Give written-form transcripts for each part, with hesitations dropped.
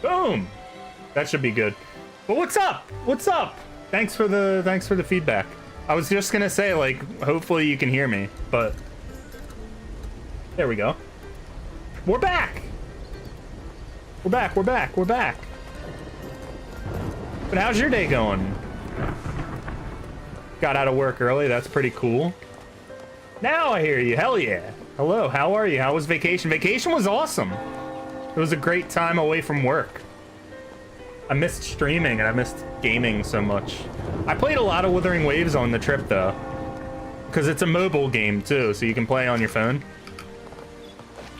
Boom. That should be good. But what's up? What's up? Thanks for the feedback. I was just gonna say, like, hopefully you can hear me, but there we go. We're back. We're back. We're back. We're back. But how's your day going? Got out of work early. That's pretty cool. Now I hear you. Hell yeah. Hello. How are you? How was vacation? Vacation was awesome. It was a great time away from work. I missed streaming and I missed gaming so much. I played a lot of Wuthering Waves on the trip though, because it's a mobile game too, so you can play on your phone.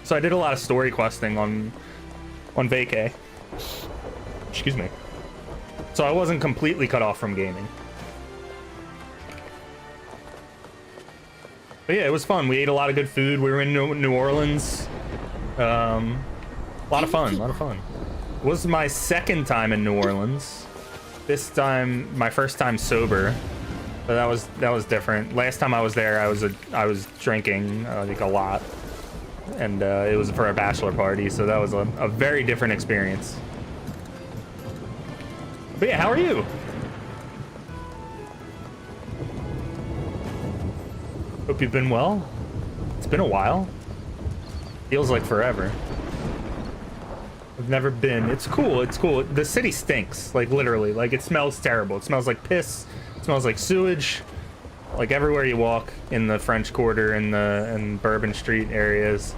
So I did a lot of story questing on vacay. Excuse me. So I wasn't completely cut off from gaming. But yeah, it was fun. We ate a lot of good food. We were in New Orleans. A lot of fun. A lot of fun. It was my second time in New Orleans. This time, my first time sober. But that was different. Last time I was there, I was drinking like a lot, and it was for a bachelor party, so that was a very different experience. But yeah, how are you? Hope you've been well. It's been a while. Feels like forever. I've never been. It's cool. It's cool. The city stinks. Like literally. Like it smells terrible. It smells like piss. It smells like sewage. Like everywhere you walk in the French Quarter and Bourbon Street areas.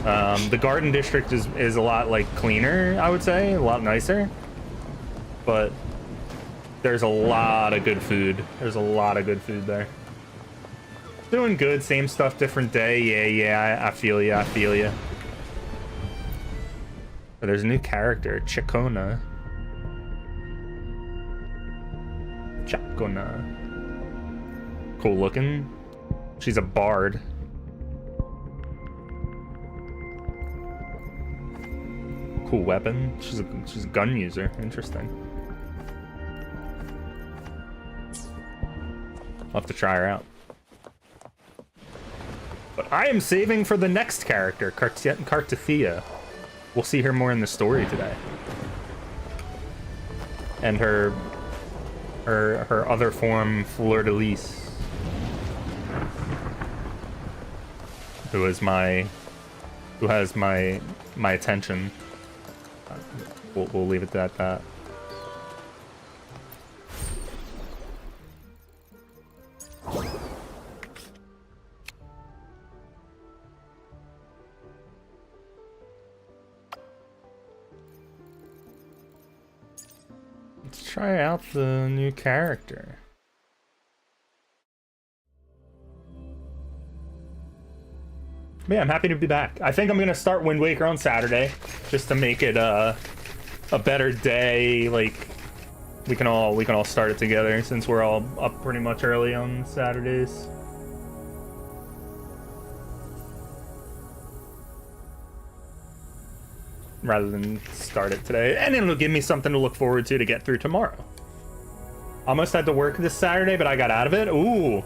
The Garden District is a lot like cleaner, I would say, a lot nicer. But there's a lot of good food. There's a lot of good food there. Doing good. Same stuff, different day. Yeah. I feel ya. I feel ya. But there's a new character, Chacona. Cool looking. She's a bard. Cool weapon. She's a gun user. Interesting. I'll have to try her out. But I am saving for the next character, Carthethyia. We'll see her more in the story today. And her other form, Fleur de Lis. Who has my attention. We'll leave it at that. Let's try out the new character. But yeah, I'm happy to be back. I think I'm gonna start Wind Waker on Saturday, just to make it a better day. Like we can all start it together since we're all up pretty much early on Saturdays. Rather than start it today, and it'll give me something to look forward to get through tomorrow. Almost had to work this Saturday, but I got out of it. Ooh.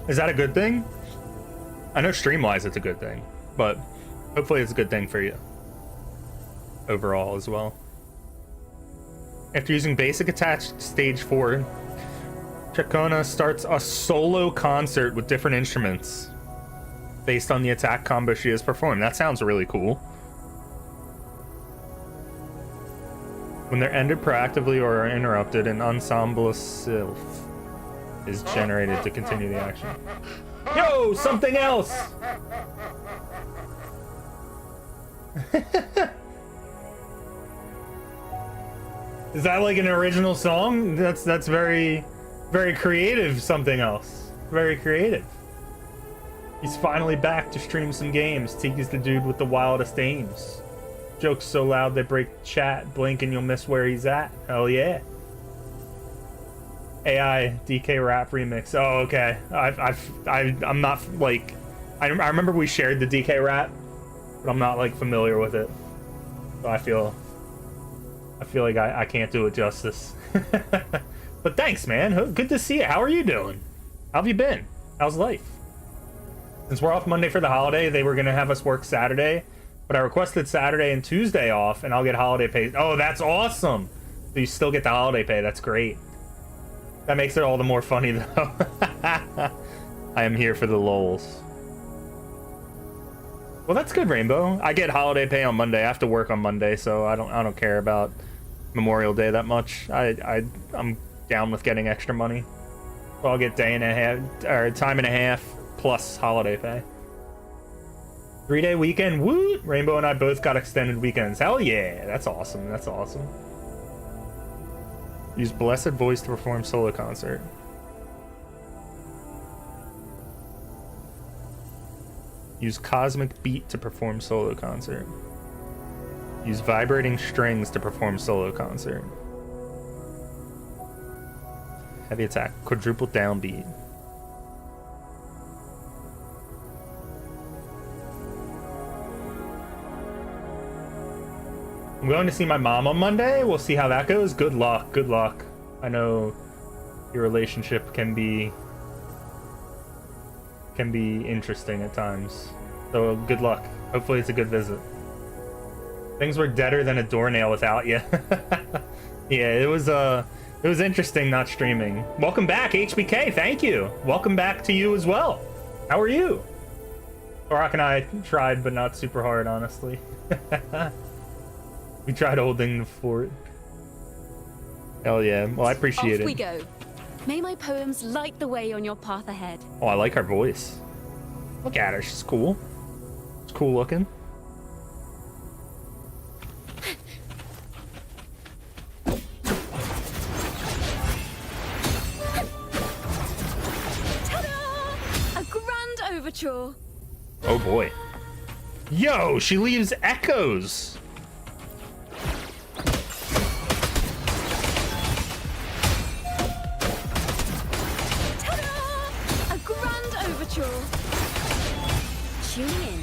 Is that a good thing? I know stream-wise it's a good thing, but hopefully it's a good thing for you overall as well. After using basic attached stage 4, Chacona starts a solo concert with different instruments based on the attack combo she has performed. That sounds really cool. When they're ended proactively or are interrupted, an ensemble self is generated to continue the action. Yo, something else! Is that like an original song? That's very creative. Something else. Very creative. He's finally back to stream some games. Tiki's the dude with the wildest aims. Jokes so loud they break chat. Blink and you'll miss where he's at. Hell yeah. AI DK rap remix. Oh, okay. I'm not like I remember we shared the DK rap, but I'm not like familiar with it. So I feel like I can't do it justice. But thanks, man. Good to see you. How are you doing? How have you been? How's life? Since we're off Monday for the holiday, they were gonna have us work Saturday, but I requested Saturday and Tuesday off, and I'll get holiday pay. Oh, that's awesome! So you still get the holiday pay. That's great. That makes it all the more funny, though. I am here for the lols. Well, that's good, Rainbow. I get holiday pay on Monday. I have to work on Monday, so I don't care about Memorial Day that much. I'm down with getting extra money. So I'll get day and a half, or time and a half plus holiday pay. 3-day weekend, woo! Rainbow and I both got extended weekends. Hell yeah, that's awesome. That's awesome. Use Blessed Voice to perform solo concert. Use Cosmic Beat to perform solo concert. Use Vibrating Strings to perform solo concert. Heavy attack, quadruple downbeat. I'm going to see my mom on Monday. We'll see how that goes. Good luck. Good luck. I know your relationship can be interesting at times. So good luck. Hopefully it's a good visit. Things were deader than a doornail without you. Yeah, it was interesting not streaming. Welcome back, HBK. Thank you. Welcome back to you as well. How are you? Barack and I tried, but not super hard, honestly. We tried holding the fort. Hell yeah. Well, I appreciate it. Off we go. May my poems light the way on your path ahead. Oh, I like her voice. Look at her. She's cool. She's cool looking. Ta-da! A grand overture. Oh boy. Yo, she leaves echoes. Tuning in.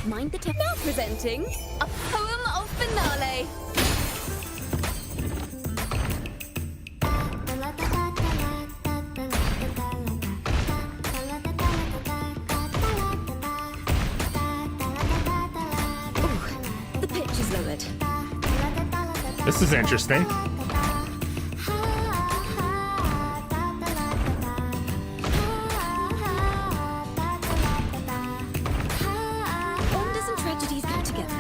Mind the tip. Now presenting a poem of finale. This is interesting. Wonders and tragedies go together.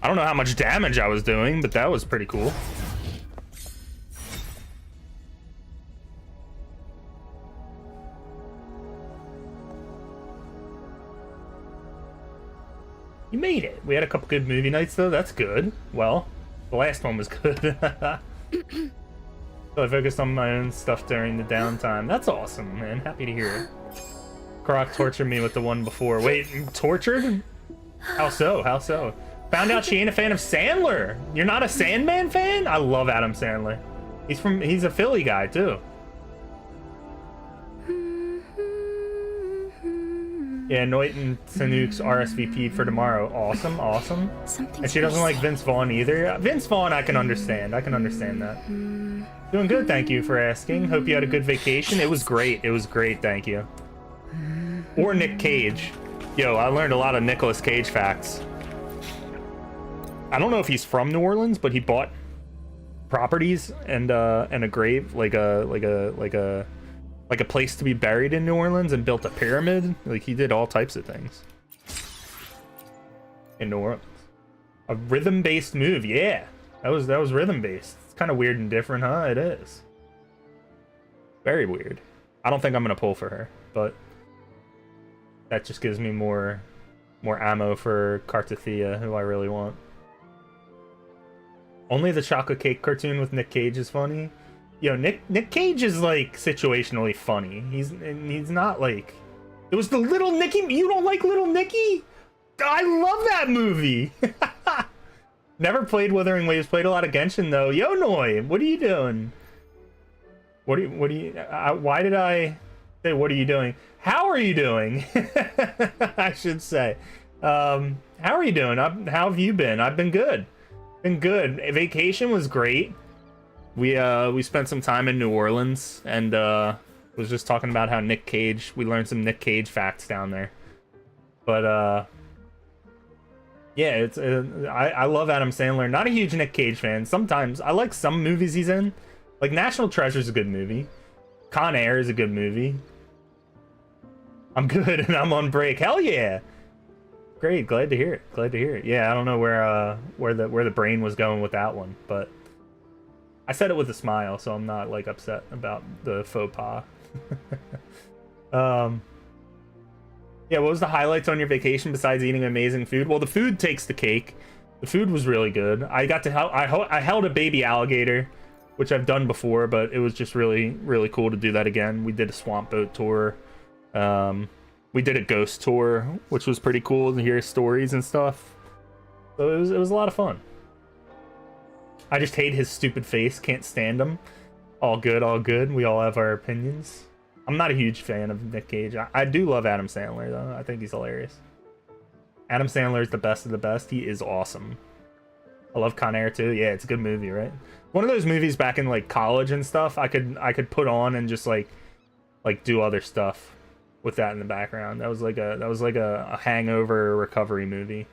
I don't know how much damage I was doing, but that was pretty cool. You made it. We had a couple good movie nights, though. That's good. Well, the last one was good. So I focused on my own stuff during the downtime. That's awesome, man. Happy to hear it. Croc tortured me with the one before. Wait, tortured? How so? How so? Found out she ain't a fan of Sandler. You're not a Sandman fan? I love Adam Sandler. He's a Philly guy, too. Yeah, Noit and Sanuk's RSVP'd for tomorrow. Awesome, awesome. And she doesn't like Vince Vaughn either. Vince Vaughn, I can understand. I can understand that. Doing good, thank you for asking. Hope you had a good vacation. It was great. It was great, thank you. Or Nick Cage. Yo, I learned a lot of Nicolas Cage facts. I don't know if he's from New Orleans, but he bought properties and a grave, like a place to be buried in New Orleans, and built a pyramid. Like, he did all types of things in New Orleans. A rhythm-based move, yeah. That was rhythm-based. It's kind of weird and different, huh? It is. Very weird. I don't think I'm gonna pull for her, but that just gives me more ammo for Cartethia, who I really want. Only the chocolate cake cartoon with Nick Cage is funny. Yo, Nick Cage is like situationally funny. He's not like. It was the Little Nicky. You don't like Little Nicky? I love that movie. Never played Wuthering Waves. Played a lot of Genshin though. Yo, Noi, what are you doing? What do you? Why did I Say, what are you doing? How are you doing? I should say. How are you doing? How have you been? I've been good. Been good. Vacation was great. We spent some time in New Orleans and was just talking about how Nick Cage. We learned some Nick Cage facts down there. But yeah, it's I love Adam Sandler. Not a huge Nick Cage fan. Sometimes I like some movies he's in. Like National Treasure is a good movie. Con Air is a good movie. I'm good and I'm on break. Hell yeah. Great, glad to hear it. Glad to hear it. Yeah, I don't know where the brain was going with that one, but I said it with a smile, so I'm not like upset about the faux pas. Yeah, what was the highlights on your vacation besides eating amazing food? Well, the food takes the cake. The food was really good. I got to I held a baby alligator, which I've done before, but it was just really, really cool to do that again. We did a swamp boat tour. We did a ghost tour, which was pretty cool to hear stories and stuff. So it was a lot of fun. I just hate his stupid face. Can't stand him. All good, all good. We all have our opinions. I'm not a huge fan of Nick Cage. I do love Adam Sandler, though. I think he's hilarious. Adam Sandler is the best of the best. He is awesome. I love Con Air, too. Yeah, it's a good movie, right? One of those movies back in, like, college and stuff, I could put on and just, like do other stuff with that in the background. That was like a hangover recovery movie.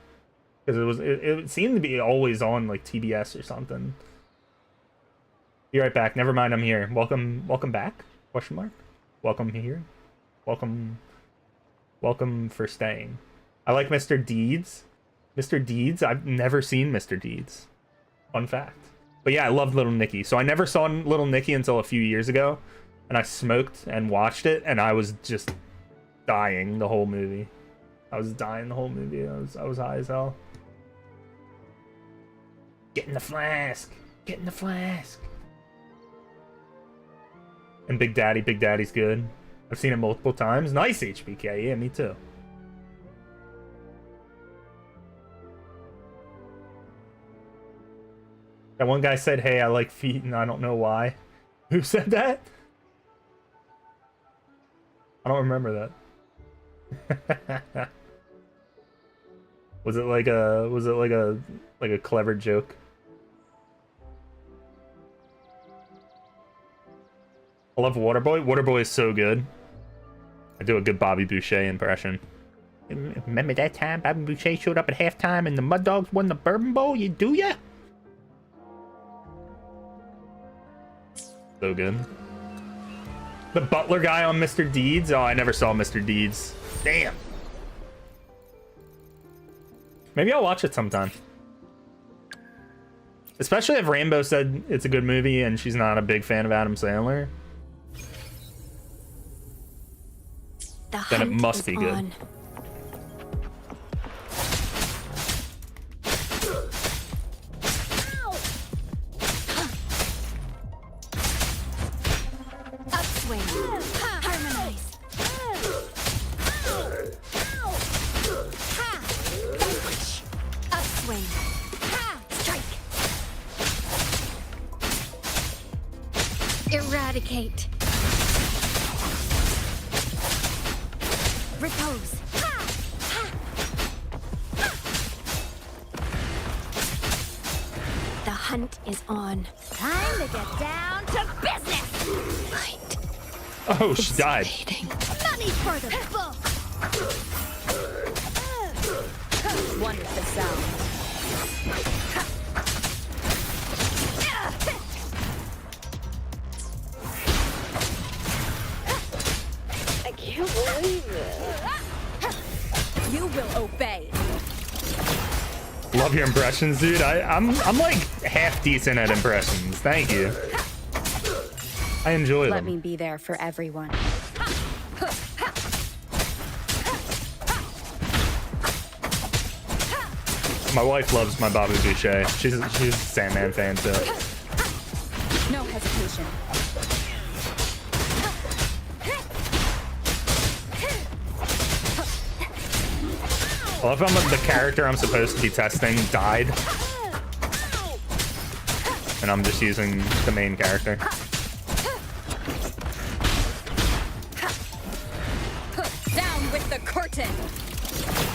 Because it seemed to be always on, like, TBS or something. Be right back. Never mind, I'm here. Welcome back? Question mark? Welcome here. Welcome for staying. I like Mr. Deeds. Mr. Deeds? I've never seen Mr. Deeds. Fun fact. But yeah, I loved Little Nicky. So I never saw Little Nicky until a few years ago. And I smoked and watched it, and I was just dying the whole movie. I was dying the whole movie. I was high as hell. Get in the flask. Get in the flask. And Big Daddy's good. I've seen it multiple times. Nice HBK. Yeah, me too. That one guy said, hey, I like feet, and I don't know why. Who said that? I don't remember that. Was it like a clever joke? I love Waterboy. Waterboy is so good. I do a good Bobby Boucher impression. Remember that time Bobby Boucher showed up at halftime and the Mud Dogs won the Bourbon Bowl? You do ya? So good. The butler guy on Mr. Deeds? Oh, I never saw Mr. Deeds. Damn. Maybe I'll watch it sometime. Especially if Rainbow said it's a good movie and she's not a big fan of Adam Sandler. Then it must be good. Upswing. Harmonize. Vanquish. Upswing. Strike. Eradicate. Repose. The hunt is on. Time to get down to business. Light. Oh, she died. Money for the book. One with the sound. I can't believe it. You will obey. Love your impressions, dude. I'm like half decent at impressions. Thank you. I enjoy them. Let me be there for everyone. My wife loves my Bobby Boucher. She's a Sandman fan too. No hesitation. I love how the character I'm supposed to be testing died. And I'm just using the main character. the curtain.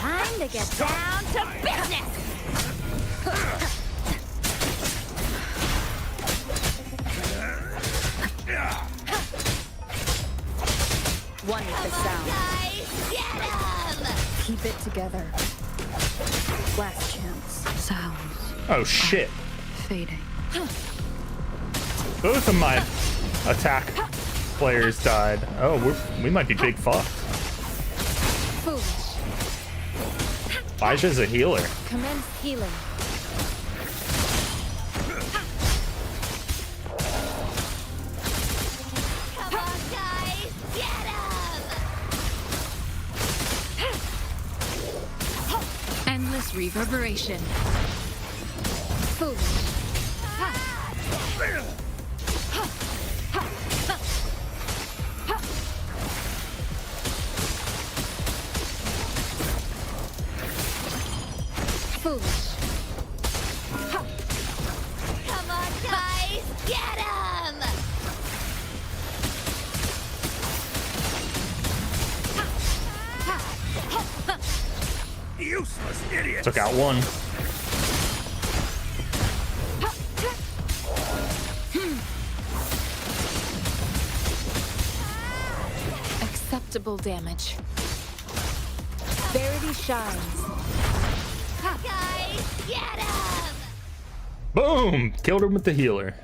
Time to get down to business. One with the sound. Guys, get him! Keep it together. Last chance. Sounds. Oh shit. Fading. Both of my attack players died. Oh, we might be big fucked. Foolish. Baja's a healer. Commence healing. Come on, guys! Get him! Endless reverberation. Foolish. Foolish. Come on, guys! Get him! Useless idiot. Took out one. Acceptable damage. Verity shines. Guys, get him! Boom! Killed him with the healer.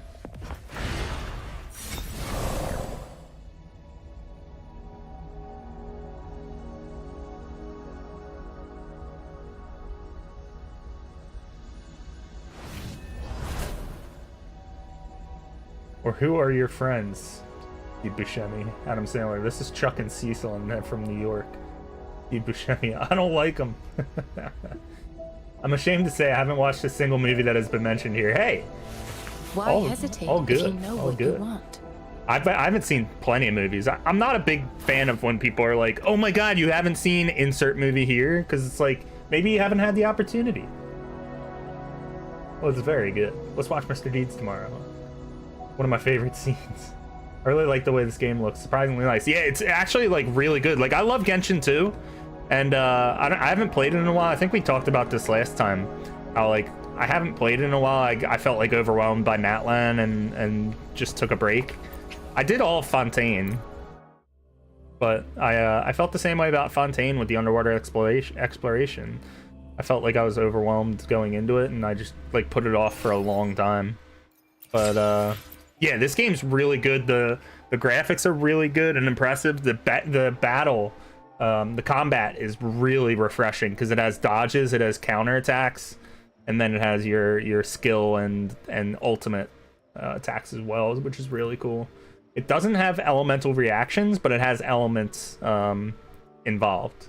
Or who are your friends? Steve Buscemi, Adam Sandler. This is Chuck and Cecil and they're from New York. Steve Buscemi. I don't like them. I'm ashamed to say I haven't watched a single movie that has been mentioned here. Hey! Why hesitate all good. if you know all what good. you want? I haven't seen plenty of movies. I'm not a big fan of when people are like, oh my god, you haven't seen insert movie here? Because it's like, maybe you haven't had the opportunity. Well, it's very good. Let's watch Mr. Deeds tomorrow. One of my favorite scenes. I really like the way this game looks. Surprisingly nice. Yeah, it's actually like really good. Like, I love Genshin too. And I haven't played it in a while. I think we talked about this last time. How like I haven't played it in a while. I felt like overwhelmed by Natlan and just took a break. I did all of Fontaine, but I felt the same way about Fontaine with the underwater exploration. I felt like I was overwhelmed going into it, and I just like put it off for a long time. But yeah, this game's really good. The graphics are really good and impressive. The battle. The combat is really refreshing because it has dodges, it has counterattacks, and then it has your skill and ultimate attacks as well, which is really cool. It doesn't have elemental reactions, but it has elements involved.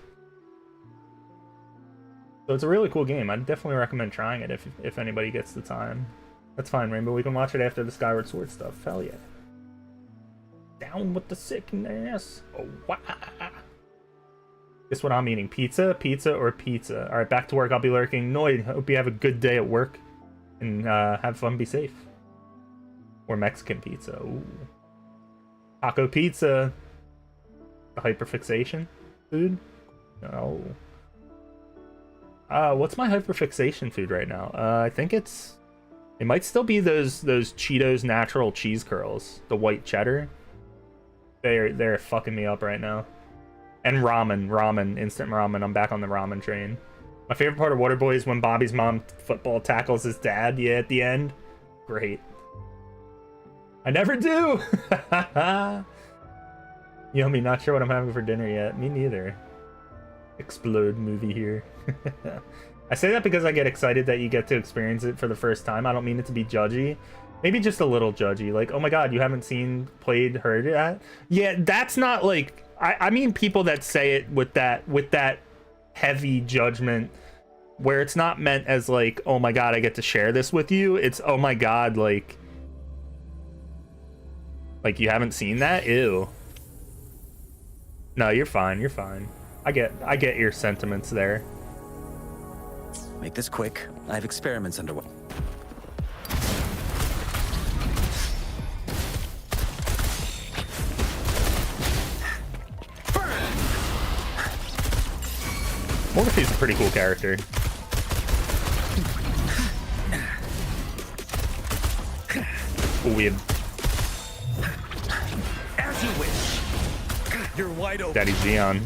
So it's a really cool game. I'd definitely recommend trying it if anybody gets the time. That's fine, Rainbow. We can watch it after the Skyward Sword stuff. Hell yeah. Down with the sickness. Oh, wow. Guess what I'm eating? Pizza, pizza, or pizza? All right, back to work. I'll be lurking. Noid, hope you have a good day at work and have fun. Be safe. Or Mexican pizza. Ooh. Taco pizza. The hyperfixation food? No. What's my hyperfixation food right now? I think it might still be those Cheetos natural cheese curls, the white cheddar. They're fucking me up right now. And ramen, instant ramen. I'm back on the ramen train. My favorite part of Waterboy is when Bobby's mom football tackles his dad. Yeah, at the end. Great. I never do. Yummy. Not sure what I'm having for dinner yet. Me neither. Explode movie here. I say that because I get excited that you get to experience it for the first time. I don't mean it to be judgy. Maybe just a little judgy. Like, oh my god, you haven't heard that? Yeah, that's not like... I mean people that say it with that heavy judgment where it's not meant as like, oh my god, I get to share this with you. It's, oh my god, like you haven't seen that? Ew. No, you're fine. You're fine. I get your sentiments there. Make this quick. I have experiments underway. Morphe's a pretty cool character. Ooh, we have As you wish. You're wide open. Daddy Xeon.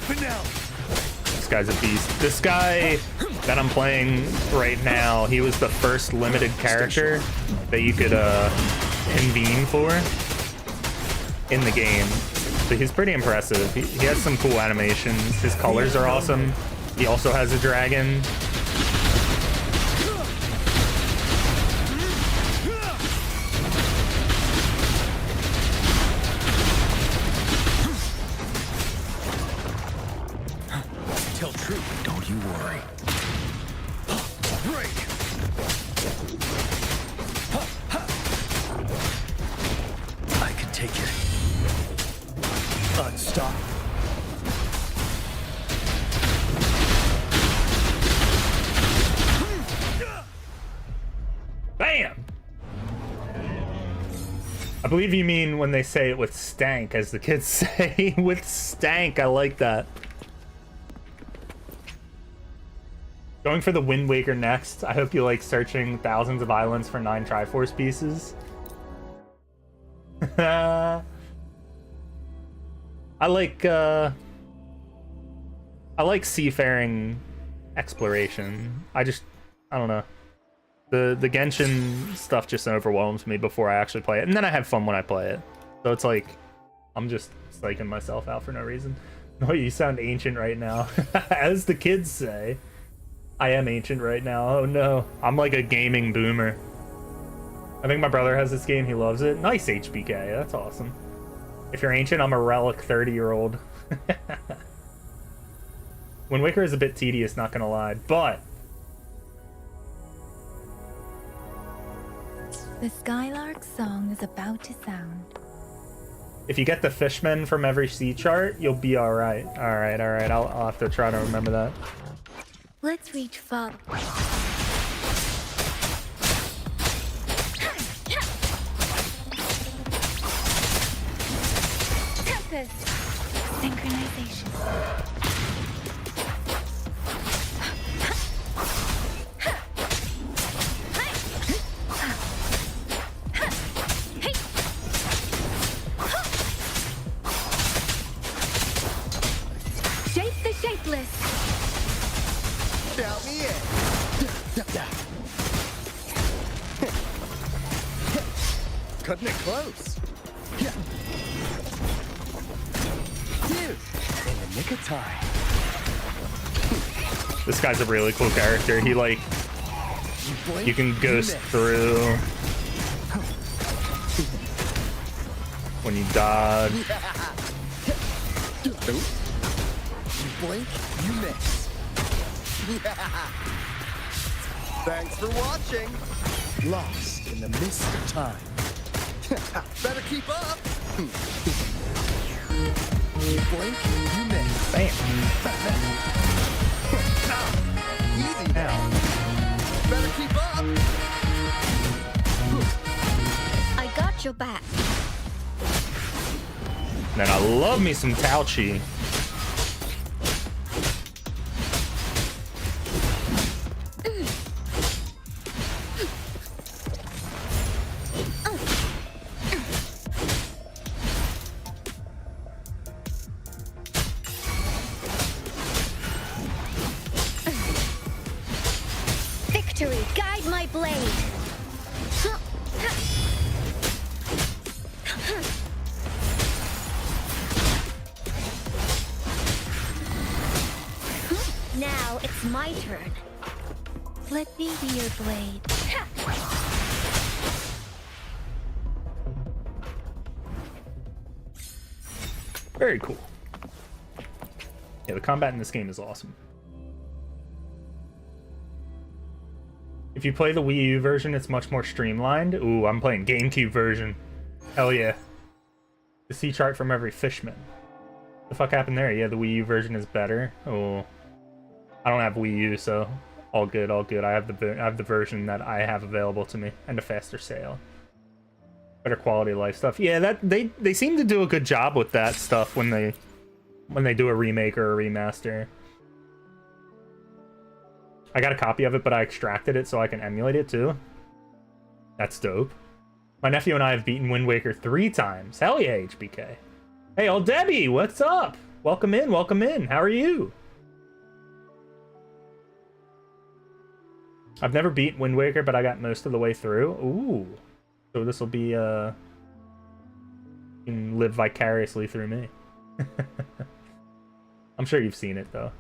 Finale. This guy's a beast. This guy that I'm playing right now, he was the first limited character that you could convene for in the game. So he's pretty impressive. He has some cool animations. His colors are awesome. He also has a dragon. Tell truth, don't you worry. Break. I can take it. Unstop. Bam! I believe you mean when they say it with stank, as the kids say. With stank, I like that. Going for the Wind Waker next. I hope you like searching thousands of islands for 9 Triforce pieces. I like seafaring exploration. I don't know. The Genshin stuff just overwhelms me before I actually play it. And then I have fun when I play it. So it's like, I'm just psyching myself out for no reason. No, you sound ancient right now. As the kids say. I am ancient right now. Oh no. I'm like a gaming boomer. I think my brother has this game. He loves it. Nice HBK. That's awesome. If you're ancient, I'm a relic 30-year-old. Wind Waker is a bit tedious, not gonna lie. But The Skylark song is about to sound. if you get the fishmen from every sea chart, you'll be alright. Alright. I'll have to try to remember that. Let's reach far. Tempest. Synchronization. Shape the shapeless. Count me in. Cutting it close. Dude, in the nick of time. This guy's a really cool character. He like, you can ghost through when you dodge. You blink, you miss. Thanks for watching. Lost in the mist of time. Better keep up. You blink, you miss. Bam. Easy now. Better keep up. I got your back. Man, I love me some Tauchi. Victory, guide my blade. Now it's my turn. Let me be your blade. Very cool. Yeah, the combat in this game is awesome. If you play the Wii U version, it's much more streamlined. Ooh, I'm playing GameCube version. Hell yeah. The sea chart from every fishman. The fuck happened there? Yeah, the Wii U version is better. Oh, I don't have Wii U, so all good, all good. I have the version that I have available to me, and a faster sale. Better quality of life stuff. Yeah, that they seem to do a good job with that stuff when they when they do a remake or a remaster. I got a copy of it, but I extracted it so I can emulate it too. That's dope. My nephew and I have beaten Wind Waker 3 times. Hell yeah, HBK. Hey, old Debbie, what's up? Welcome in, welcome in. How are you? I've never beat Wind Waker, but I got most of the way through. Ooh. So this will be, you can live vicariously through me. I'm sure you've seen it, though.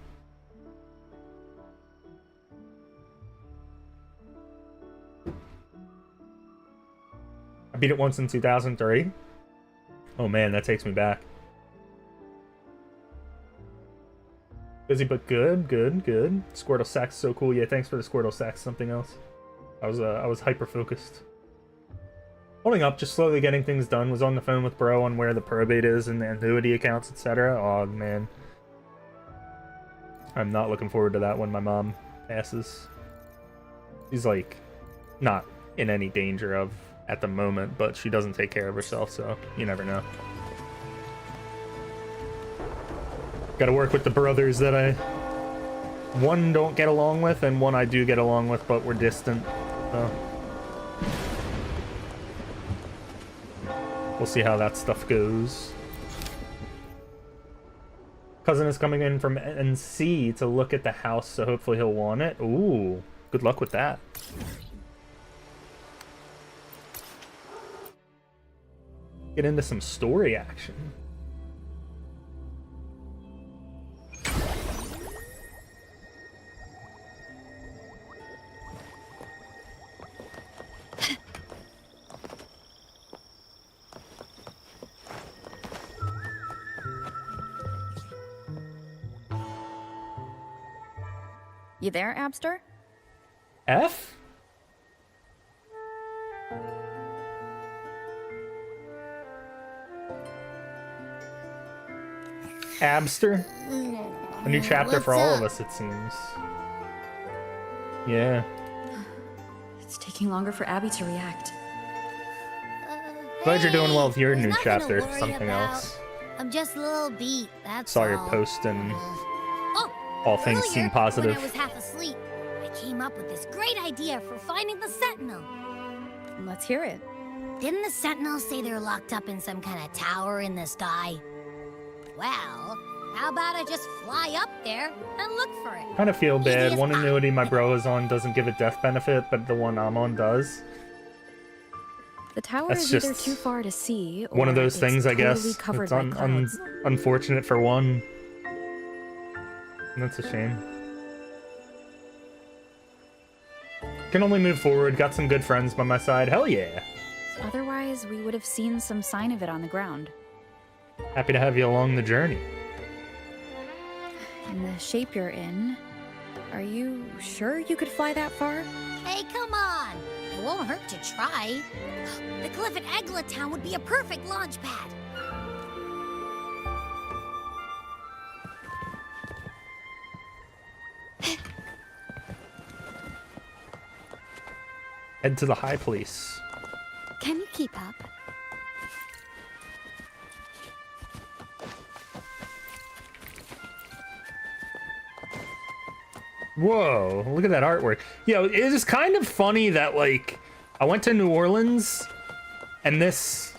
I beat it once in 2003. Oh man, that takes me back. Busy but good, good, good. Squirtle Sack's so cool. Yeah, thanks for the Squirtle Sack. Something else. I was hyper focused. Holding up, just slowly getting things done. Was on the phone with bro on where the probate is and the annuity accounts, etc. Oh man, I'm not looking forward to that when my mom passes. She's like not in any danger of at the moment, but she doesn't take care of herself, so you never know. Gotta work with the brothers that I one don't get along with and one I do get along with, but we're distant, so we'll see how that stuff goes. Cousin is coming in from NC to look at the house, so hopefully he'll want it. Ooh, good luck with that. Get into some story action. You there, Abster? F? Abster? A new chapter for all of us, it seems. Yeah. It's taking longer for Abby to react. Glad you're doing well with your There's new nothing chapter, to if worry something about. else. I'm just a little beat, that's Saw all. your post and Oh, all things earlier, seem positive. When I was half asleep, I came up with this great idea for finding the Sentinel. Let's hear it. Didn't the Sentinels say they're locked up in some kind of tower in the sky? Well, how about I just fly up there and look for it? Kind of feel bad. Easy as One pie. annuity my bro is on doesn't give a death benefit, but the one I'm on does. The tower That's is either just too far to see, or One of those it's things, I totally guess. covered It's by clouds. unfortunate for one. That's a shame. Can only move forward. Got some good friends by my side. Hell yeah. Otherwise, we would have seen some sign of it on the ground. Happy to have you along the journey. In the shape you're in, are you sure you could fly that far? Hey, come on! It won't hurt to try. The cliff at Eglet Town would be a perfect launch pad. Head to the high place. Can you keep up? Whoa, look at that artwork. Yeah, it is kind of funny that, like, I went to New Orleans, and this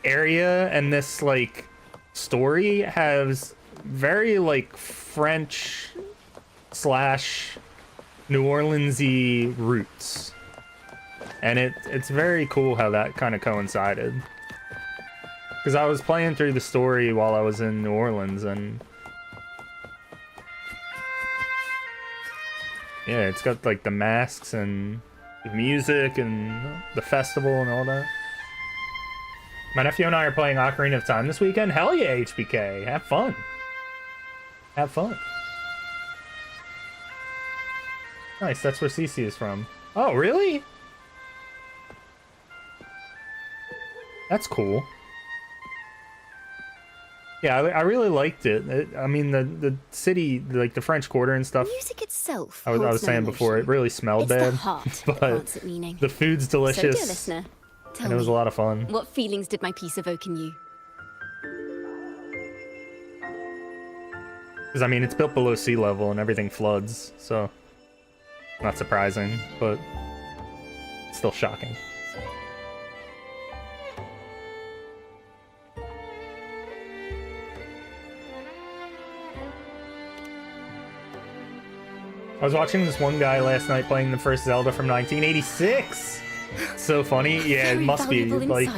area and this, like, story has very, like, French / New Orleans-y roots. And it's very cool how that kind of coincided. Because I was playing through the story while I was in New Orleans, and yeah, it's got like the masks and the music and the festival and all that. My nephew and I are playing Ocarina of Time this weekend. Hell yeah, HBK. Have fun. Have fun. Nice, that's where Cece is from. Oh, really? That's cool. Yeah, I really liked it. I mean, the city, like the French Quarter and stuff. Music itself. I was holds no saying before, it emotion. really smelled It's the bad, heart that but grants it meaning. the food's So, dear delicious, listener, tell and it was a me, lot of fun. what feelings did my piece evoke in you? Because, I mean, it's built below sea level and everything floods, so... Not surprising, but... Still shocking. I was watching this one guy last night playing the first Zelda from 1986! So funny. Yeah, it must be, like...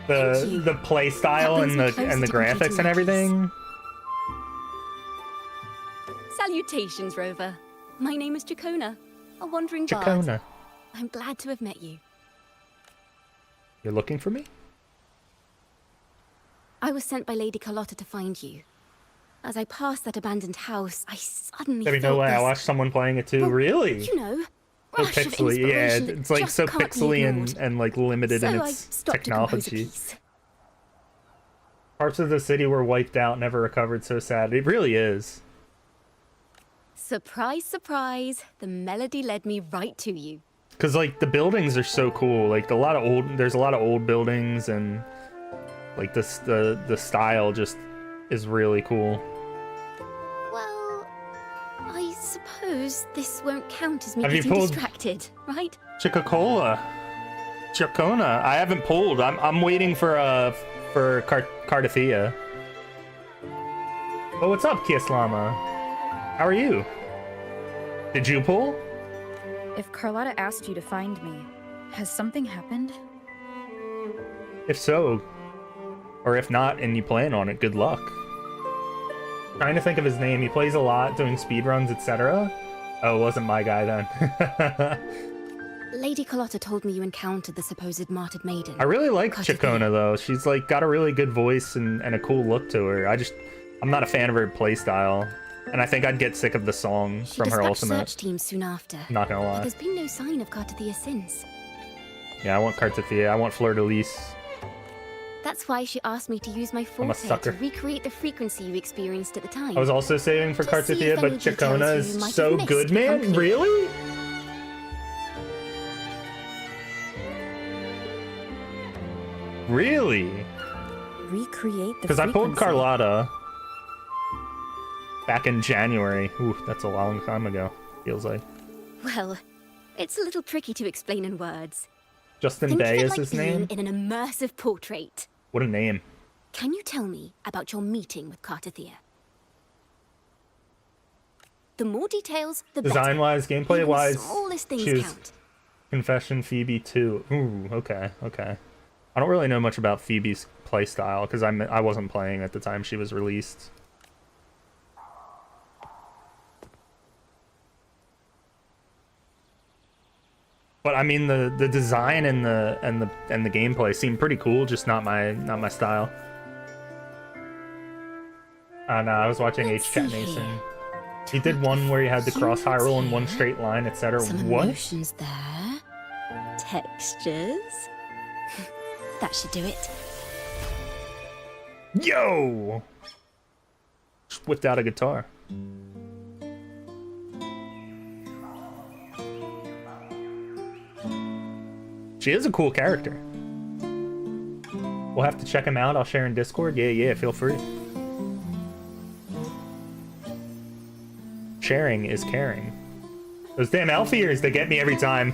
The play style and the graphics and everything. Salutations, Rover. My name is Chacona, a wandering bard. Chacona. I'm glad to have met you. You're looking for me? I was sent by Lady Carlotta to find you. As I passed that abandoned house, I suddenly There'd be felt no way. I this... watched someone playing it too. Well, really? You know, So rush of pixely. Yeah, inspiration that it's like just so can't be pixely ignored. and like limited So in I its stopped to compose a technology. piece. Parts of the city were wiped out, never recovered. So sad. It really is. Surprise, surprise! The melody led me right to you. Cause like the buildings are so cool. Like there's a lot of old buildings, and like the style just is really cool. Well, I suppose this won't count as me Have you getting pulled- distracted, right? Chacona. I haven't pulled. I'm waiting for Cartethia. Oh, what's up, Kieslama? How are you? Did you pull? If Carlotta asked you to find me, has something happened? If so, or if not, and you plan on it, good luck. Trying to think of his name. He plays a lot, doing speedruns, etc. Oh, it wasn't my guy then. Lady Carlotta told me you encountered the supposed martyred maiden. I really like Carthethyia. Chacona though. She's like got a really good voice and a cool look to her. I'm not a fan of her playstyle. And I think I'd get sick of the song She from her dispatched ultimate. search teams soon after. Not gonna But lie. there's been no sign of Carthethyia since. Yeah, I want Cartethia. I want Fleur de Lis. That's why she asked me to use my I'm a forte to sucker. recreate the frequency you experienced at the time. I was also saving for Just see Cartethia, if but any details Chacona you is might have so missed good, man. become clear. Really? Really? Recreate the Because I pulled frequency. Carlotta back in January. Ooh, that's a long time ago, feels like. Well, it's a little tricky to explain in words. Justin Think Bay of it is like his being name? in an immersive portrait. What a name. Can you tell me about your meeting with Cartethia? The more details, the better. Design-wise, Even gameplay-wise, smallest things she was count. Confession Phoebe 2. Ooh, okay. I don't really know much about Phoebe's playstyle, because I wasn't playing at the time she was released. But I mean, the design and the gameplay seem pretty cool, just not my style. No, I was watching Let's H-Chat see Mason. here. He did one where you had the cross Humans Hyrule in one here. straight line, etc. Some What? emotions there. Textures. That should do it. Yo! Just whipped out a guitar. She is a cool character. We'll have to check him out. I'll share in Discord. Yeah, feel free. Sharing is caring. Those damn elf ears, they get me every time.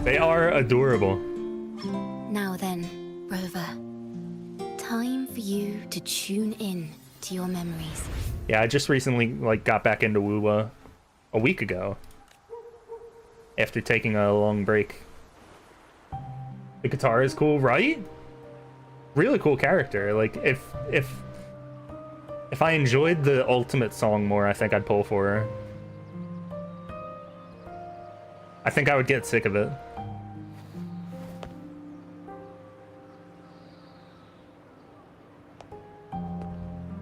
They are adorable. Now then, Rover. Time for you to tune in to your memories. Yeah, I just recently got back into WuWa a week ago. After taking a long break. The guitar is cool, right? Really cool character. Like if I enjoyed the ultimate song more, I think I'd pull for her. I think I would get sick of it.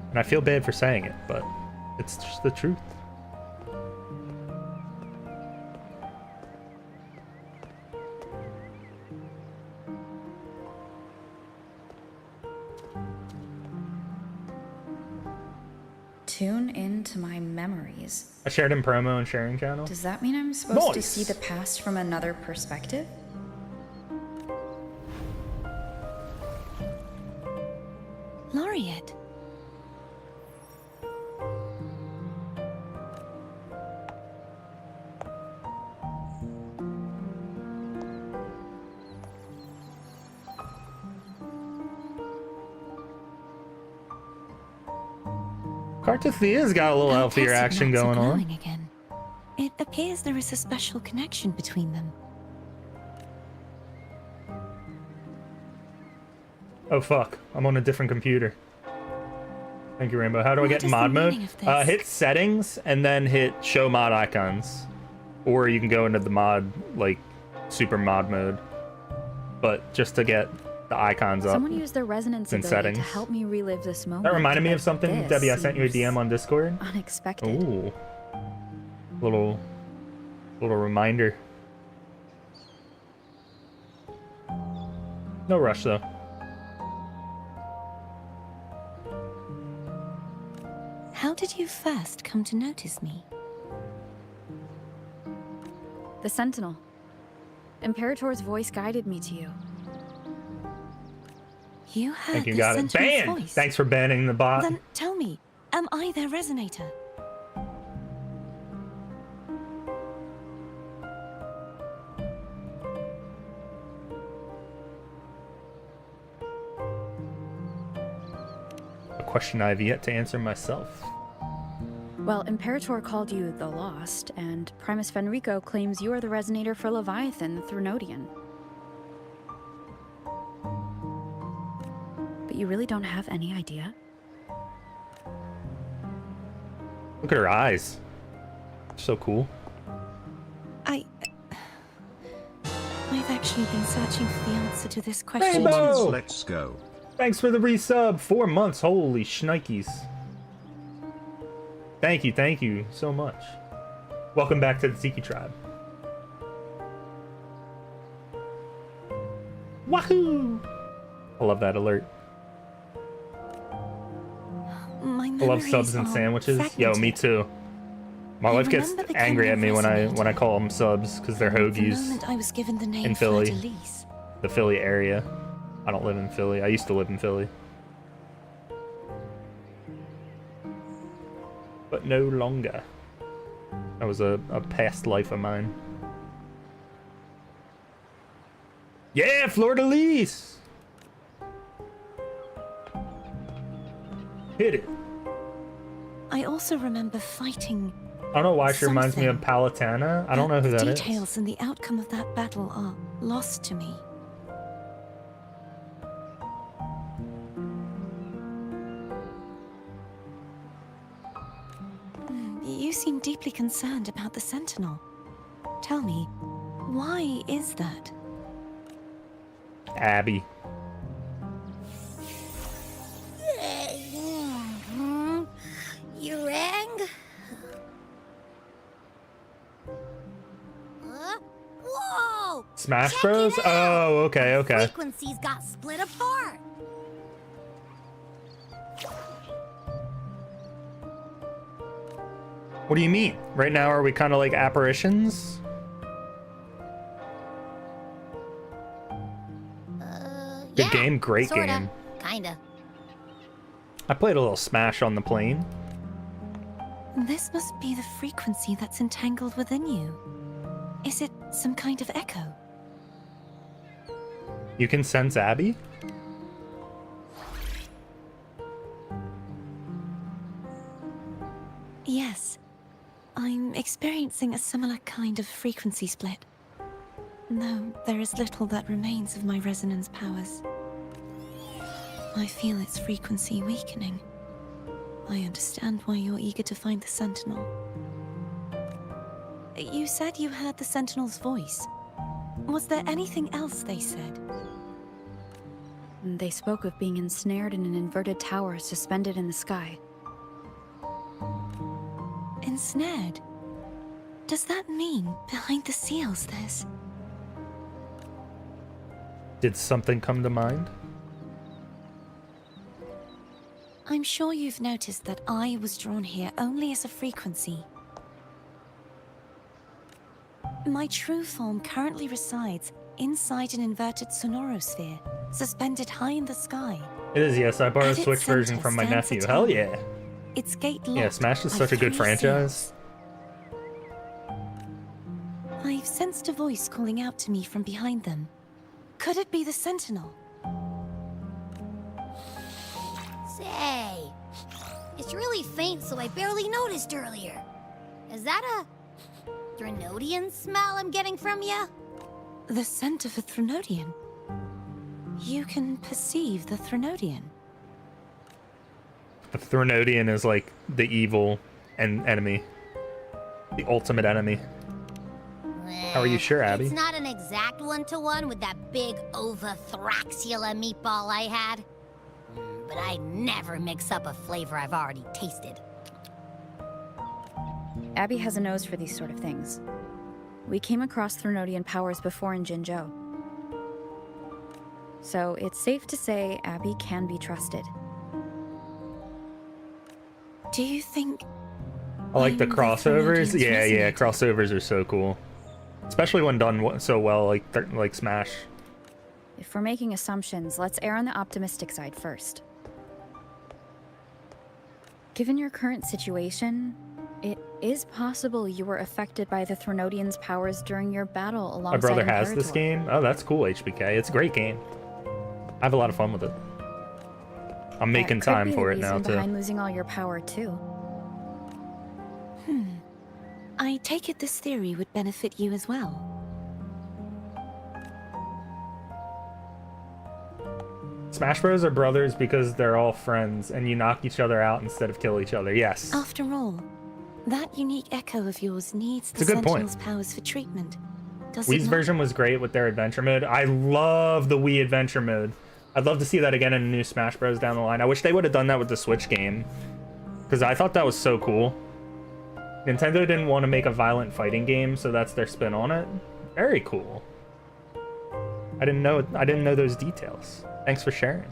And I feel bad for saying it, but it's just the truth. Tune into my memories. I shared in promo and sharing channel. Does that mean I'm supposed to Nice. see the past from another perspective? Laureate. Cartethyia's got a little Our healthier tested action knots are going on. glowing again. It appears there is a special connection between them. Oh fuck, I'm on a different computer. Thank you, Rainbow. How do I What get in is the mod mode? meaning of this? Hit settings and then hit show mod icons. Or you can go into the mod, like, super mod mode. But just to get the icons up. Someone used their resonance in ability settings. to help me relive this moment. That reminded me but of something, this Debbie. I sent you a seems DM on Discord. Unexpected. Ooh. Little reminder. No rush though. How did you first come to notice me? The Sentinel. Imperator's voice guided me to you. You heard Think you the got it. Sentinel's Ban! voice. Thanks for banning the bot. Then tell me, am I their resonator? A question I've yet to answer myself. Well, Imperator called you the Lost, and Primus Fenrico claims you are the resonator for Leviathan, the Threnodian. But you really don't have any idea? Look at her eyes. So cool. I've actually been searching for the answer to this question. Rainbow! Let's go. Thanks for the resub. 4 months. Holy shnikes. Thank you so much. Welcome back to the Tiki Tribe. Wahoo! I love that alert. My I love subs memories and are sandwiches. Yo, fragmented. me too. My wife gets remember becoming angry a at me when I resonator. call them subs because they're The hoagies. moment I was given the name in Philly. Fleur-de-Lis. The Philly area. I don't live in Philly. I used to live in Philly. But no longer. That was a past life of mine. Yeah, Fleur-de-Lis! Hit it. I also remember fighting. I don't know why she reminds me of Something. Palitana. I don't know who The that is. details and the outcome of that battle are lost to me. You seem deeply concerned about the Sentinel. Tell me, why is that? Abby. You rang? Whoa! Smash Check Bros? it out! Oh, okay, okay. Frequencies got split apart. What do you mean? Right now, are we kind of like apparitions? Good Yeah, game, great sorta, game. Kinda. I played a little Smash on the plane. This must be the frequency that's entangled within you. Is it some kind of echo? You can sense Abby? Yes. I'm experiencing a similar kind of frequency split. Though there is little that remains of my resonance powers. I feel its frequency weakening. I understand why you're eager to find the Sentinel. You said you heard the Sentinel's voice. Was there anything else they said? They spoke of being ensnared in an inverted tower suspended in the sky. Ensnared? Does that mean behind the seals there's... Did something come to mind? I'm sure you've noticed that I was drawn here only as a frequency. My true form currently resides inside an inverted sonorosphere, suspended high in the sky. It is, yes. I borrowed At a its Switch version center from my stands a nephew. Hell tower. yeah. Its gate locked Yeah, Smash is by such a good 3 franchise. seals. I've sensed a voice calling out to me from behind them. Could it be the Sentinel? Say, is It's really faint, so I barely noticed earlier. Is that a Threnodian smell I'm getting from you? The scent of a Threnodian. You can perceive the Threnodian. The Threnodian is like the evil enemy. The ultimate enemy. How are you sure, Abby? It's not an exact one-to-one with that big Ovathraxula meatball I had. But I never mix up a flavor I've already tasted. Abby has a nose for these sort of things. We came across Threnodian powers before in Jinzhou. So it's safe to say Abby can be trusted. Do you think... I like the I'm crossovers. Threnodian's Yeah, resonator? crossovers are so cool. Especially when done so well, like Smash. If we're making assumptions, let's err on the optimistic side first. Given your current situation, it is possible you were affected by the Threnodian's powers during your battle alongside My brother has Imperator. this game. Oh, that's cool, HBK. It's a great game. I have a lot of fun with it. I'm making That could time be for the it now, reason behind too. losing all your power, too. I take it this theory would benefit you as well. Smash Bros. Are brothers because they're all friends, and you knock each other out instead of kill each other. Yes. After all, that unique echo of yours needs the It's a good point. Sentinel's powers for treatment. Does it Wii's not? version was great with their adventure mode. I love the Wii adventure mode. I'd love to see that again in a new Smash Bros. Down the line. I wish they would have done that with the Switch game, because I thought that was so cool. Nintendo didn't want to make a violent fighting game, so that's their spin on it. Very cool. I didn't know those details. Thanks for sharing.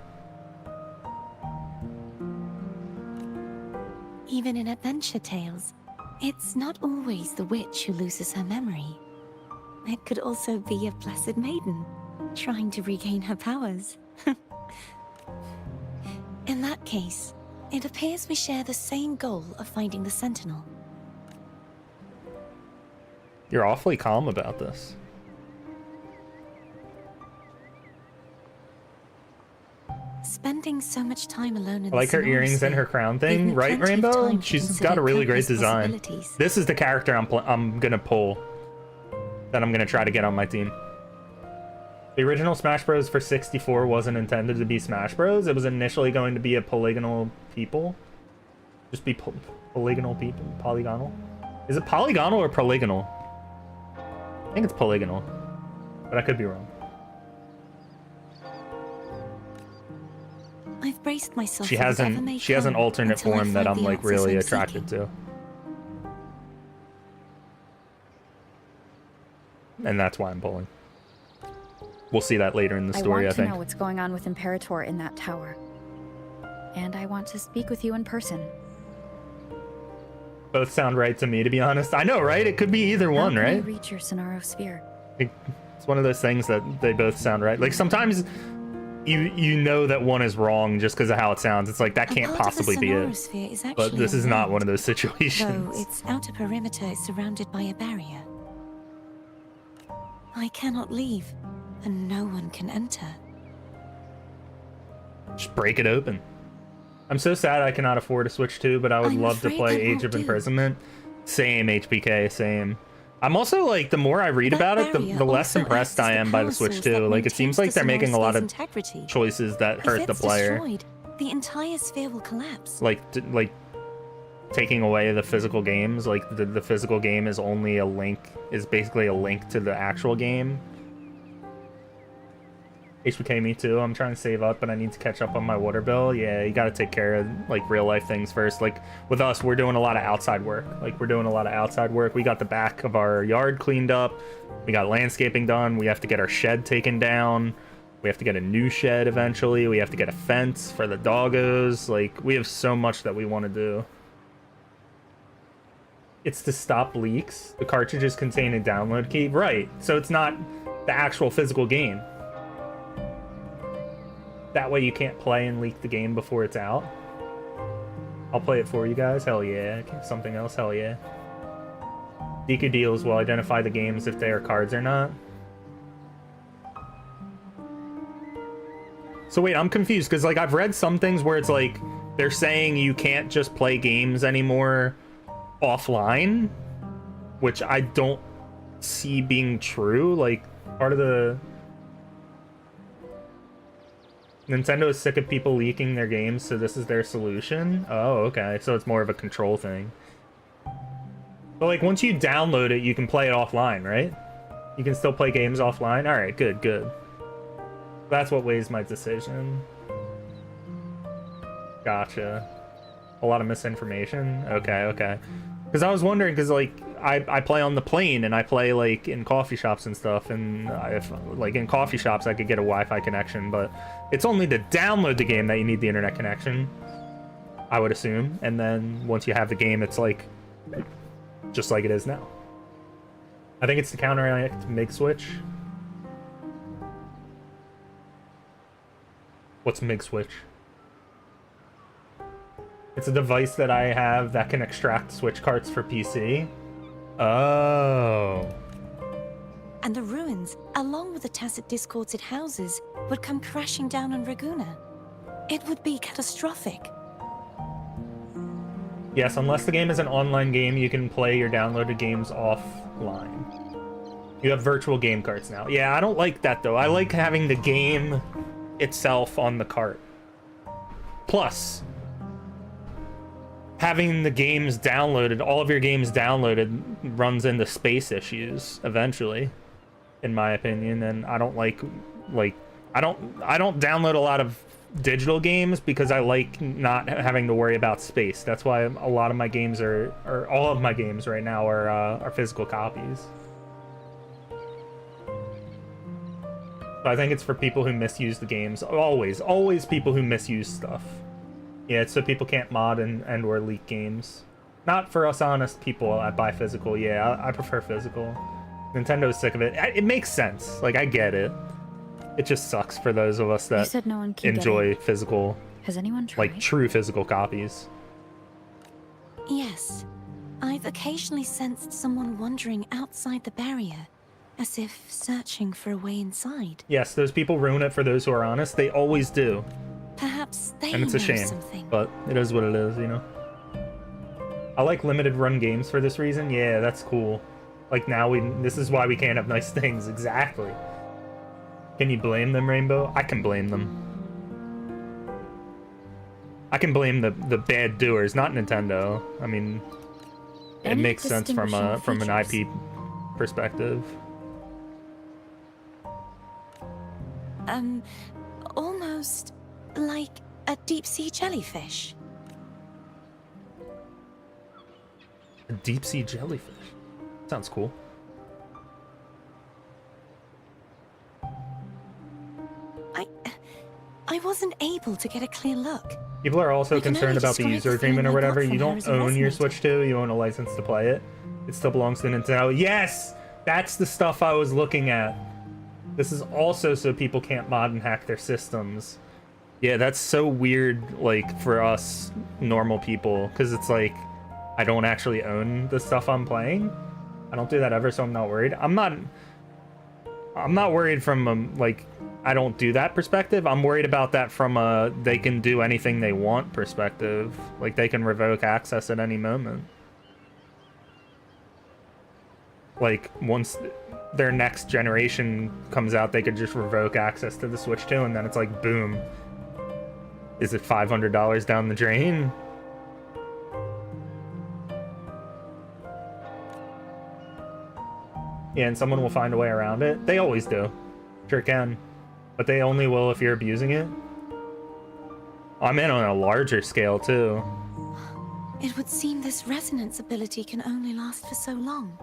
Even in adventure tales, it's not always the witch who loses her memory. It could also be a blessed maiden, trying to regain her powers. In that case, it appears we share the same goal of finding the Sentinel. You're awfully calm about this. Spending so much time alone in I like the her earrings and her crown thing, right, Rainbow? She's got a really great design. This is the character I'm gonna pull, that I'm gonna try to get on my team. The original Smash Bros. For 64 wasn't intended to be Smash Bros. It was initially going to be a polygonal people. Just be polygonal people. Polygonal? Is it polygonal or polygonal? I think it's polygonal, but I could be wrong. I've braced myself. She for has whatever may an come alternate until I form that find I'm the like answers really I'm attracted seeking. to. And that's why I'm pulling. We'll see that later in the story, I want to think. know what's going on with Imperator in that tower. And I want to speak with you in person. Both sound right to me, to be honest. I know, right? It could be either How one, can I right? reach your Sonaro sphere? It's one of those things that they both sound right. Like sometimes you know that one is wrong just because of how it sounds. It's like that A can't part of the possibly be Sonaro it. sphere is But actually this is not one of unnamed, those situations. though its outer perimeter is surrounded by a barrier. I cannot leave, and no one can enter. Just break it open. I'm so sad I cannot afford a Switch 2, but I would I'm love to afraid play that Age won't of do. Imprisonment. Same, HBK, same. I'm also like, the more I read That about it, barrier the less also impressed acts as I the am by the power Switch source 2. that Like, it seems maintains like the they're making a Sonaro lot of sphere's integrity. choices that If hurt the it's player. destroyed, the entire sphere will collapse. Like taking away the physical games. Like, the physical game is only a link, is basically a link to the actual game. HBK, me too. I'm trying to save up, but I need to catch up on my water bill. Yeah, you gotta take care of, like, real life things first. Like, with us, we're doing a lot of outside work. We got the back of our yard cleaned up. We got landscaping done. We have to get our shed taken down. We have to get a new shed eventually. We have to get a fence for the doggos. Like, we have so much that we want to do. It's to stop leaks. The cartridges contain a download key. Right, so it's not the actual physical game. That way you can't play and leak the game before it's out. I'll play it for you guys. Hell yeah. Something else. Hell yeah. Deku deals will identify the games if they are cards or not. So wait, I'm confused because like I've read some things where it's like they're saying you can't just play games anymore offline, which I don't see being true. Like, part of the Nintendo is sick of people leaking their games, so this is their solution. Oh, okay, so it's more of a control thing. But like, once you download it, you can play it offline, right? You can still play games offline. All right, good, good. That's what weighs my decision. Gotcha. A lot of misinformation. Okay, okay. Because I was wondering, because like I play on the plane and I play like in coffee shops and stuff, and if like in coffee shops I could get a Wi-Fi connection, but it's only to download the game that you need the internet connection, I would assume. And then once you have the game, it's like just like it is now. I think it's to counteract MIG switch. What's MIG switch? It's a device that I have that can extract switch carts for PC. Oh. And the ruins, along with the tacit discords it houses, would come crashing down on Raguna. It would be catastrophic. Yes, unless the game is an online game, you can play your downloaded games offline. You have virtual game carts now. Yeah, I don't like that though. I like having the game itself on the cart. Plus, having the games downloaded, all of your games downloaded, runs into space issues eventually, in my opinion. And I don't like I don't download a lot of digital games because I like not having to worry about space. That's why a lot of my games or all of my games right now are physical copies. So I think it's for people who misuse the games. Always people who misuse stuff. Yeah, it's so people can't mod and or leak games. Not for us honest people that buy physical. Yeah, I prefer physical. Nintendo's sick of it. It makes sense. Like, I get it. It just sucks for those of us that said no one can enjoy physical, Has anyone tried? like true physical copies. Yes. I've occasionally sensed someone wandering outside the barrier, as if searching for a way inside. Yes, those people ruin it for those who are honest. They always do. Perhaps they And it's a know shame, something. but it is what it is, you know? I like limited run games for this reason. Yeah, that's cool. Like now this is why we can't have nice things. Exactly. Can you blame them, Rainbow? I can blame them. I can blame the bad doers, not Nintendo. I mean, it Any makes sense from an IP perspective. Almost like a deep-sea jellyfish. A deep sea jellyfish. Sounds cool. I wasn't able to get a clear look. People are also I can concerned only about the describe user the feeling agreement or I got whatever. from You her don't as a own your resonator. Switch 2. You own a license to play it. It still belongs to Nintendo. Yes! That's the stuff I was looking at. This is also so people can't mod and hack their systems. Yeah, that's so weird, like, for us normal people, because it's like, I don't actually own the stuff I'm playing. I don't do that ever, so I'm not worried. I'm not worried from, like, I don't do that perspective. I'm worried about that from a they can do anything they want perspective. Like, they can revoke access at any moment. Like, once their next generation comes out, they could just revoke access to the Switch 2, and then it's like, boom. Is it $500 down the drain? Yeah, and someone will find a way around it. They always do. Sure can. But they only will if you're abusing it. I'm in on a larger scale, too. It would seem this resonance ability can only last for so long.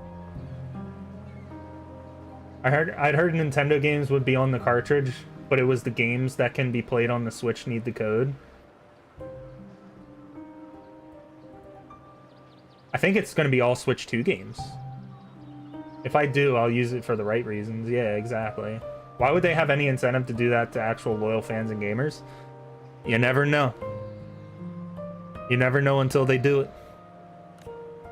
I'd heard Nintendo games would be on the cartridge, but it was the games that can be played on the Switch need the code. I think it's going to be all Switch 2 games. If I do, I'll use it for the right reasons. Yeah, exactly. Why would they have any incentive to do that to actual loyal fans and gamers? You never know. You never know until they do it.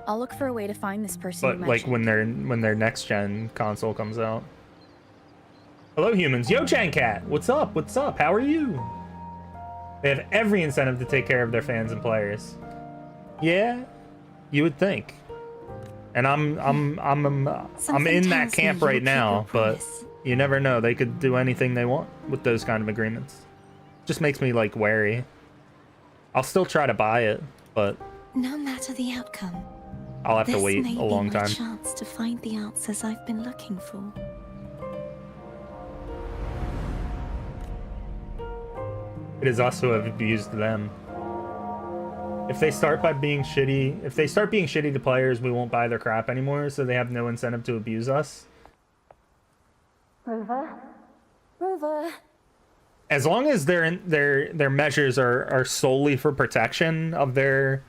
I'll look for a way to find this person you But like mentioned. when their next gen console comes out. Hello humans. Yo Cat. What's up? What's up? How are you? They have every incentive to take care of their fans and players. Yeah, you would think. And I'm in that camp right now, but you never know. They could do anything they want with those kind of agreements. Just makes me like wary. I'll still try to buy it, but no matter the outcome, I'll have to wait this a may long be my time. chance to find the answers I've been looking for. It is us who have abused them. If they start being shitty to players, we won't buy their crap anymore, so they have no incentive to abuse us. Rover? Rover? As long as their measures are solely for protection of their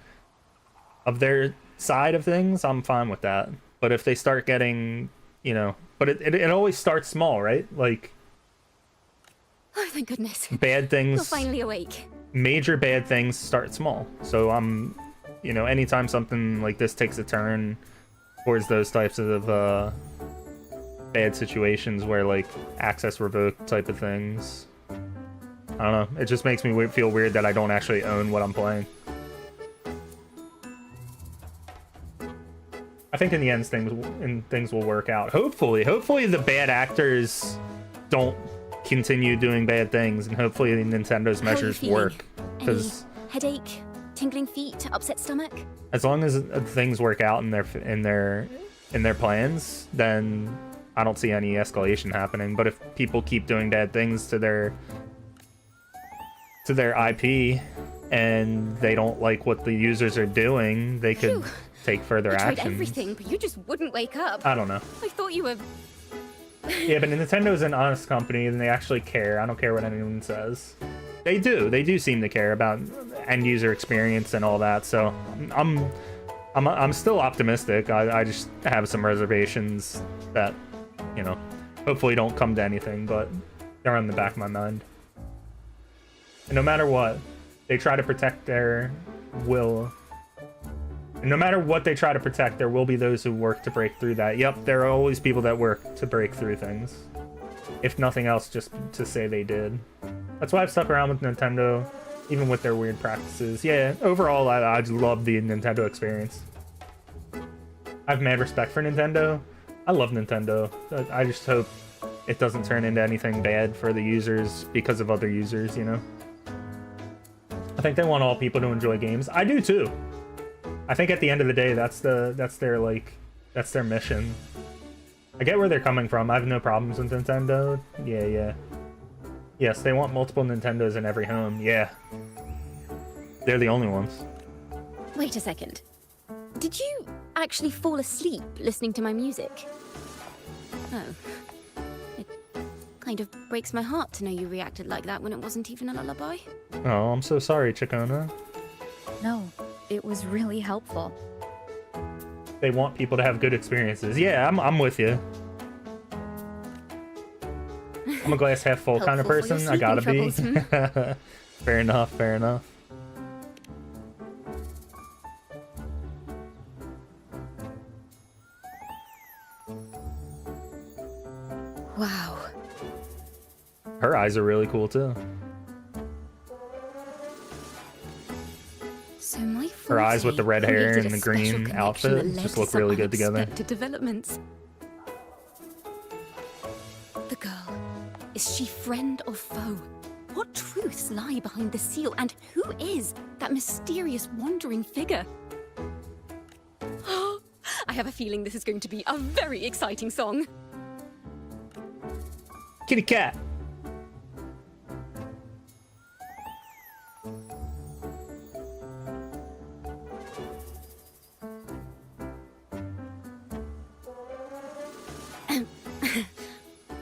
side of things, I'm fine with that. But if they start getting, you know, but it always starts small, right? Like, Oh, thank goodness. bad You're things, finally awake. major bad things start small. So you know, anytime something like this takes a turn towards those types of bad situations where like access revoked type of things, I don't know, it just makes me feel weird that I don't actually own what I'm playing. I think in the end things will work out. Hopefully the bad actors don't continue doing bad things, and hopefully Nintendo's How are you measures feeling? work. Because Any headache, tingling feet, upset stomach? as long as things work out in their plans, then I don't see any escalation happening. But if people keep doing bad things to their IP and they don't like what the users are doing, they could Phew. take further I tried action. everything, but you just wouldn't wake up. I don't know. I thought you were... Yeah, but Nintendo's an honest company and they actually care. I don't care what anyone says. They do seem to care about end user experience and all that. So I'm still optimistic. I just have some reservations that, you know, hopefully don't come to anything, but they're on the back of my mind. And no matter what, they try to protect their will. And no matter what they try to protect, there will be those who work to break through that. Yep, there are always people that work to break through things. If nothing else, just to say they did. That's why I've stuck around with Nintendo, even with their weird practices. Yeah, overall, I love the Nintendo experience. I have mad respect for Nintendo. I love Nintendo. I just hope it doesn't turn into anything bad for the users because of other users, you know? I think they want all people to enjoy games. I do too. I think at the end of the day, that's their mission. I get where they're coming from. I have no problems with Nintendo. Yeah. Yes, they want multiple Nintendos in every home. Yeah. They're the only ones. Wait a second. Did you actually fall asleep listening to my music? Oh. It kind of breaks my heart to know you reacted like that when it wasn't even a lullaby. Oh, I'm so sorry, Chicona. No, it was really helpful. They want people to have good experiences. Yeah, I'm with you. I'm a glass half full kind of Helpful for person. your I gotta be. sleeping troubles, Fair enough, fair enough. Wow. Her eyes are really cool too. So my Her eyes with the red hair created and a the special green connection outfit that led just to look some really good together. unexpected developments. The girl, is she friend or foe? What truths lie behind the seal, and who is that mysterious wandering figure? I have a feeling this is going to be a very exciting song. Kitty cat.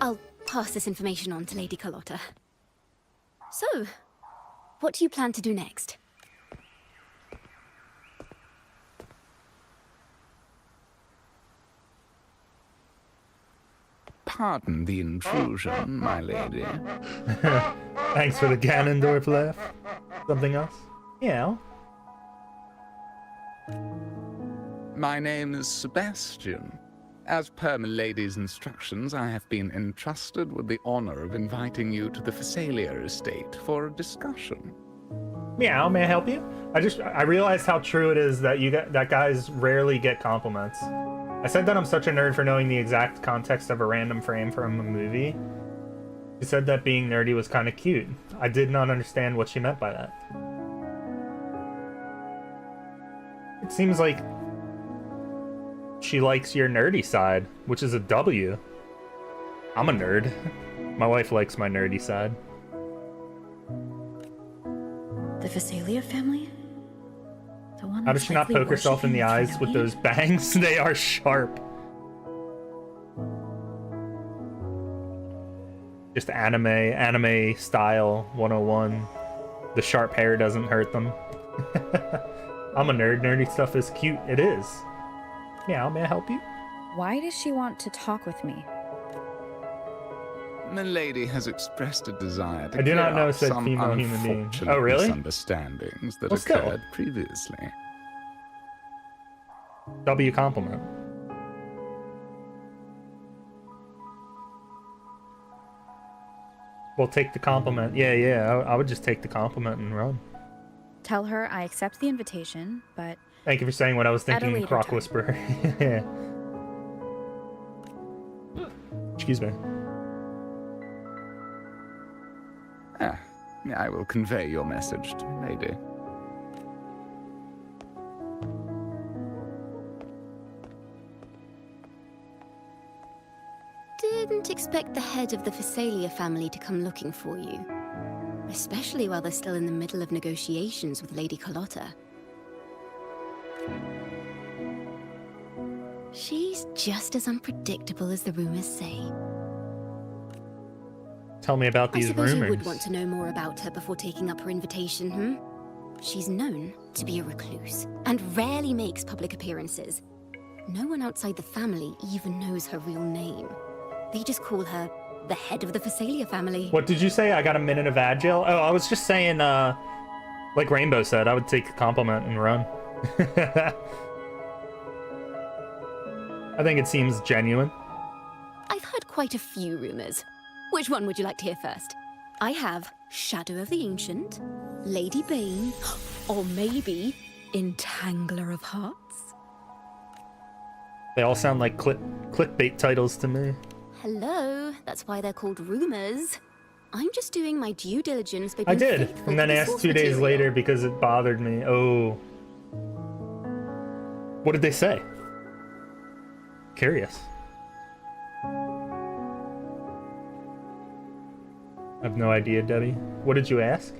I'll pass this information on to Lady Carlotta. So, what do you plan to do next? Pardon the intrusion, my lady. Thanks for the Ganondorf laugh. Something else? Yeah. My name is Sebastian. As per my lady's instructions, I have been entrusted with the honor of inviting you to the Phasalia estate for a discussion. Meow, may I help you? I realized how true it is that guys rarely get compliments. I said that I'm such a nerd for knowing the exact context of a random frame from a movie. She said that being nerdy was kind of cute. I did not understand what she meant by that. It seems like she likes your nerdy side, which is a W. I'm a nerd. My wife likes my nerdy side. The Phasalia family? The one How does she not poke herself in the eyes with those bangs? They are sharp. Just anime style 101. The sharp hair doesn't hurt them. I'm a nerd. Nerdy stuff is cute. It is. Yeah, may I help you? Why does she want to talk with me? Milady has expressed a desire to I do not clear know up said some female human being. unfortunate Oh, really? misunderstandings that Well, still. occurred previously. W compliment. We'll take the compliment. Yeah. I would just take the compliment and run. Tell her I accept the invitation, but Thank you for saying what I was At a thinking, later Croc time. Whisperer. Yeah. Excuse me. I will convey your message to Milady. Didn't expect the head of the Phasalia family to come looking for you. Especially while they're still in the middle of negotiations with Lady Carlotta. She's just as unpredictable as the rumors say. Tell me about I these suppose rumors. you would want to know more about her before taking up her invitation, She's known to be a recluse, and rarely makes public appearances. No one outside the family even knows her real name. They just call her the head of the Phasalia family. What did you say? I got a minute of Agile? Oh, I was just saying, like Rainbow said, I would take the compliment and run. I think it seems genuine. I've heard quite a few rumors. Which one would you like to hear first? I have Shadow of the Ancient, Lady Bane, or maybe Entangler of Hearts. They all sound like clickbait titles to me. Hello, that's why they're called rumors. I'm just doing my due diligence by I being did, faithful and to then the asked source 2 days material. later because it bothered me. Oh. What did they say? Curious. I have no idea, Debbie. What did you ask?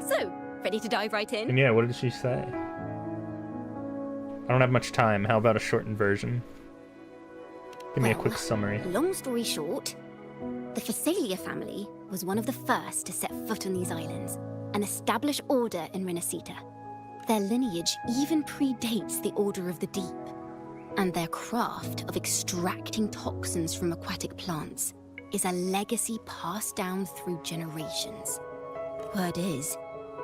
So, ready to dive right in? And yeah, what did she say? I don't have much time. How about a shortened version? Give me a Well, quick summary. Long story short, the Phasalia family was one of the first to set foot on these islands and establish order in Renacita. Their lineage even predates the Order of the Deep, and their craft of extracting toxins from aquatic plants is a legacy passed down through generations. Word is,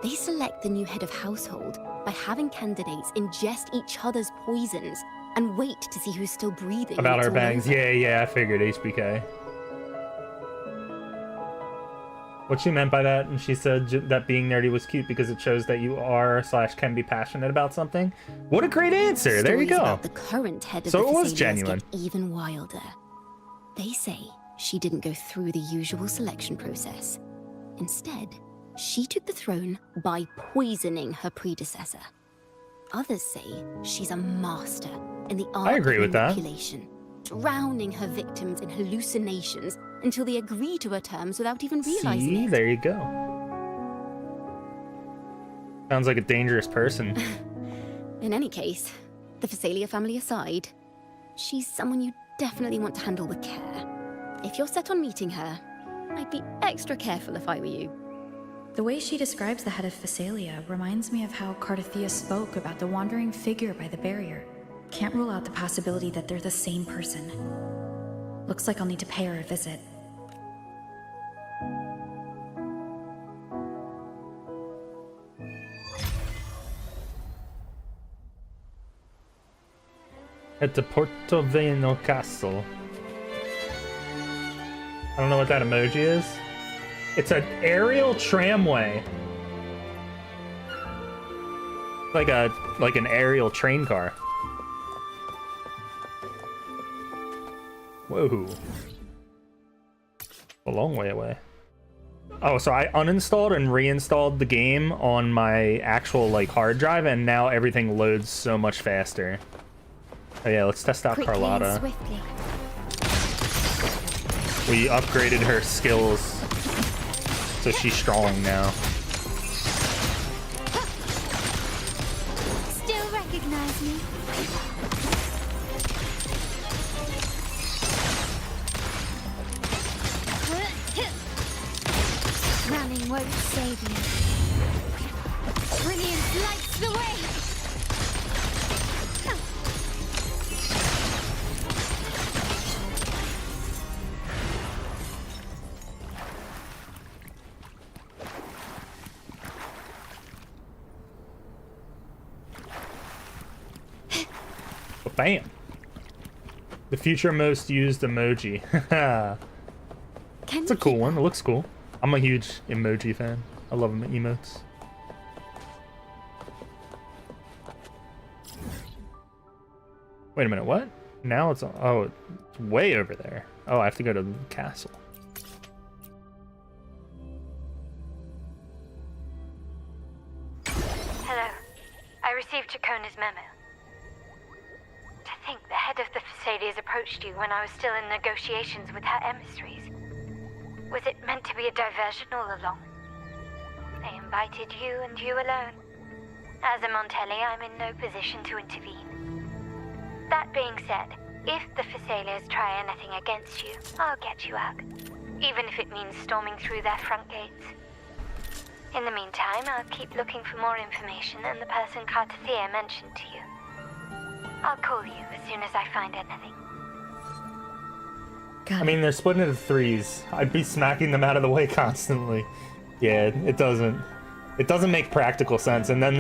they select the new head of household by having candidates ingest each other's poisons and wait to see who's still breathing. About when it's our all bangs. over. Yeah, I figured HBK. What she meant by that, and she said that being nerdy was cute because it shows that you are / can be passionate about something. What a great answer! There you Stories go. about the current head of So the it was Phasalias genuine. get even wilder. They say she didn't go through the usual selection process. Instead, she took the throne by poisoning her predecessor. Others say she's a master in the art agree of with that. manipulation, drowning her victims in hallucinations until they agree to her terms without even realizing See, it. there you go. Sounds like a dangerous person. In any case, the Phasalia family aside, she's someone you definitely want to handle with care. If you're set on meeting her, I'd be extra careful if I were you. The way she describes the head of Phasalia reminds me of how Cartethia spoke about the wandering figure by the barrier. Can't rule out the possibility that they're the same person. Looks like I'll need to pay her a visit. At the Portoveno Castle. I don't know what that emoji is. It's an aerial tramway. Like an aerial train car. Whoa. A long way away. Oh, so I uninstalled and reinstalled the game on my actual like hard drive, and now everything loads so much faster. Oh yeah, let's test out Quickly and Carlotta. swiftly. We upgraded her skills, so she's strong now. Still recognize me? Running won't save you. Brilliance lights the way! Bam! The future most used emoji. It's a cool one. It looks cool. I'm a huge emoji fan. I love emotes. Wait a minute, what? Now it's... Oh, it's way over there. Oh, I have to go to the castle. Hello. I received Chacona's memo. To think the head of the Thessalias approached you when I was still in negotiations with her emissaries. Was it meant to be a diversion all along? They invited you and you alone. As a Montelli, I'm in no position to intervene. That being said, if the Thessalias try anything against you, I'll get you out. Even if it means storming through their front gates. In the meantime, I'll keep looking for more information and the person Cartethia mentioned to you. I'll call you as soon as I find anything. I mean, they're split into threes. I'd be smacking them out of the way constantly. Yeah, it doesn't make practical sense. And then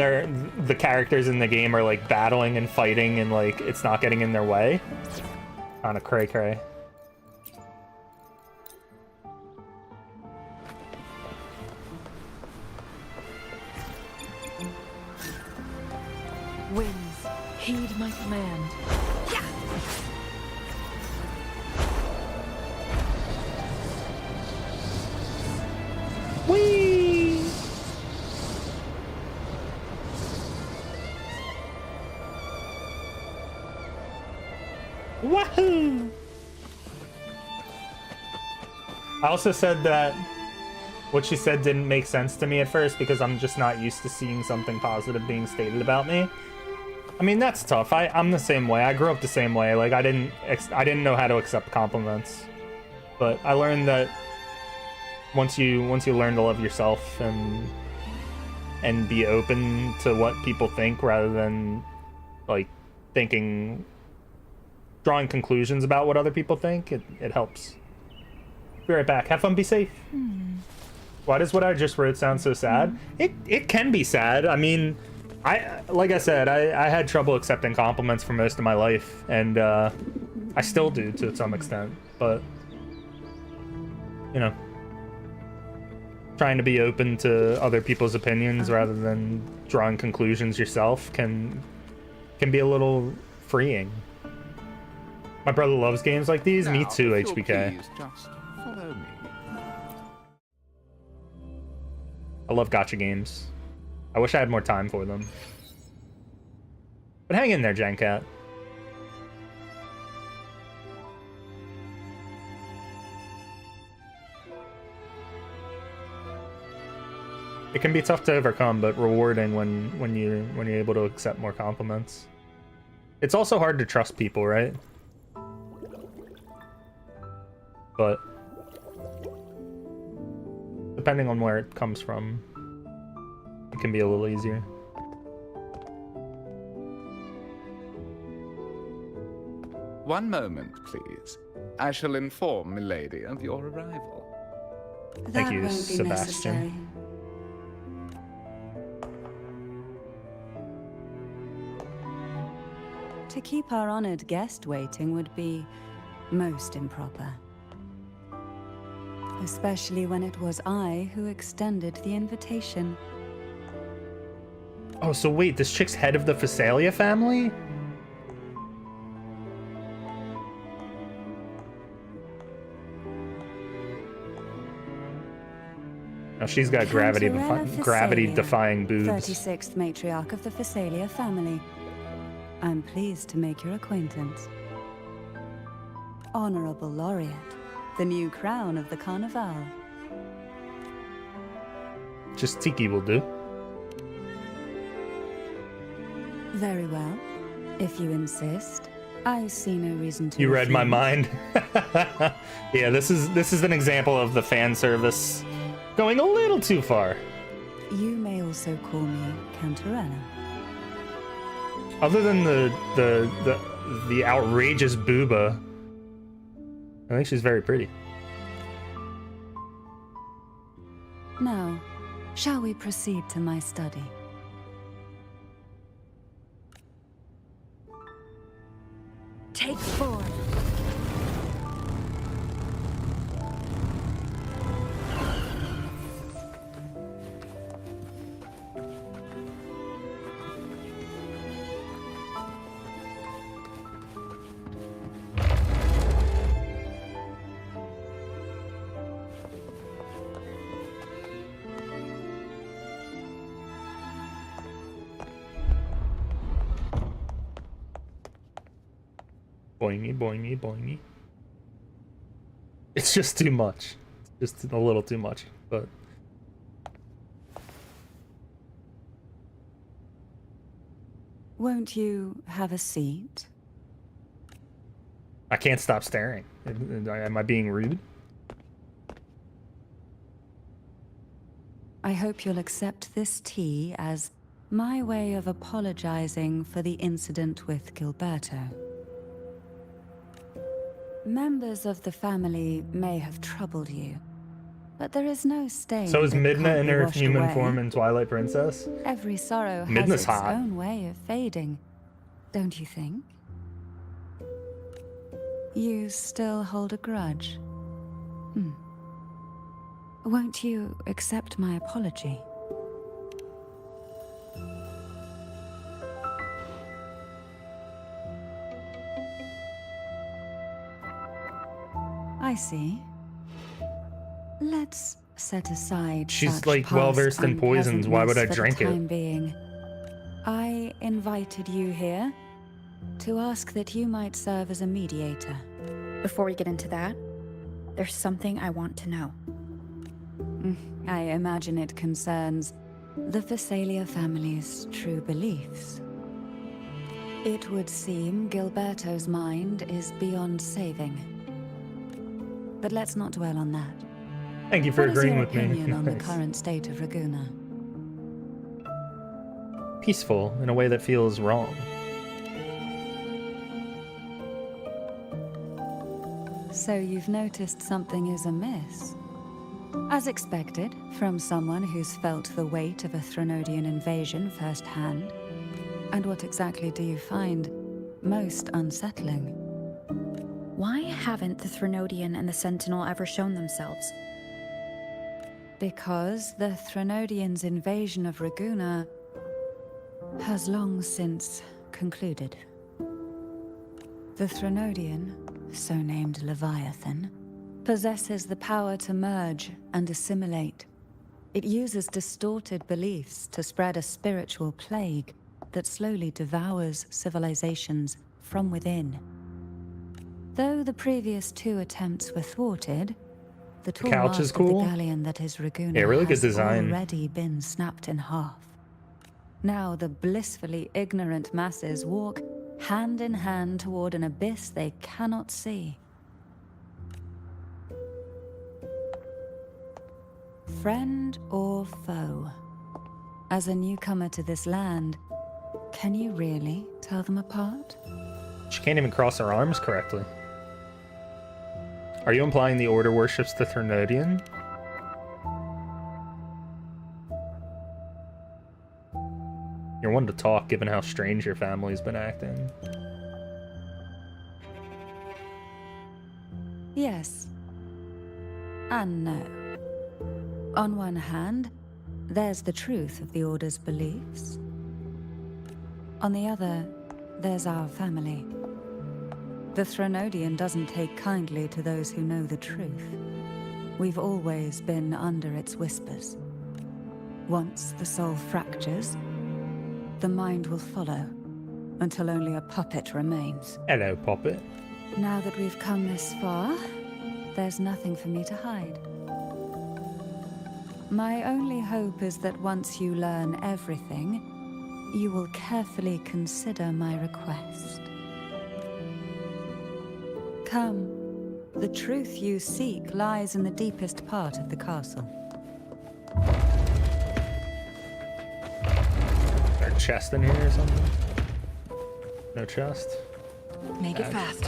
the characters in the game are like battling and fighting, and like it's not getting in their way. Kinda cray cray. Winds, heed my command. Whee! Wahoo! I also said that what she said didn't make sense to me at first because I'm just not used to seeing something positive being stated about me. I mean, that's tough. I'm the same way. I grew up the same way. Like I didn't know how to accept compliments, but I learned that once you learn to love yourself and be open to what people think rather than like drawing conclusions about what other people think, it helps. Be right back. Have fun, be safe. Why does what I just wrote sound so sad? It can be sad. I mean, like I said, I had trouble accepting compliments for most of my life, and I still do to some extent, but you know, trying to be open to other people's opinions rather than drawing conclusions yourself can be a little freeing. My brother loves games like these. Me too, if you're HBK. pleased, just follow me. I love gacha games. I wish I had more time for them. But hang in there, Gencat. It can be tough to overcome, but rewarding when you're able to accept more compliments. It's also hard to trust people, right? But depending on where it comes from, it can be a little easier. One moment, please. I shall inform milady of your arrival. Thank you, Sebastian. To keep our honored guest waiting would be most improper. especially when it was I who extended the invitation. Oh, so wait, this chick's head of the Phasalia family? Now she's got gravity-defying boobs. 36th matriarch of the Phasalia family. I'm pleased to make your acquaintance. Honorable Laureate, the new crown of the Carnival. Just Tiki will do. Very well, if you insist. I see no reason to. You read my refuse. mind. Yeah, this is an example of the fan service going a little too far. You may also call me Cantarella. Other than the outrageous booba, I think she's very pretty. Now, shall we proceed to my study? Take 4. Boingy, boingy, boingy. It's just too much. It's just a little too much, but... Won't you have a seat? I can't stop staring. Am I being rude? I hope you'll accept this tea as my way of apologizing for the incident with Gilberto. Members of the family may have troubled you, but there is no stain. So is that Midna can't in be her washed human away. form in Twilight Princess? Every sorrow has Midna's its hot. own way of fading, don't you think? You still hold a grudge? Won't you accept my apology? I see. Let's set aside She's, such like, past well-versed in poisons. Why would I unpleasantness drink for it? the time being. I invited you here to ask that you might serve as a mediator. Before we get into that, there's something I want to know. I imagine it concerns the Phasalia family's true beliefs. It would seem Gilberto's mind is beyond saving. But let's not dwell on that. Thank you for What is agreeing your with me. opinion on the Nice. current state of Raguna? Peaceful in a way that feels wrong. So you've noticed something is amiss? As expected, from someone who's felt the weight of a Threnodian invasion firsthand. And what exactly do you find most unsettling? Why haven't the Threnodian and the Sentinel ever shown themselves? Because the Threnodians' invasion of Raguna has long since concluded. The Threnodian, so named Leviathan, possesses the power to merge and assimilate. It uses distorted beliefs to spread a spiritual plague that slowly devours civilizations from within. Though the previous 2 attempts were thwarted, the tall couch is mast of cool. the galleon that is Raguna Yeah, really good has design. already been snapped in half. Now the blissfully ignorant masses walk hand in hand toward an abyss they cannot see. Friend or foe? As a newcomer to this land, can you really tell them apart? She can't even cross her arms correctly. Are you implying the Order worships the Threnodian? You're one to talk, given how strange your family's been acting. Yes. and no. On one hand, there's the truth of the Order's beliefs. On the other, there's our family. The Threnodian doesn't take kindly to those who know the truth. We've always been under its whispers. Once the soul fractures, the mind will follow, until only a puppet remains. Hello, puppet. Now that we've come this far, there's nothing for me to hide. My only hope is that once you learn everything, you will carefully consider my request. Come. The truth you seek lies in the deepest part of the castle. Is there a chest in here or something? No chest? Make it fast.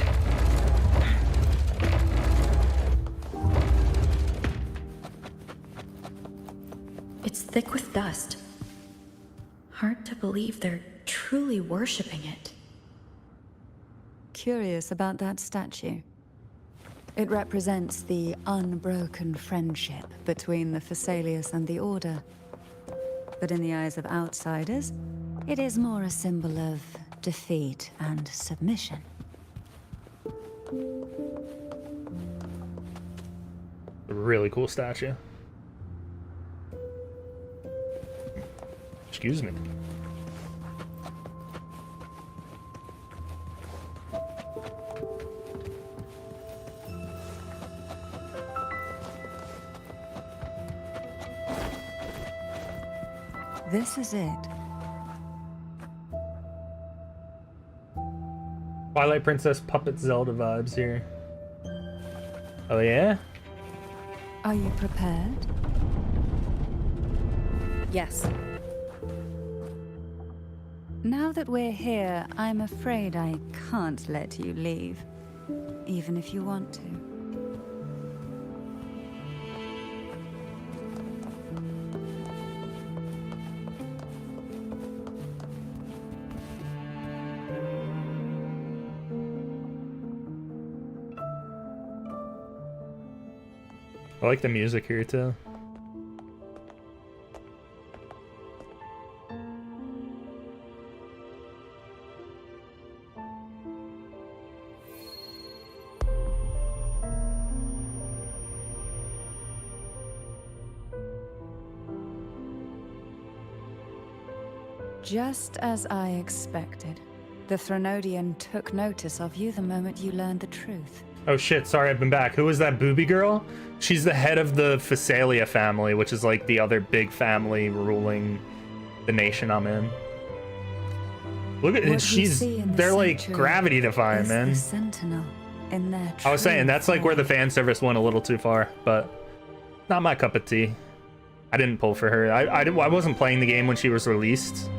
It's thick with dust. Hard to believe they're truly worshipping it. Curious about that statue. It represents the unbroken friendship between the Phasaelius and the Order. But in the eyes of outsiders, it is more a symbol of defeat and submission. A really cool statue. Excuse me. This is it. Twilight Princess Puppet Zelda vibes here. Oh yeah? Are you prepared? Yes. Now that we're here, I'm afraid I can't let you leave, even if you want to. I like the music here too. Just as I expected. The Threnodian took notice of you the moment you learned the truth. Oh shit, sorry, I've been back. Who was that booby girl? She's the head of the Phasaelia family, which is like the other big family ruling the nation I'm in. Look at it, they're like gravity defying, man. The Sentinel in their I was saying, that's like where the fan service went a little too far, but not my cup of tea. I didn't pull for her. I wasn't playing the game when she was released,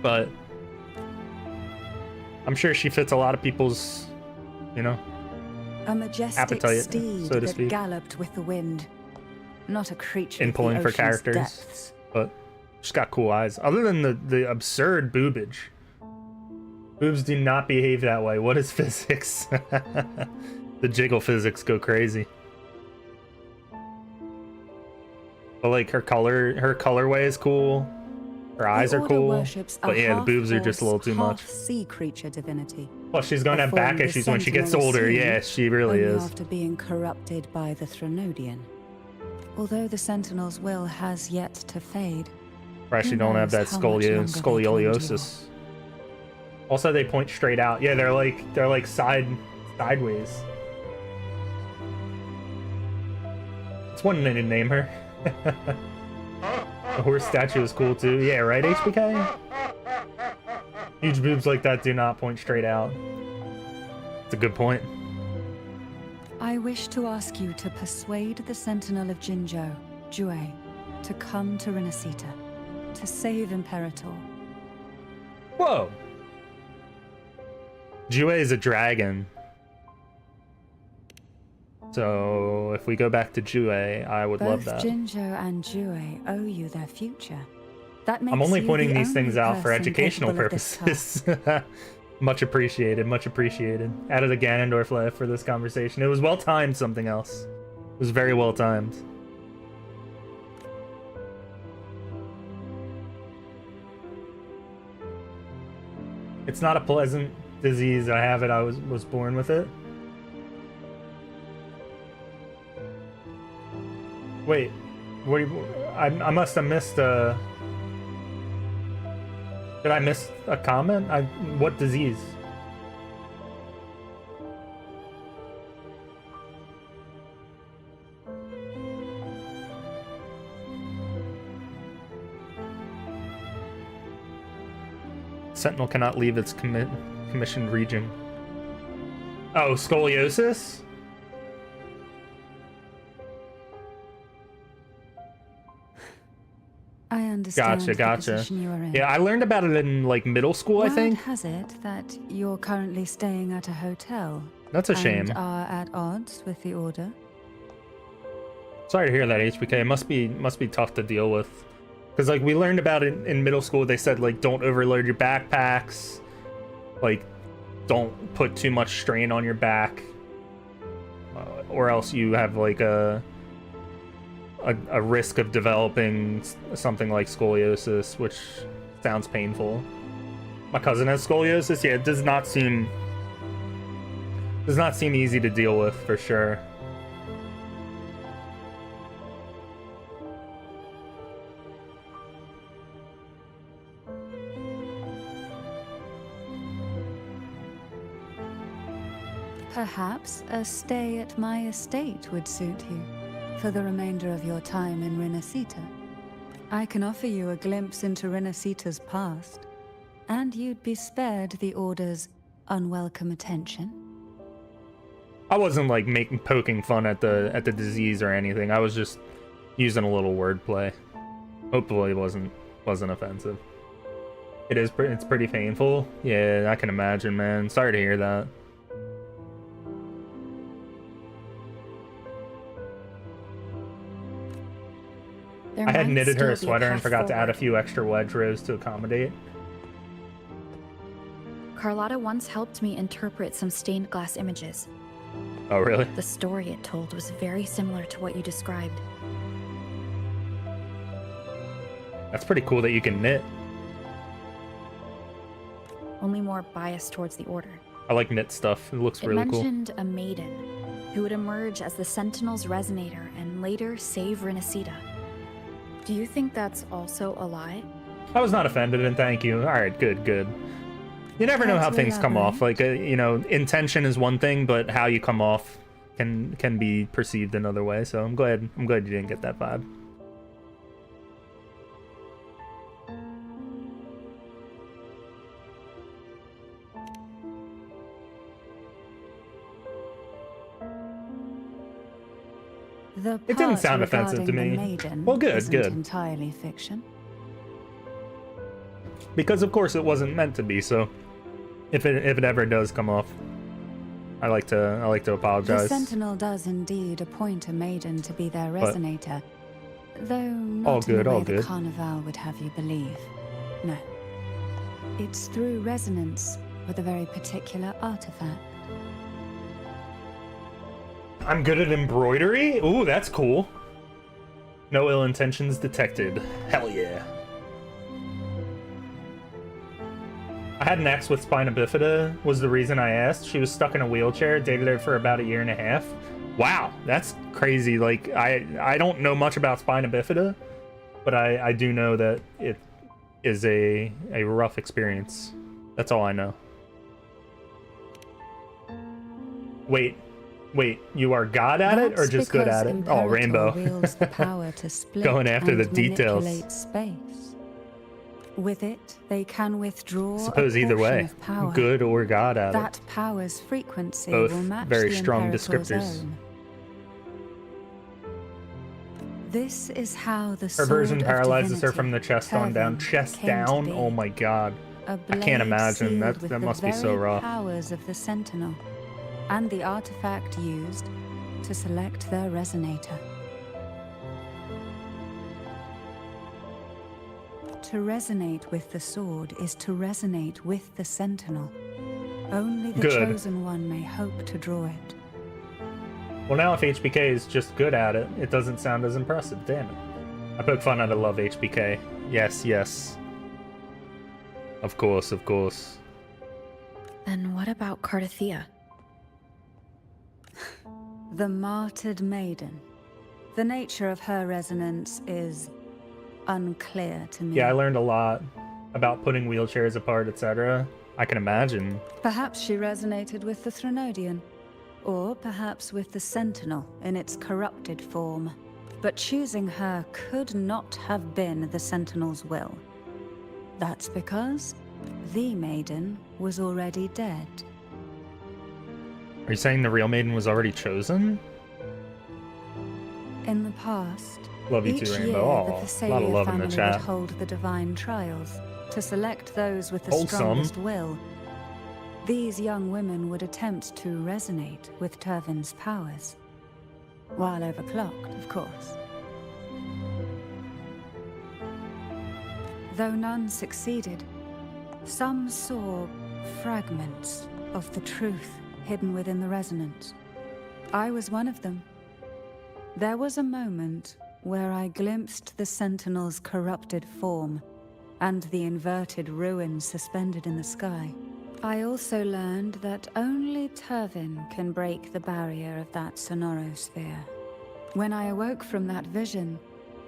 but I'm sure she fits a lot of people's, you know, a majestic appetite, steed so to that speak, galloped with the wind. Not a creature in of pulling the for ocean's characters, depths. but she's got cool eyes. Other than the absurd boobage. Boobs do not behave that way. What is physics? The jiggle physics go crazy. But like her colorway is cool. Her eyes are cool. But yeah, the boobs are just a little too much. Sea creature divinity. Well, she's going to have back issues when she gets older. Yeah, she really is. After being corrupted by the Threnodian. Although the Sentinel's will has yet to fade. Right, she don't have that scoliosis. Also, they point straight out. Yeah, they're like sideways. That's one way to name her. The horse statue is cool too. Yeah, right, HBK? Huge boobs like that do not point straight out. It's a good point. I wish to ask you to persuade the Sentinel of Jinzhou, Jue, to come to Renacita, to save Imperator. Whoa! Jue is a dragon. So if we go back to Jue, I would love that. Both Jinzhou and Jue owe you their future. That makes I'm only you pointing the these things only out for person educational capable of this purposes. task. Much appreciated, much appreciated. Added a Ganondorf laugh for this conversation. It was well timed, something else. It was very well timed. It's not a pleasant disease. I have it. I was born with it. Wait, what? I must have missed a. Did I miss a comment? What disease? Sentinel cannot leave its commissioned region. Oh, scoliosis? I understand Gotcha, the gotcha. position you are in. Yeah, I learned about it in like middle school, I Word think. has it that you're currently staying at a hotel. That's a shame. And are at odds with the Order. Sorry to hear that, HBK. It must be tough to deal with. Because like we learned about it in middle school. They said like don't overload your backpacks. Like don't put too much strain on your back. Or else you have like a risk of developing something like scoliosis, which sounds painful. My cousin has scoliosis. Yeah, it does not seem easy to deal with for sure. Perhaps a stay at my estate would suit you for the remainder of your time in Renacita. I can offer you a glimpse into Renacita's past, and you'd be spared the Order's unwelcome attention. I wasn't like poking fun at the disease or anything. I was just using a little wordplay. Hopefully it wasn't offensive. It's pretty painful. Yeah, I can imagine, man. Sorry to hear that. I had knitted her a sweater and forgot to add a few extra wedge rows to accommodate. Carlotta once helped me interpret some stained glass images. Oh, really? The story it told was very similar to what you described. That's pretty cool that you can knit. Only more biased towards the Order. I like knit stuff. It looks really cool. It mentioned a maiden who would emerge as the Sentinel's resonator and later save Renacita. Do you think that's also a lie? I was not offended, and thank you. All right, good. You never know how things come off. Like, you know, intention is one thing, but how you come off can be perceived another way. So I'm glad you didn't get that vibe. It didn't sound offensive to me. Well, good. Entirely fiction. Because of course it wasn't meant to be. So if it ever does come off, I like to apologize. The Sentinel does indeed appoint a maiden to be their resonator, though not in the way the Carnival would have you believe. No, it's through resonance with a very particular artifact. I'm good at embroidery? Ooh, that's cool. No ill intentions detected. Hell yeah. I had an ex with spina bifida, was the reason I asked. She was stuck in a wheelchair, dated her for about 1.5 years. Wow, that's crazy. Like, I don't know much about spina bifida, but I do know that it is a rough experience. That's all I know. Wait, you are God at it or just good at it? Oh, Rainbow. Wields the power to split going after the and details. manipulate space. With it, they can withdraw Suppose either way, of power. good or God at That it. power's frequency Both will match very the strong Impericle's descriptors. own. This is how the Her version sword of paralyzes her divinity, from the chest on down. Heaven, Chest came to down? be. Oh my god. A I can't blade imagine. sealed with That the must be so very rough. powers of the Sentinel, and the artifact used to select their resonator. To resonate with the sword is to resonate with the Sentinel. Only the Good. chosen one may hope to draw it. Well, now if HBK is just good at it, it doesn't sound as impressive. Damn it. I poke fun at I love HBK. Yes, yes. Of course, of course. Then what about Cartethia? The martyred maiden. The nature of her resonance is unclear to me. Yeah, I learned a lot about putting wheelchairs apart, etc. I can imagine. Perhaps she resonated with the Threnodian, or perhaps with the Sentinel in its corrupted form. But choosing her could not have been the Sentinel's will. That's because the maiden was already dead. Are you saying the real maiden was already chosen? In the past, Love you each too, year Rainbow. the Aw, a lot of Thessalia love in the family chat. would hold the divine trials to select those with the Wholesome. strongest will. These young women would attempt to resonate with Turvin's powers, while overclocked, of course. Though none succeeded, some saw fragments of the truth hidden within the resonance. I was one of them. There was a moment where I glimpsed the Sentinel's corrupted form and the inverted ruins suspended in the sky. I also learned that only Turvin can break the barrier of that sonorosphere. When I awoke from that vision,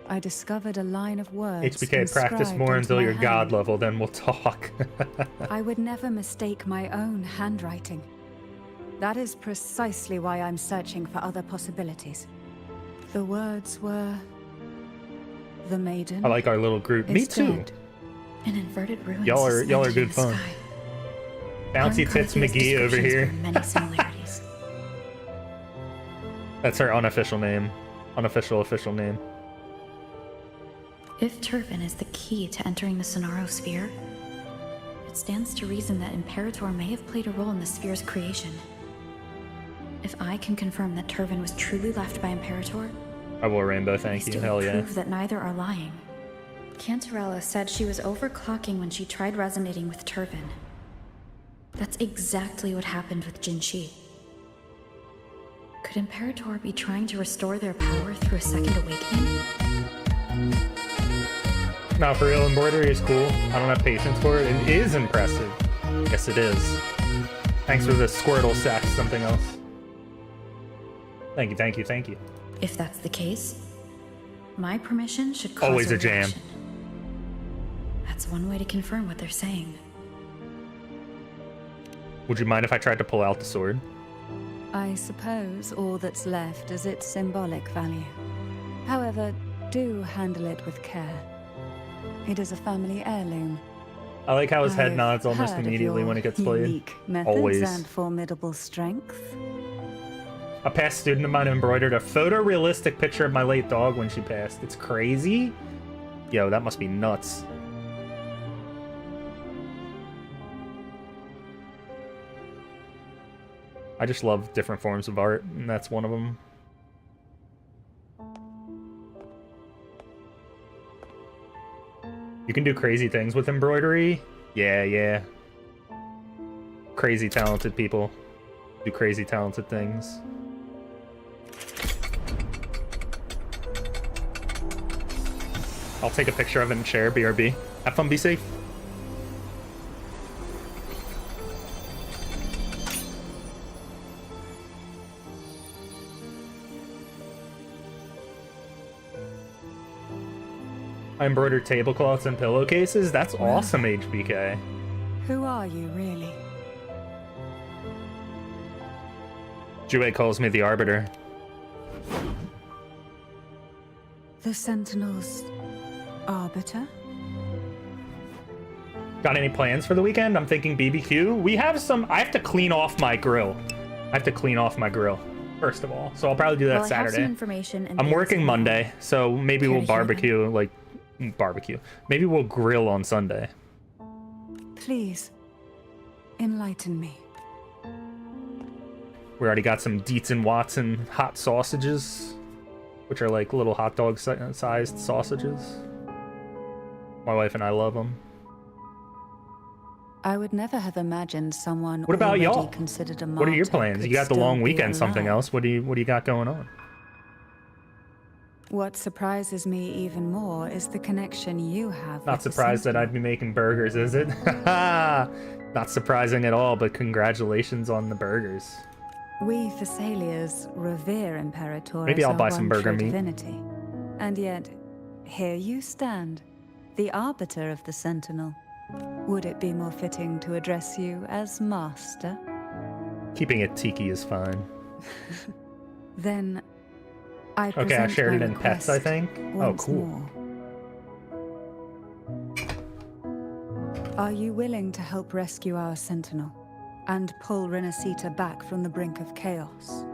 I discovered a line of words HBK, practice inscribed more onto until my you're god hand. level, then we'll talk. I would never mistake my own handwriting. That is precisely why I'm searching for other possibilities. The words were... The maiden I like our little group. Me is too. dead. An inverted ruin. Y'all are suspended good in the fun. sky. Bouncy Tits Carthethia's McGee over descriptions here. bear many similarities. That's her unofficial name. Unofficial official name. If Turvin is the key to entering the Sonorosphere, it stands to reason that Imperator may have played a role in the sphere's creation. If I can confirm that Turvin was truly left by Imperator, I will, Rainbow, thank you. still Hell yeah. prove that neither are lying. Cantarella said she was overclocking when she tried resonating with Turvin. That's exactly what happened with Jinshi. Could Imperator be trying to restore their power through a second awakening? No, for real, embroidery is cool. I don't have patience for it. It is impressive. Yes, it is. Thanks for the Squirtle sack, something else. Thank you, thank you, thank you. If that's the case, my permission should cause Always a jam. reaction. That's one way to confirm what they're saying. Would you mind if I tried to pull out the sword? I suppose all that's left is its symbolic value. However, do handle it with care. It is a family heirloom. I like how his head I've nods almost heard of immediately your when it gets played. unique methods Always. and formidable strength. A past student of mine embroidered a photorealistic picture of my late dog when she passed. It's crazy. Yo, that must be nuts. I just love different forms of art, and that's one of them. You can do crazy things with embroidery. Yeah, yeah. Crazy talented people do crazy talented things. I'll take a picture of it and share. BRB. Have fun, be safe. I embroidered tablecloths and pillowcases? That's awesome, HBK. Who are you, really? Jue calls me the Arbiter. The Sentinel's arbiter? Got any plans for the weekend? I'm thinking BBQ. We have some... I have to clean off my grill. First of all. So I'll probably do that Well, I have some Saturday. information and I'm things working in Monday, so maybe Care we'll to hear them? barbecue, like... Barbecue. Maybe we'll grill on Sunday. Please, enlighten me. We already got some Dietz and Watson hot sausages, which are like little hot dog sized sausages. My wife and I love them. I would never have imagined someone What about already y'all? considered a What are your martyr plans? could You got the still long be weekend, something alive. else? What do you got going on? What surprises me even more is the connection you have. Not with the surprised that Sentinel. I'd be making burgers, is it? Not surprising at all, but congratulations on the burgers. We Thessalians revere Imperator Maybe as I'll our buy some one burger true meat. divinity. And yet, here you stand, the arbiter of the Sentinel. Would it be more fitting to address you as Master? Keeping it tiki is fine. Then, I Okay, I present shared my it in pets, I request think. Oh, once cool. more. Are you willing to help rescue our Sentinel and pull Renacita back from the brink of chaos?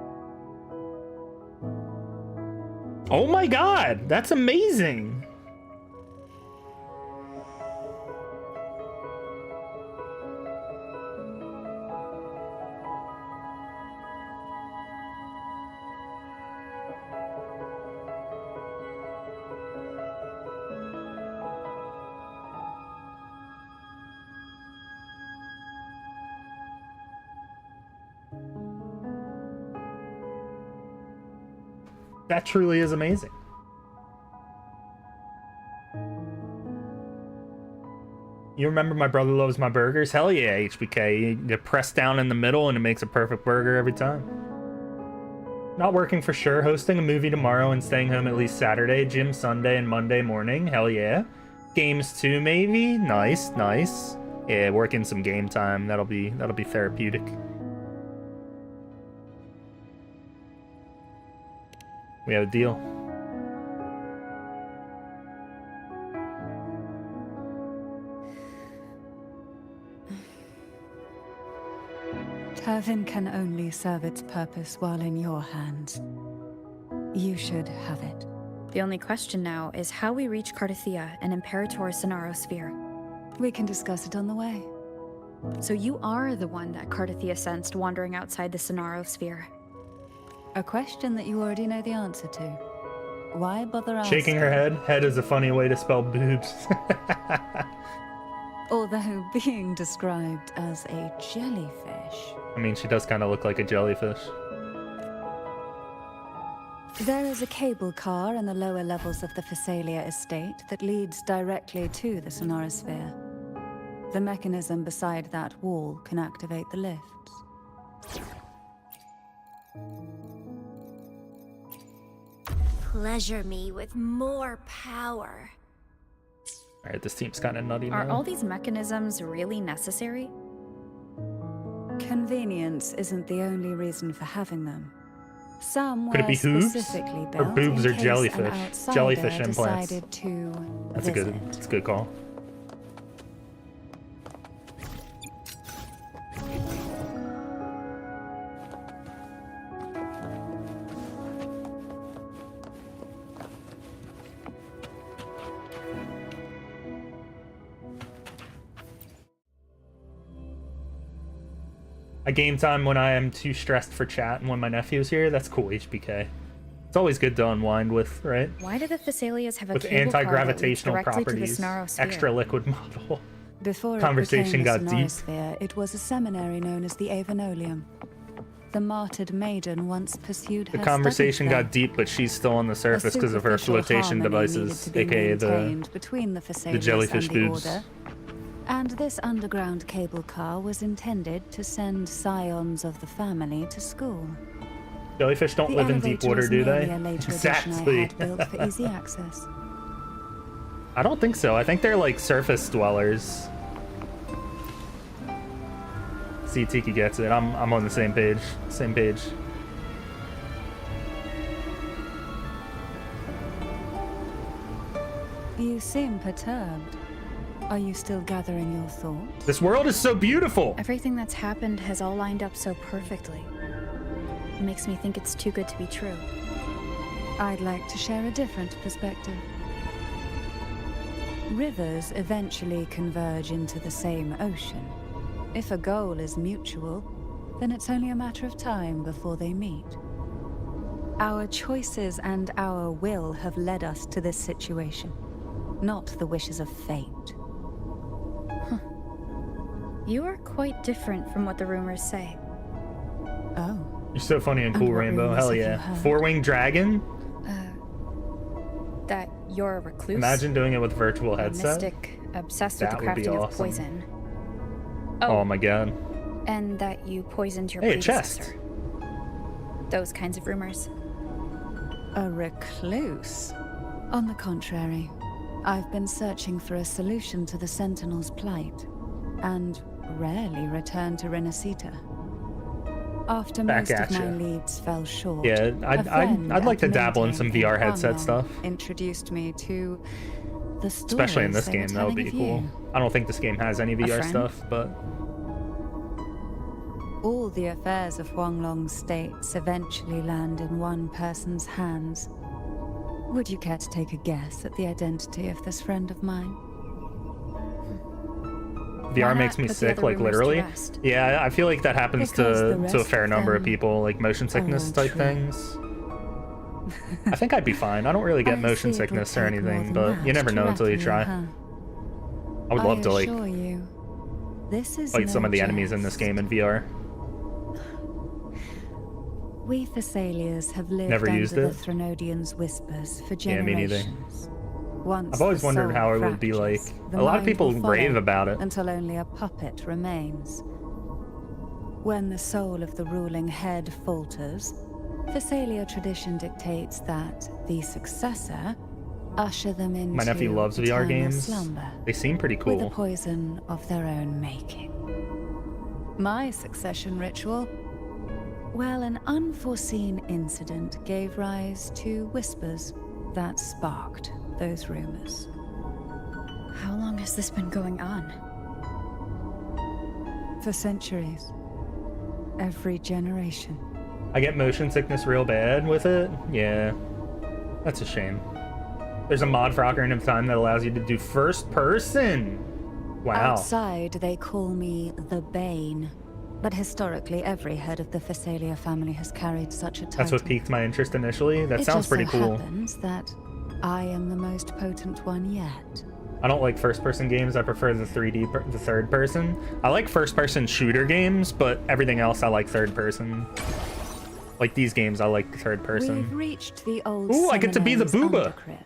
Oh my god, that's amazing! That truly is amazing. You remember my brother loves my burgers? Hell yeah, HBK. You press down in the middle and it makes a perfect burger every time. Not working for sure. Hosting a movie tomorrow and staying home at least Saturday. Gym Sunday and Monday morning. Hell yeah. Games too, maybe? Nice, nice. Yeah, working some game time. That'll be therapeutic. We have a deal. Turvin can only serve its purpose while in your hands. You should have it. The only question now is how we reach Cartethia and Imperator Sonaro Sphere. We can discuss it on the way. So you are the one that Cartethia sensed wandering outside the Sonaro Sphere. A question that you already know the answer to. Why bother asking? Shaking her head. Head is a funny way to spell boobs. Although being described as a jellyfish. I mean, she does kind of look like a jellyfish. There is a cable car in the lower levels of the Phasalia estate that leads directly to the Sonorosphere. The mechanism beside that wall can activate the lifts. Pleasure me with more power. Alright, this team's kind of nutty Are now. all these mechanisms really necessary? Convenience isn't the only reason for having them. Some Could it were be hooves? specifically Or built boobs in or case jellyfish? an outsider Jellyfish implants. decided to That's a visit. that's a good call. I game time when I am too stressed for chat and when my nephew's here. That's cool, HBK. It's always good to unwind with, right? Why do the Thessalias have a With cable car that leads anti-gravitational directly properties. to the Sonaro Sphere? Extra liquid model. Before Conversation it got became the deep. Sonorosphere, it was a seminary known as the Avenolium. The martyred maiden once pursued her The conversation studies there. got deep, but she's still on the A surface because of her superficial flotation harmony needed devices, to be aka maintained between the Thessalians jellyfish and the boobs. Order. And this underground cable car was intended to send scions of the family to school. jellyfish don't The live in deep elevator water, was do merely they? a later addition I Exactly. had built for easy access. I don't think so. I think they're like surface dwellers. See, Tiki gets it. I'm on the same page. Same page. You seem perturbed. Are you still gathering your thoughts? This world is so beautiful. Everything that's happened has all lined up so perfectly. It makes me think it's too good to be true. I'd like to share a different perspective. Rivers eventually converge into the same ocean. If a goal is mutual, then it's only a matter of time before they meet. Our choices and our will have led us to this situation, not the wishes of fate. You are quite different from what the rumors say. Oh. You're so funny and cool, what Rainbow. rumors Hell have you yeah. heard? Four-winged dragon? That you're a recluse. Imagine doing it with virtual a headset. mystic, obsessed That with the would be crafting of awesome. poison. Oh my god. And that you poisoned your Hey, a predecessor. chest. Those kinds of rumors. A recluse? On the contrary, I've been searching for a solution to the Sentinel's plight, and rarely return to Renacita. After Back most at of my ya. leads fell short, Yeah, a friend I'd like to at dabble in some Mountain VR headset Huanglong stuff. Introduced me to the Especially in stories this they were game, that would be telling of cool. you. I don't think this game has any VR friend? stuff, but All the affairs of Huanglong states eventually land in one person's hands. Would you care to take a guess at the identity of this friend of mine? VR not makes me put the sick, other like rumors to literally. rest? Yeah, I feel like that happens Because the to a rest fair of number of them people, like motion sickness all type true. things. I think I'd be fine. I don't really get I motion see it would sickness or take more anything, than but you that never to know until you rattle try. huh? I would love to like assure you, this is fight no some of the enemies in this jest. game in VR. We Thessalias have lived Never under used the it. Threnodians' whispers for Yeah, me neither. generations. Once I've always the wondered soul how it would be like. fractures, the A lot of mind people will follow rave about it. until only a puppet remains. When the soul of the ruling head falters, Thessalia tradition dictates that the successor usher them into My nephew loves VR eternal games. slumber They seem pretty with a cool. poison of their own making. My succession ritual? Well, an unforeseen incident gave rise to whispers that sparked those rumors. How long has this been going on? For centuries. Every generation. I get motion sickness real bad with it. Yeah, that's a shame. There's a mod for Ocarina of Time that allows you to do first person. Wow. Outside, they call me the Bane. But historically, every head of the Thessalia family has carried such a title. That's what piqued my interest initially. That It sounds just pretty so cool. happens that I am the most potent one yet. I don't like first-person games. I prefer the the third person. I like first-person shooter games, but everything else I like third person. Like these games, I like third person. We've reached the old Ooh, I get to be the Seminary's Booba. undercrypt.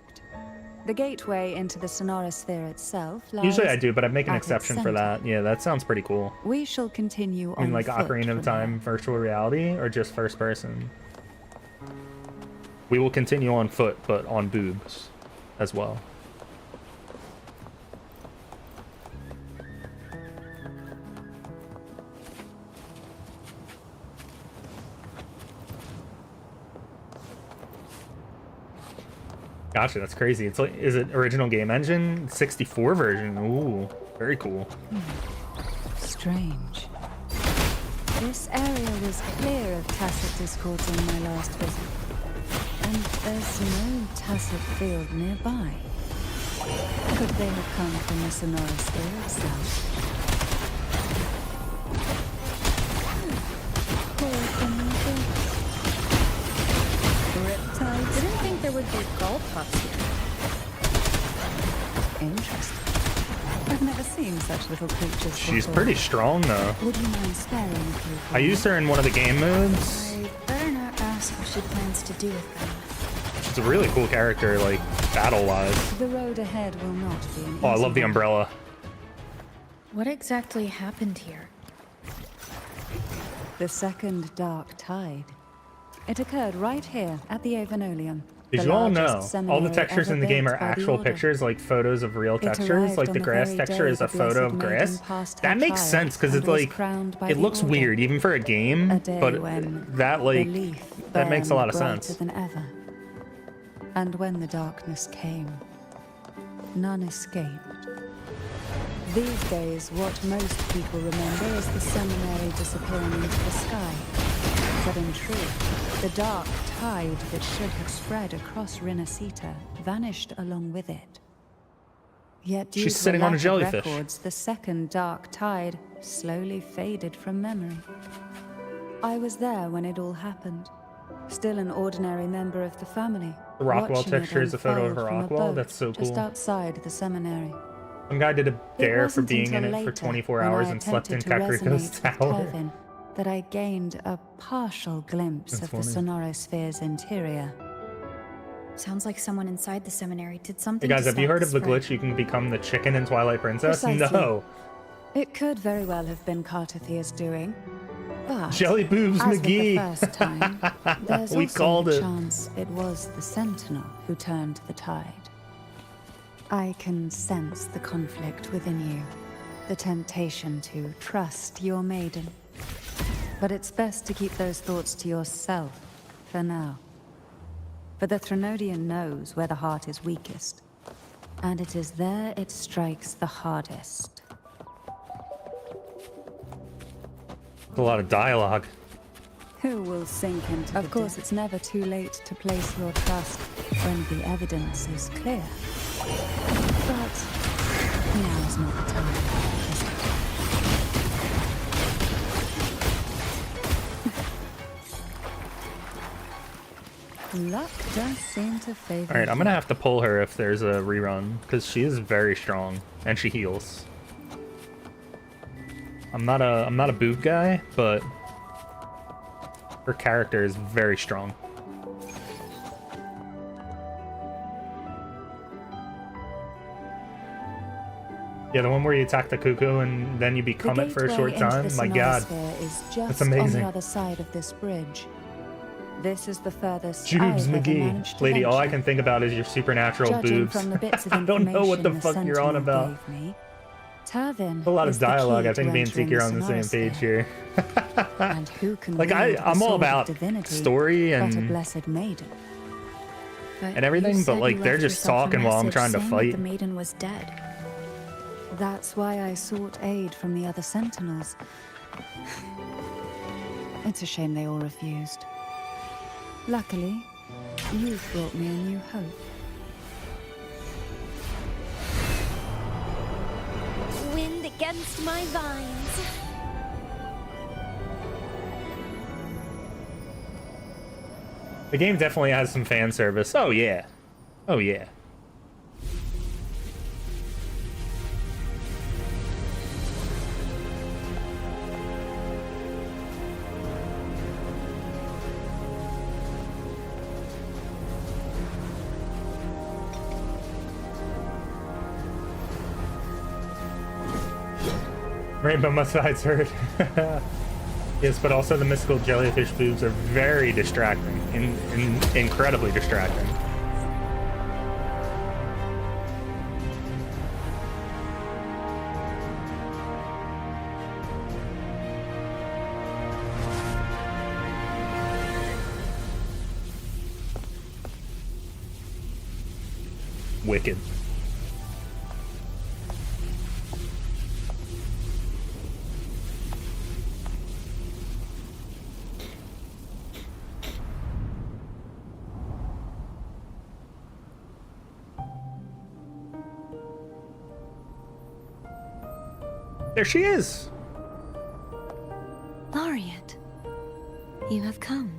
The gateway into the Sonora Sphere itself lies Usually I do, but I make an at its exception for center. that. Yeah, that sounds pretty cool. We shall continue I mean, on like foot Ocarina from of Time here. virtual reality, or just first person? We will continue on foot, but on boobs as well. Gotcha, that's crazy. It's like, is it original game engine 64 version? Ooh, very cool. Strange. This area was clear of tacit discords on my last visit. And there's no tacit field nearby. Could they have come from the Sonora Sphere itself? I didn't think there would be Galtops here. Interesting. I've never seen such little creatures She's before. pretty strong though. Would you mind sparing a few? I used her in one of the game modes. I better not ask what she plans to do with them. She's a really cool character, like battle-wise. The road ahead will not be an Oh, I easy love the one. umbrella. What exactly happened here? The second dark tide. It occurred right here at the Avenolium. Did the you all largest know all the seminary textures ever in the game built are by the actual Order. pictures, like photos of real It textures? arrived Like on the the grass very texture day is a the photo Blessed of grass. Maiden passed That her makes trial sense because and it's was like crowned by it the looks Order. weird even for a game, A day but when that like belief that makes a lot of burned sense. brighter than ever. And when the darkness came, none escaped. These days, what most people remember is the seminary disappearing into the sky. But in truth, the dark tide that should have spread across Renacita vanished along with it. Yet due She's to sitting a on a lack of jellyfish. records, the second dark tide slowly faded from memory. I was there when it all happened, still an ordinary member of the family. The Rockwell watching it texture is a photo of unfold a from Rockwell? boat That's so just cool. outside the seminary. Some guy did a dare for wasn't being in until it for later, 24 when hours I and slept in attempted to Kakariko's resonate with tower. Turvin, that I gained a partial glimpse That's of the funny. Sonorosphere's interior. Sounds like someone inside the seminary did Hey something guys, to have you stop heard of the spread. glitch you can become the chicken in Twilight Princess? Precisely. No. It could very well have been Cartethyia's doing, but Jelly Boobs as with the McGee. first time, there's We also called the it. chance it was the Sentinel who turned the tide. I can sense the conflict within you, the temptation to trust your maiden. But it's best to keep those thoughts to yourself for now. For the Threnodian knows where the heart is weakest, and it is there it strikes the hardest. A lot of dialogue. Who will sink into Of course, it's never too late to place your trust when the evidence is clear. But now's not the time, is it? Luck does seem to favor. All right, I'm gonna have to pull her if there's a rerun because she is very strong and she heals. I'm not a boob guy, but her character is very strong. Yeah, the one where you attack the cuckoo and then you become it for a short time. My God, Is just that's amazing. on the other side of this bridge. This is the furthest Jubes I've ever McGee, managed to lady, all I venture. can think about is your supernatural Judging boobs. from the bits of I don't know what the information fuck you're on Sentinel about. gave me, Turvin A lot is of the dialogue. key I think to me and entering Tiki are on the same page Sonorosphere. here. And who can Like, wield the I'm all sword of about divinity story but a and blessed maiden? and everything, but like they're just talking while I'm trying to fight. The maiden was dead. That's why I sought aid from the other sentinels. It's a shame they all refused. Luckily, you've brought me a new hope. Wind against my vines. The game definitely has some fan service. Oh yeah. Oh yeah. Rainbow Mustide's hurt. Yes, but also the mystical jellyfish boobs are very distracting. Incredibly distracting. Wicked. There she is! Laureate, you have come.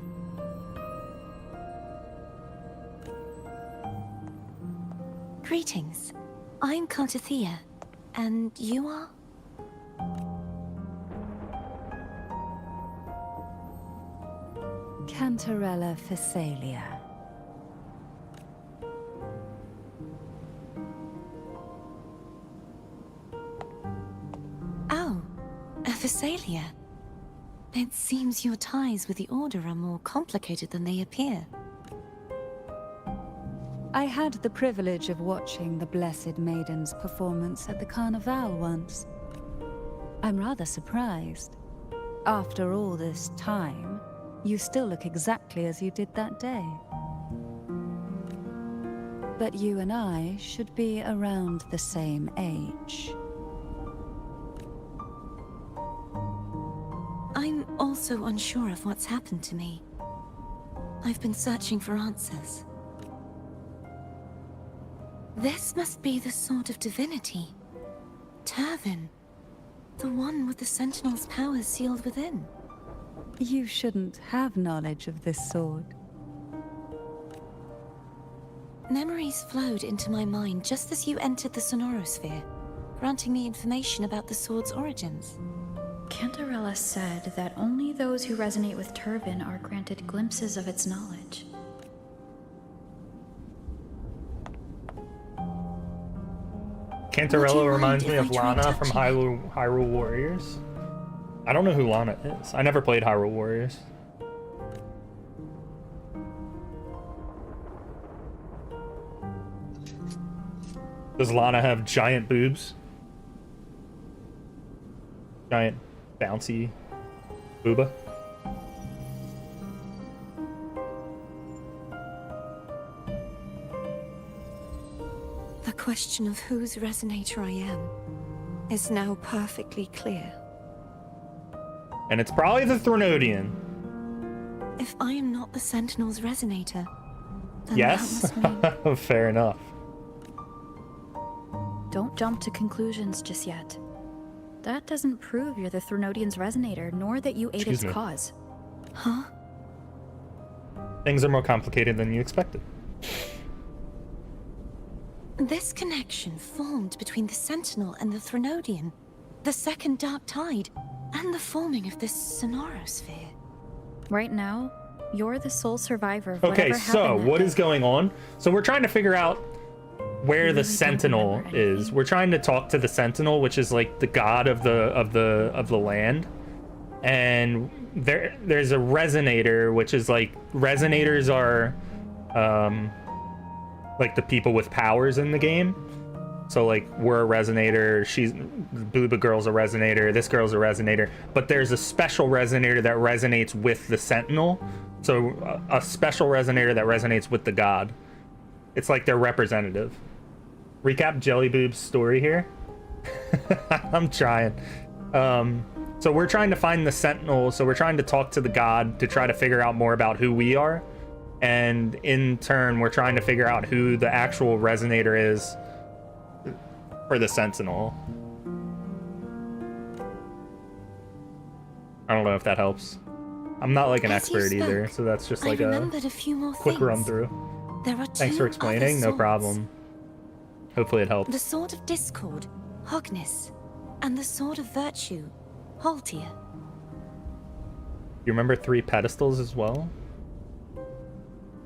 Greetings. I'm Carthethyia, and you are? Cantarella Phasalia. Oh, a Phasalia. It seems your ties with the Order are more complicated than they appear. I had the privilege of watching the Blessed Maiden's performance at the Carnival once. I'm rather surprised. After all this time, you still look exactly as you did that day. But you and I should be around the same age. I'm also unsure of what's happened to me. I've been searching for answers. This must be the Sword of Divinity. Turvin. The one with the Sentinel's powers sealed within. You shouldn't have knowledge of this sword. Memories flowed into my mind just as you entered the Sonorosphere. granting me information about the sword's origins. Cantarella said that only those who resonate with Turban are granted glimpses of its knowledge. Cantarella reminds mind me if of I try Lana from touching Hyrule Warriors. I don't know who Lana is. I never played Hyrule Warriors. Does Lana have giant boobs? Giant bouncy booba? The question of whose resonator I am is now perfectly clear. And it's probably the Threnodian. If I am not the Sentinel's resonator, then Yes? that must mean... Fair enough. Don't jump to conclusions just yet. That doesn't prove you're the Threnodian's resonator, nor that you aid Excuse its me. cause. Huh? Things are more complicated than you expected. This connection formed between the Sentinel and the Threnodian, the second Dark Tide, and the forming of this Sonorosphere. Right now, you're the sole survivor of Okay, whatever so happened that what day. is going on? So we're trying to figure out where the really don't Sentinel remember is. anything. We're trying to talk to the Sentinel, which is like the god of the land. And there's a resonator, which is like resonators are like the people with powers in the game. So like we're a resonator, she's Booba girl's a resonator, this girl's a resonator, but there's a special resonator that resonates with the Sentinel. So a special resonator that resonates with the god. It's like their representative. Recap Jellyboob's story here. I'm trying. So we're trying to find the Sentinel, so we're trying to talk to the god to try to figure out more about who we are. And in turn, we're trying to figure out who the actual resonator is for the Sentinel. I don't know if that helps. I'm not like an As you expert either, spoke, so that's just I like a remembered a few more quick things. run through. There are Thanks two for explaining, other no swords. problem. Hopefully it helps. The Sword of Discord, Hogness, and the Sword of Virtue, Haltia. You remember 3 pedestals as well?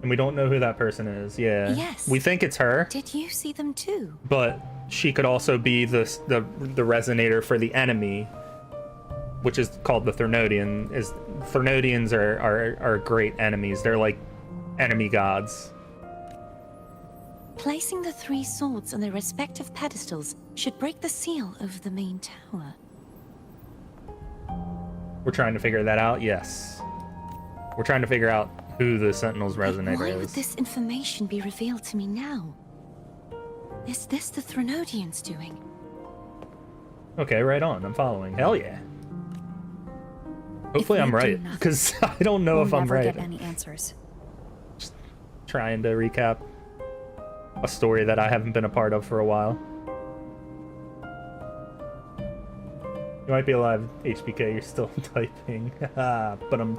And we don't know who that person is. Yeah. Yes. We think it's her, Did you see them too? but she could also be the resonator for the enemy, which is called the Threnodian. Threnodians are great enemies. They're like enemy gods. Placing the 3 swords on their respective pedestals should break the seal over the main tower. We're trying to figure that out. Yes. We're trying to figure out who the Sentinel's But resonator why would is. this information be revealed to me now? Is this the Threnodians' doing? Okay, right on. I'm following. Hell yeah. Hopefully we I'm do right, nothing, because I don't know We'll if I'm never right. get any answers. Trying to recap a story that I haven't been a part of for a while. You might be alive, HBK. You're still typing. But I'm.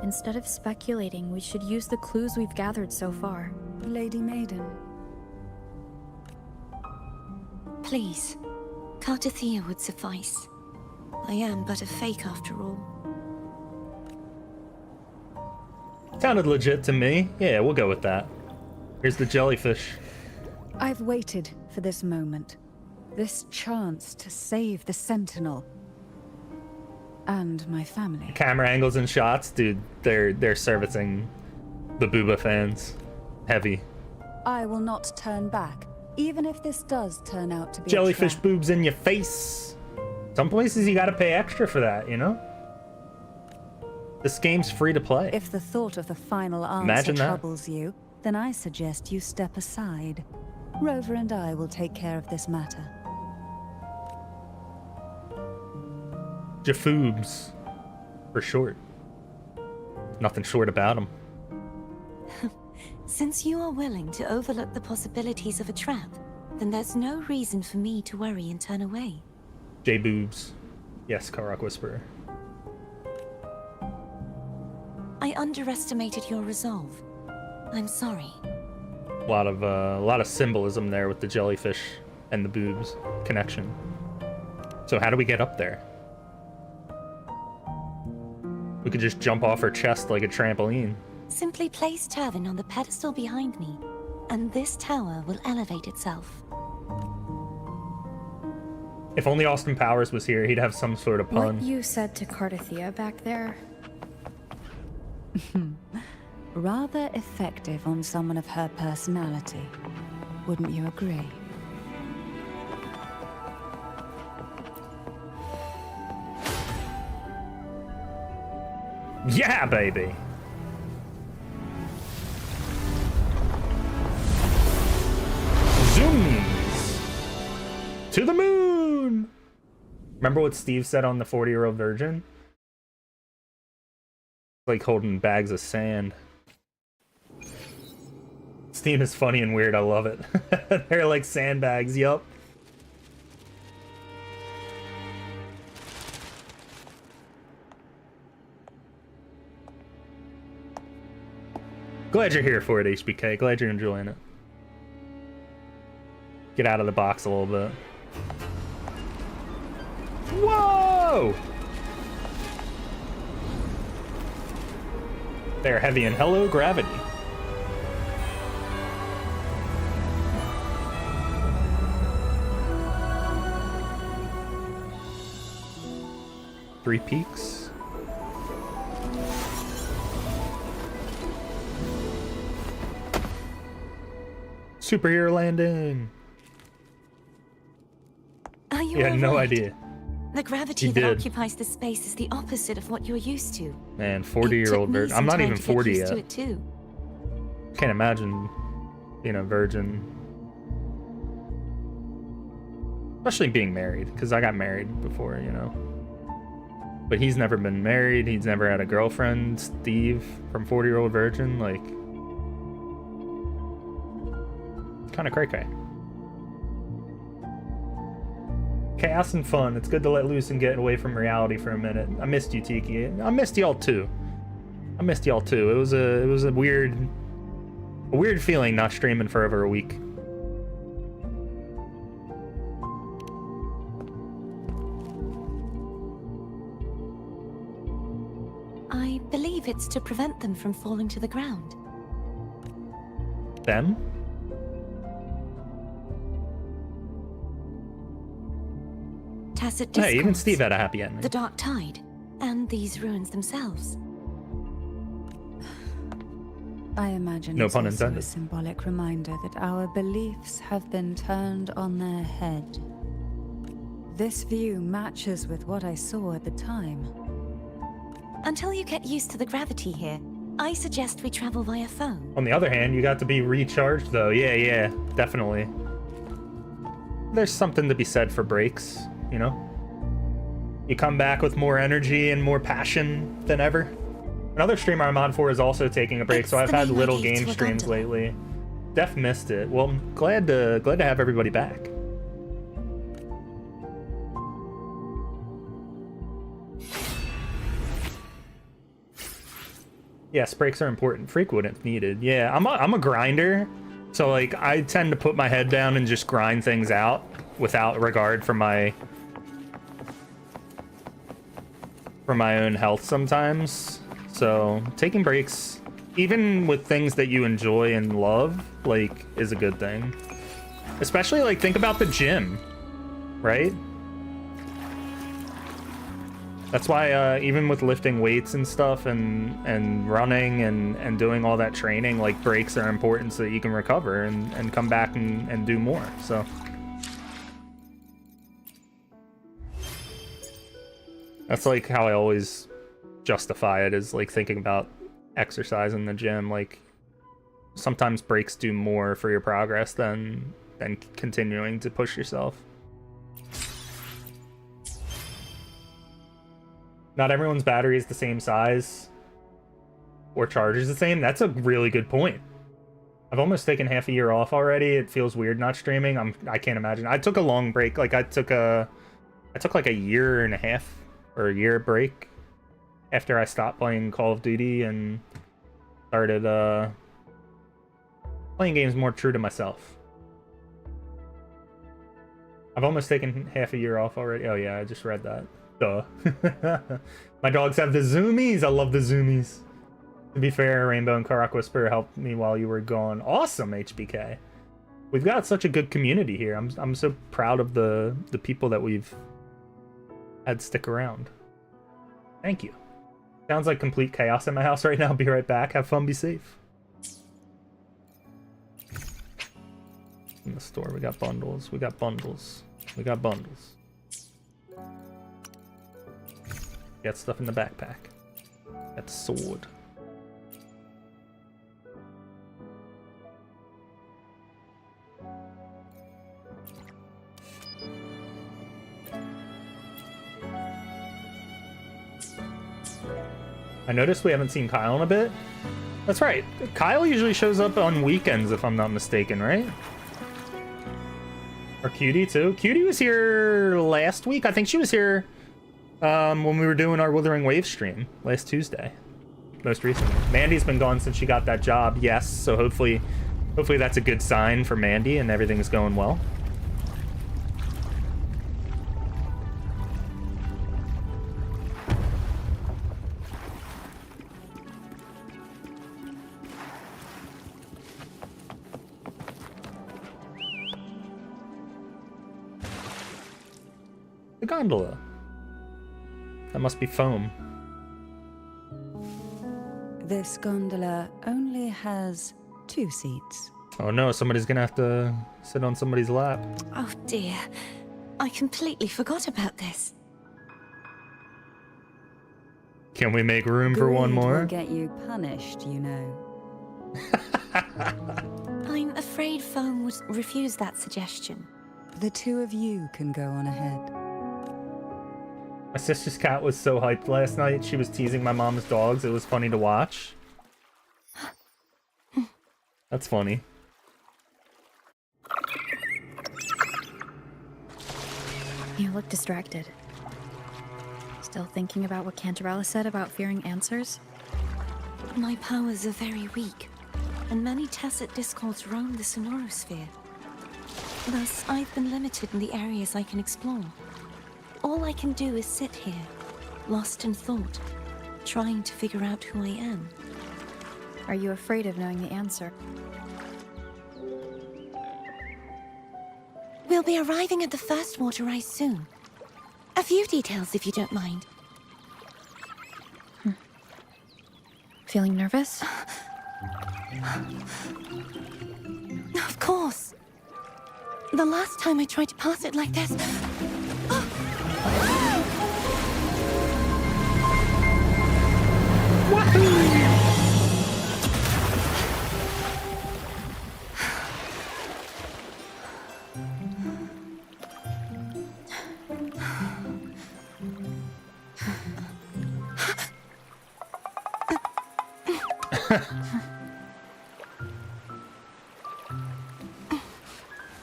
Instead of speculating, we should use the clues we've gathered so far. Lady Maiden. Please, Cartethia would suffice. I am but a fake after all. Sounded legit to me. Yeah, we'll go with that. Here's the jellyfish. I've waited for this moment. This chance to save the Sentinel. And my family. Camera angles and shots, dude. They're servicing the Booba fans. Heavy. I will not turn back, even if this does turn out to be Jellyfish a trap. boobs in your face. Some places you gotta pay extra for that, you know? This game's free to play. If the thought of the final answer Imagine that. troubles you, then I suggest you step aside. Rover and I will take care of this matter. Jafoobs, for short. Nothing short about them. Since you are willing to overlook the possibilities of a trap, then there's no reason for me to worry and turn away. J-boobs. Yes, Karok Whisperer. I underestimated your resolve. I'm sorry. A lot of symbolism there with the jellyfish and the boobs connection. So how do we get up there? We could just jump off her chest like a trampoline. Simply place Turvin on the pedestal behind me, and this tower will elevate itself. If only Austin Powers was here, he'd have some sort of pun. What you said to Cartethia back there? Rather effective on someone of her personality. Wouldn't you agree? Yeah, baby! Zooms! To the moon! Remember what Steve said on the 40-Year-Old Virgin? Like holding bags of sand. Steam is funny and weird, I love it. They're like sandbags, yup. Glad you're here for it, HBK. Glad you're enjoying it. Get out of the box a little bit. Whoa! They're heavy in hello gravity. Three peaks. Superhero landing. Are you You had all no right? idea. The gravity You that did. occupies this space is the opposite of what you're used to. Man, It 40-year-old took me virgin. some I'm not time even to get 40 used yet. to it too. Can't imagine being a virgin. Especially being married, because I got married before, you know. But he's never been married. He's never had a girlfriend. Steve from 40-Year-Old Virgin, like, kind of cray-cray. Chaos and fun. It's good to let loose and get away from reality for a minute. I missed you, Tiki. I missed y'all too. I missed y'all too. It was a weird feeling not streaming for over a week. I believe it's to prevent them from falling to the ground. Them? Tacit Hey, even discords, Steve had a happy ending. the Dark Tide, and these ruins themselves. I imagine No it's pun also intended. a symbolic reminder that our beliefs have been turned on their head. This view matches with what I saw at the time. Until you get used to the gravity here, I suggest we travel via phone. On the other hand, you got to be recharged though. Yeah, definitely. There's something to be said for breaks, you know? You come back with more energy and more passion than ever. Another streamer I'm on for is also taking a break, It's so I've the had name I little gave game to a streams gondola. lately. Def missed it. Well, I'm glad to have everybody back. Yes, breaks are important. Frequent if needed. Yeah, I'm a grinder, so like I tend to put my head down and just grind things out without regard for my own health sometimes. So taking breaks, even with things that you enjoy and love, like, is a good thing. Especially like think about the gym, right? That's why even with lifting weights and stuff and running and doing all that training, like breaks are important so that you can recover and come back and do more. So that's like how I always justify it, is like thinking about exercise in the gym. Like sometimes breaks do more for your progress than continuing to push yourself. Not everyone's battery is the same size or charges the same. That's a really good point. I've almost taken half a year off already. It feels weird not streaming. I can't imagine. I took a long break. Like I took like a year and a half or a year break after I stopped playing Call of Duty and started playing games more true to myself. I've almost taken half a year off already. Oh yeah, I just read that. Duh. My dogs have the zoomies. I love the zoomies. To be fair, Rainbow and Karak Whisper helped me while you were gone. Awesome, HBK. We've got such a good community here. I'm so proud of the people that we've had stick around. Thank you. Sounds like complete chaos in my house right now. Be right back. Have fun. Be safe. In the store, we got bundles. We got bundles. We got bundles. Got stuff in the backpack. Got the sword. I noticed we haven't seen Kyle in a bit. That's right. Kyle usually shows up on weekends, if I'm not mistaken, right? Or Cutie, too. Cutie was here last week. I think she was here when we were doing our Withering Wave stream last Tuesday. Most recently. Mandy's been gone since she got that job, yes. So hopefully that's a good sign for Mandy and everything's going well. The gondola. That must be foam. This gondola only has 2 seats. Oh no, somebody's gonna have to sit on somebody's lap. Oh dear. I completely forgot about this. Can we make room for one Greed more? will get you punished, you know. I'm afraid Foam would refuse that suggestion. The 2 of you can go on ahead. My sister's cat was so hyped last night. She was teasing my mom's dogs. It was funny to watch. That's funny. You look distracted. Still thinking about what Cantarella said about fearing answers? My powers are very weak, and many tacit discords roam the sonorosphere. Thus, I've been limited in the areas I can explore. All I can do is sit here, lost in thought, trying to figure out who I am. Are you afraid of knowing the answer? We'll be arriving at the first water rise soon. A few details, if you don't mind. Feeling nervous? Of course. The last time I tried to pass it like this...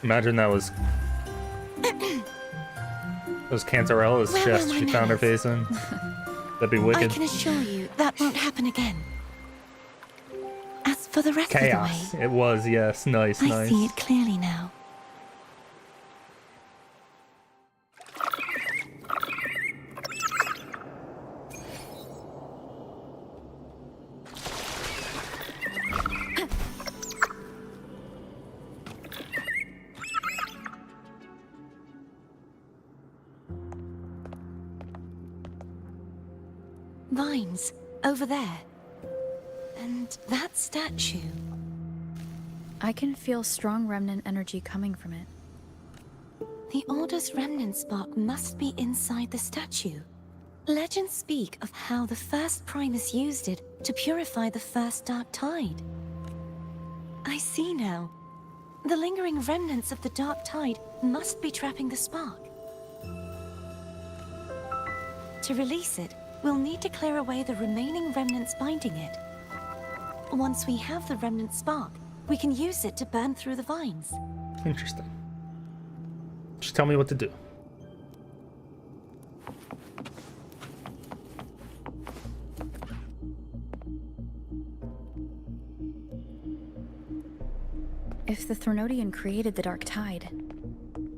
Imagine that was Cantarella's chest she found her face in. That'd be I wicked. can assure you that won't happen again. As for the rest Chaos. of the way, It was, yes. Nice, I nice. see it clearly now. Vines, over there. And that statue. I can feel strong remnant energy coming from it. The Order's remnant spark must be inside the statue. Legends speak of how the first Primus used it to purify the first Dark Tide. I see now. The lingering remnants of the Dark Tide must be trapping the spark. To release it, we'll need to clear away the remaining remnants binding it. Once we have the remnant spark, we can use it to burn through the vines. Interesting. Just tell me what to do. If the Threnodian created the Dark Tide,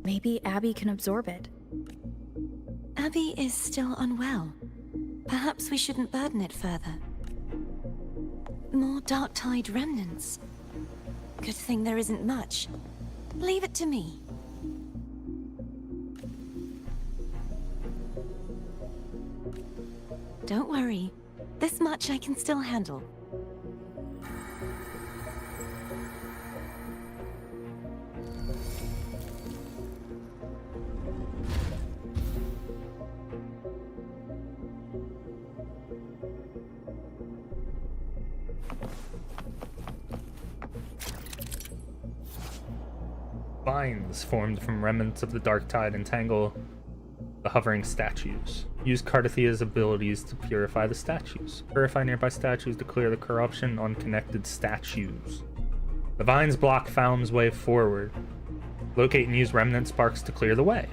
Maybe Abby can absorb it. Abby is still unwell. Perhaps we shouldn't burden it further. More dark tide remnants. Good thing there isn't much. Leave it to me. Don't worry. This much I can still handle. Vines formed from remnants of the dark tide entangle the hovering statues. Use Cartethyia's abilities to purify the statues. Purify nearby statues to clear the corruption on connected statues. The vines block Faum's way forward. Locate and use remnant sparks to clear the way.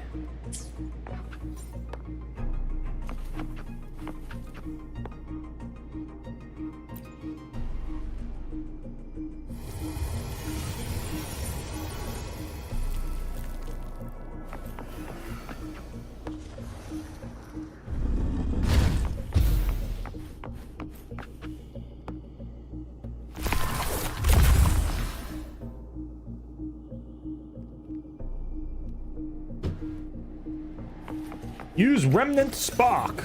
Use Remnant Spark.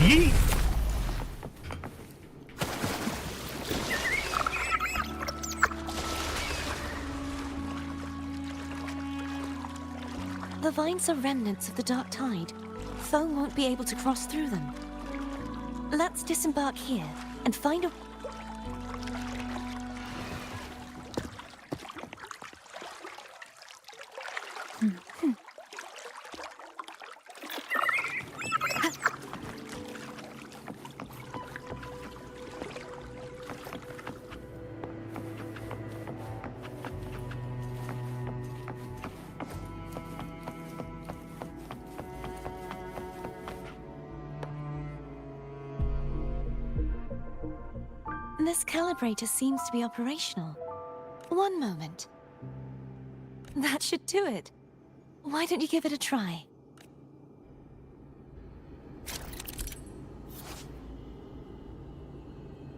Yeet. The vines are remnants of the dark tide. Foe won't be able to cross through them. Let's disembark here and find a... This calibrator seems to be operational. One moment. That should do it. Why don't you give it a try?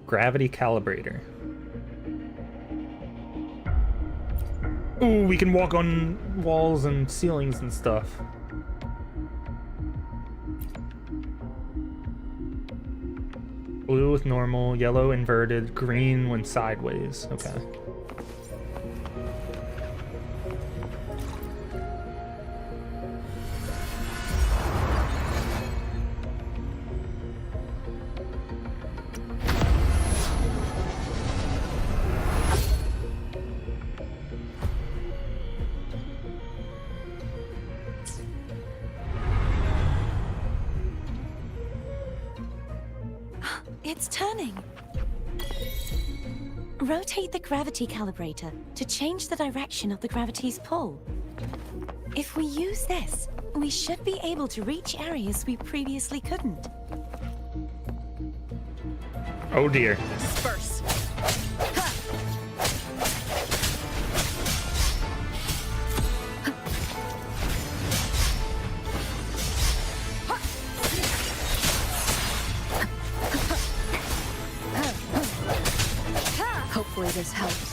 Gravity calibrator. Ooh, we can walk on walls and ceilings and stuff. Blue with normal, yellow inverted, green when sideways. Okay. It's turning. Rotate the gravity calibrator to change the direction of the gravity's pull. If we use this, we should be able to reach areas we previously couldn't. Oh dear. Disperse. Hopefully this helps.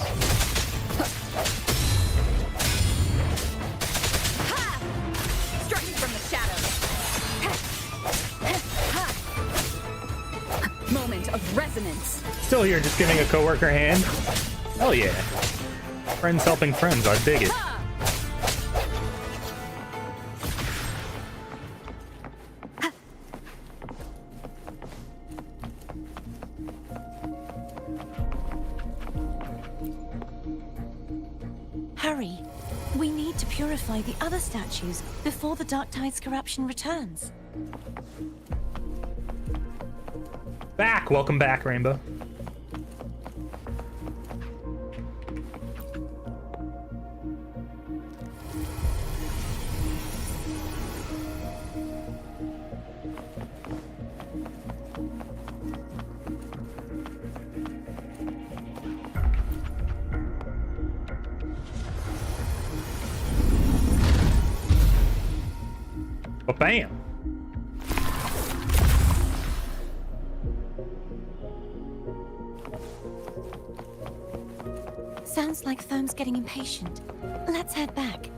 Striking from the shadows. Moment of resonance. Still here, just giving a coworker a hand. Hell yeah. Friends helping friends, I dig it. Hurry. We need to purify the other statues before the Dark Tide's corruption returns. Back! Welcome back, Rainbow. But bam. Sounds like Foam's getting impatient. Let's head back.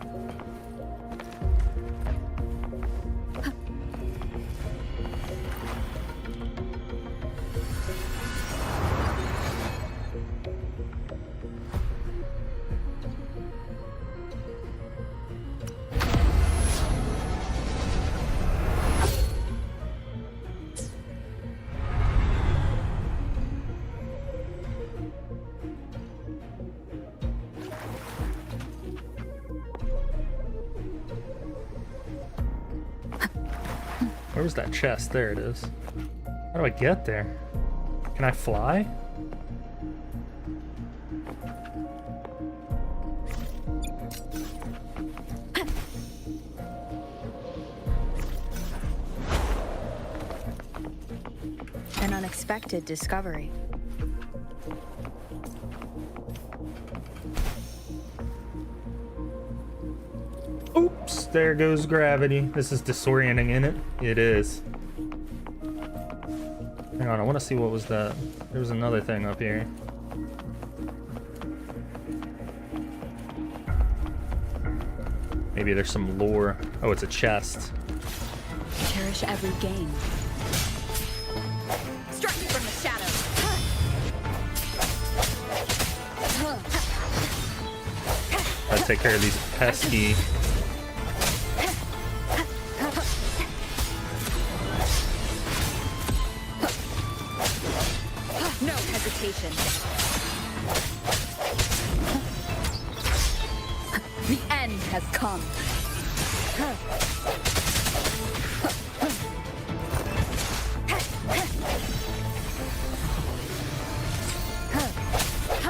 Where was that chest? There it is. How do I get there? Can I fly? An unexpected discovery. Oops, there goes gravity. This is disorienting, isn't it? It is. Hang on, I want to see what was that. There was another thing up here. Maybe there's some lore. Oh, it's a chest. Cherish every gain. Strike me from the shadows. Gotta take care of these pesky... No hesitation. The end has come.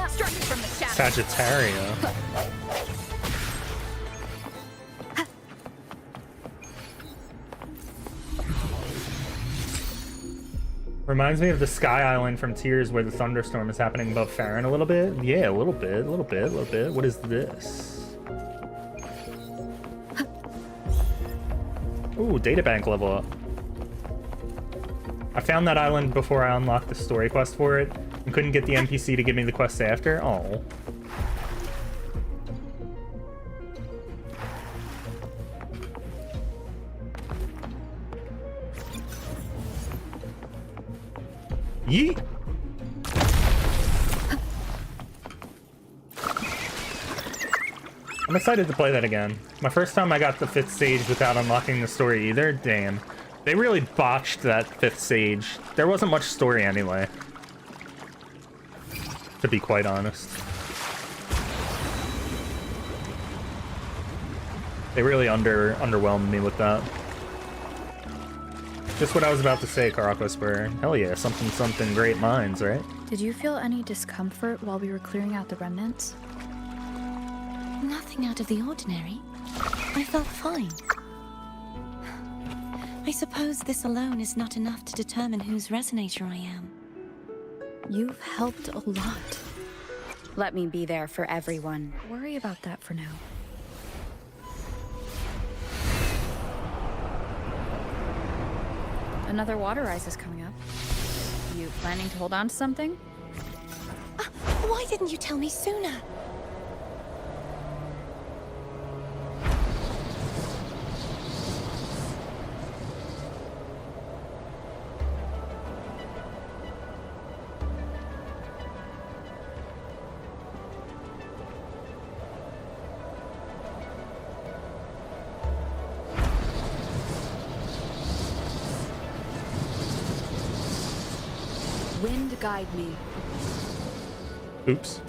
Strike me from the shadows. Sagittaria. Reminds me of the Sky Island from Tears where the thunderstorm is happening above Farron a little bit. Yeah, a little bit, a little bit, a little bit. What is this? Ooh, databank level up. I found that island before I unlocked the story quest for it and couldn't get the NPC to give me the quest after. Oh. Yeet! I'm excited to play that again. My first time I got the 5th stage without unlocking the story either. Damn. They really botched that 5th stage. There wasn't much story anyway. To be quite honest. They really underwhelmed me with that. Just what I was about to say, Karak Whisperer. Hell yeah, something something great minds, right? Did you feel any discomfort while we were clearing out the remnants? Nothing out of the ordinary. I felt fine. I suppose this alone is not enough to determine whose resonator I am. You've helped a lot. Let me be there for everyone. Worry about that for now. Another water rise is coming up. You planning to hold on to something? Why didn't you tell me sooner? Wind guide me. Oops.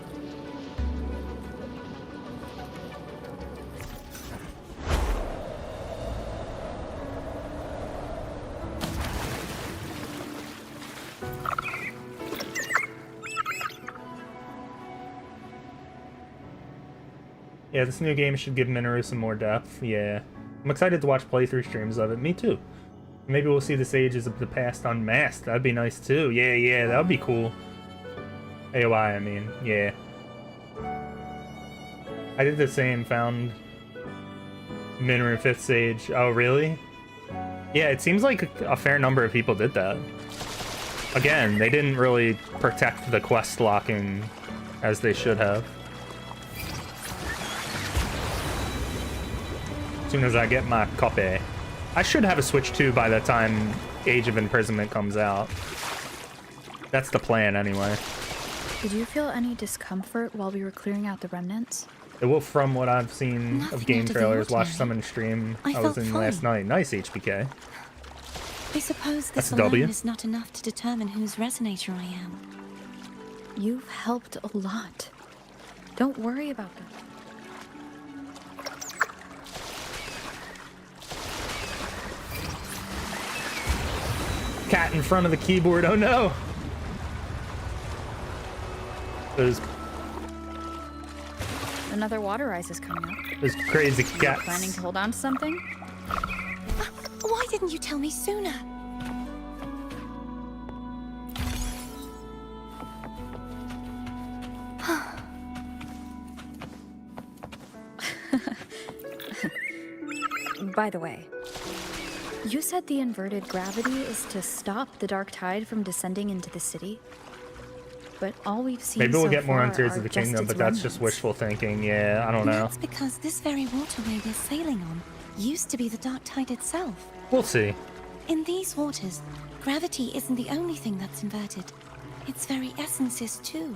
Yeah, this new game should give Minoru some more depth. Yeah. I'm excited to watch playthrough streams of it. Me too. Maybe we'll see the Sages of the Past unmasked. That'd be nice too. Yeah, yeah, that would be cool. AOI, I mean. Yeah. I did the same, found Minoru 5th Sage. Oh, really? Yeah, it seems like a fair number of people did that. Again, they didn't really protect the quest locking as they should have. As soon as I get my copy. I should have a Switch 2 by the time Age of Imprisonment comes out. That's the plan anyway. Did you feel any discomfort while we were clearing out the remnants? Well, from what I've seen Nothing of game out of the trailers, watched ordinary. some in stream I I was felt in fine. last night. Nice HBK. I suppose That's this a W. alone is not enough to determine whose resonator I am. You've helped a lot. Don't worry about them. Cat in front of the keyboard. Oh no! Those Another water rise is coming up. crazy Planning cats. to hold on to something? Why didn't you tell me sooner? By the way, you said the inverted gravity is to stop the dark tide from descending into the city. But all we've seen Maybe we'll so get more on far Tears are of the just Kingdom, its but that's just remnants. wishful thinking. Yeah, I don't know. That's because this very waterway we're sailing on used to be the dark tide itself. We'll see. In these waters, gravity isn't the only thing that's inverted. Its very essence is too.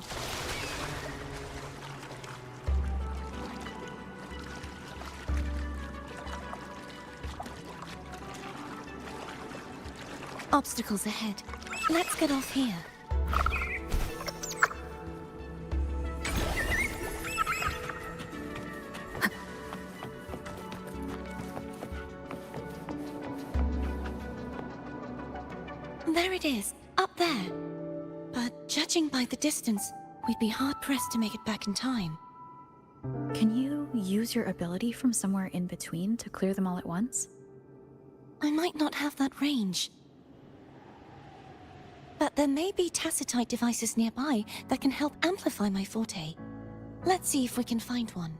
Obstacles ahead. Let's get off here. There it is, up there. But judging by the distance, we'd be hard-pressed to make it back in time. Can you use your ability from somewhere in between to clear them all at once? I might not have that range. But there may be tacitite devices nearby that can help amplify my forte. Let's see if we can find one.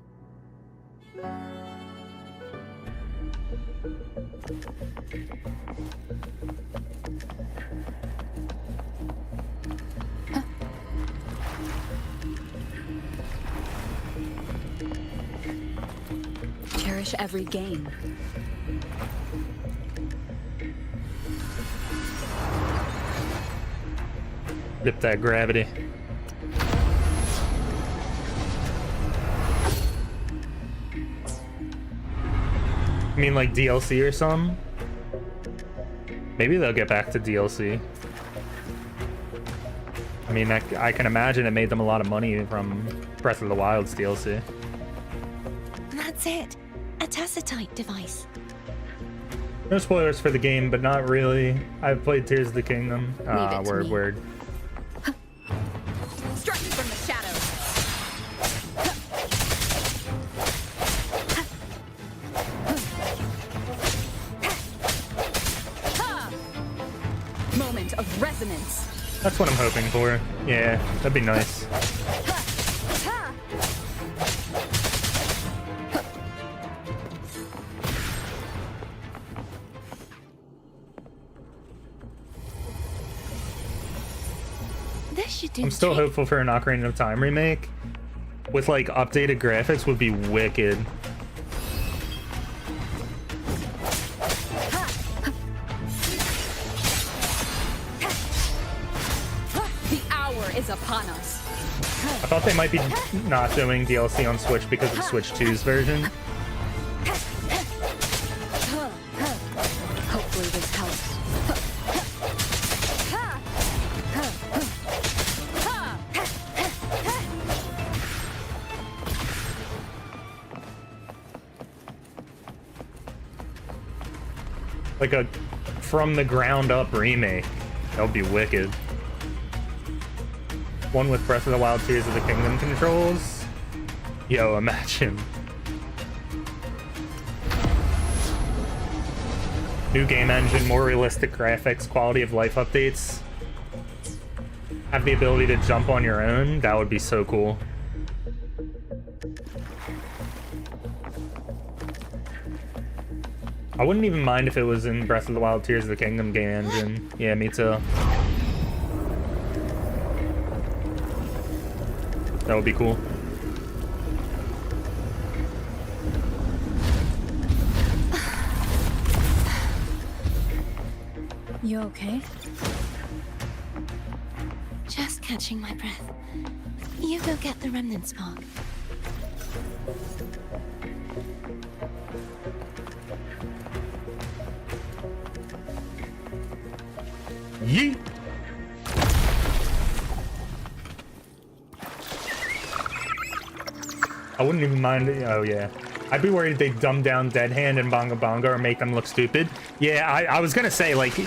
Cherish every game. Dip that gravity. I mean, like DLC or some? Maybe they'll get back to DLC. I mean, I can imagine it made them a lot of money from Breath of the Wild's DLC. That's it. A tacitite device. No spoilers for the game, but not really. I've played Tears of the Kingdom. Leave it to me. Word. Strike from the shadows. Moment of resonance. That's what I'm hoping for. Yeah, that'd be nice. This should do I'm the still trick. hopeful for an Ocarina of Time remake. With like updated graphics would be wicked. The hour is upon us. I thought they might be not doing DLC on Switch because of Switch 2's version. Hopefully this helps. Like a from the ground up remake. That would be wicked. One with Breath of the Wild Tears of the Kingdom controls. Yo, imagine. New game engine, more realistic graphics, quality of life updates. Have the ability to jump on your own. That would be so cool. I wouldn't even mind if it was in Breath of the Wild Tears of the Kingdom game engine. Yeah, me too. That would be cool. You okay? Just catching my breath. You go get the remnant spark. Yeet! I wouldn't even mind it. Oh, yeah. I'd be worried they dumb down Dead Hand and Bonga Bonga or make them look stupid. Yeah, I was gonna say, like,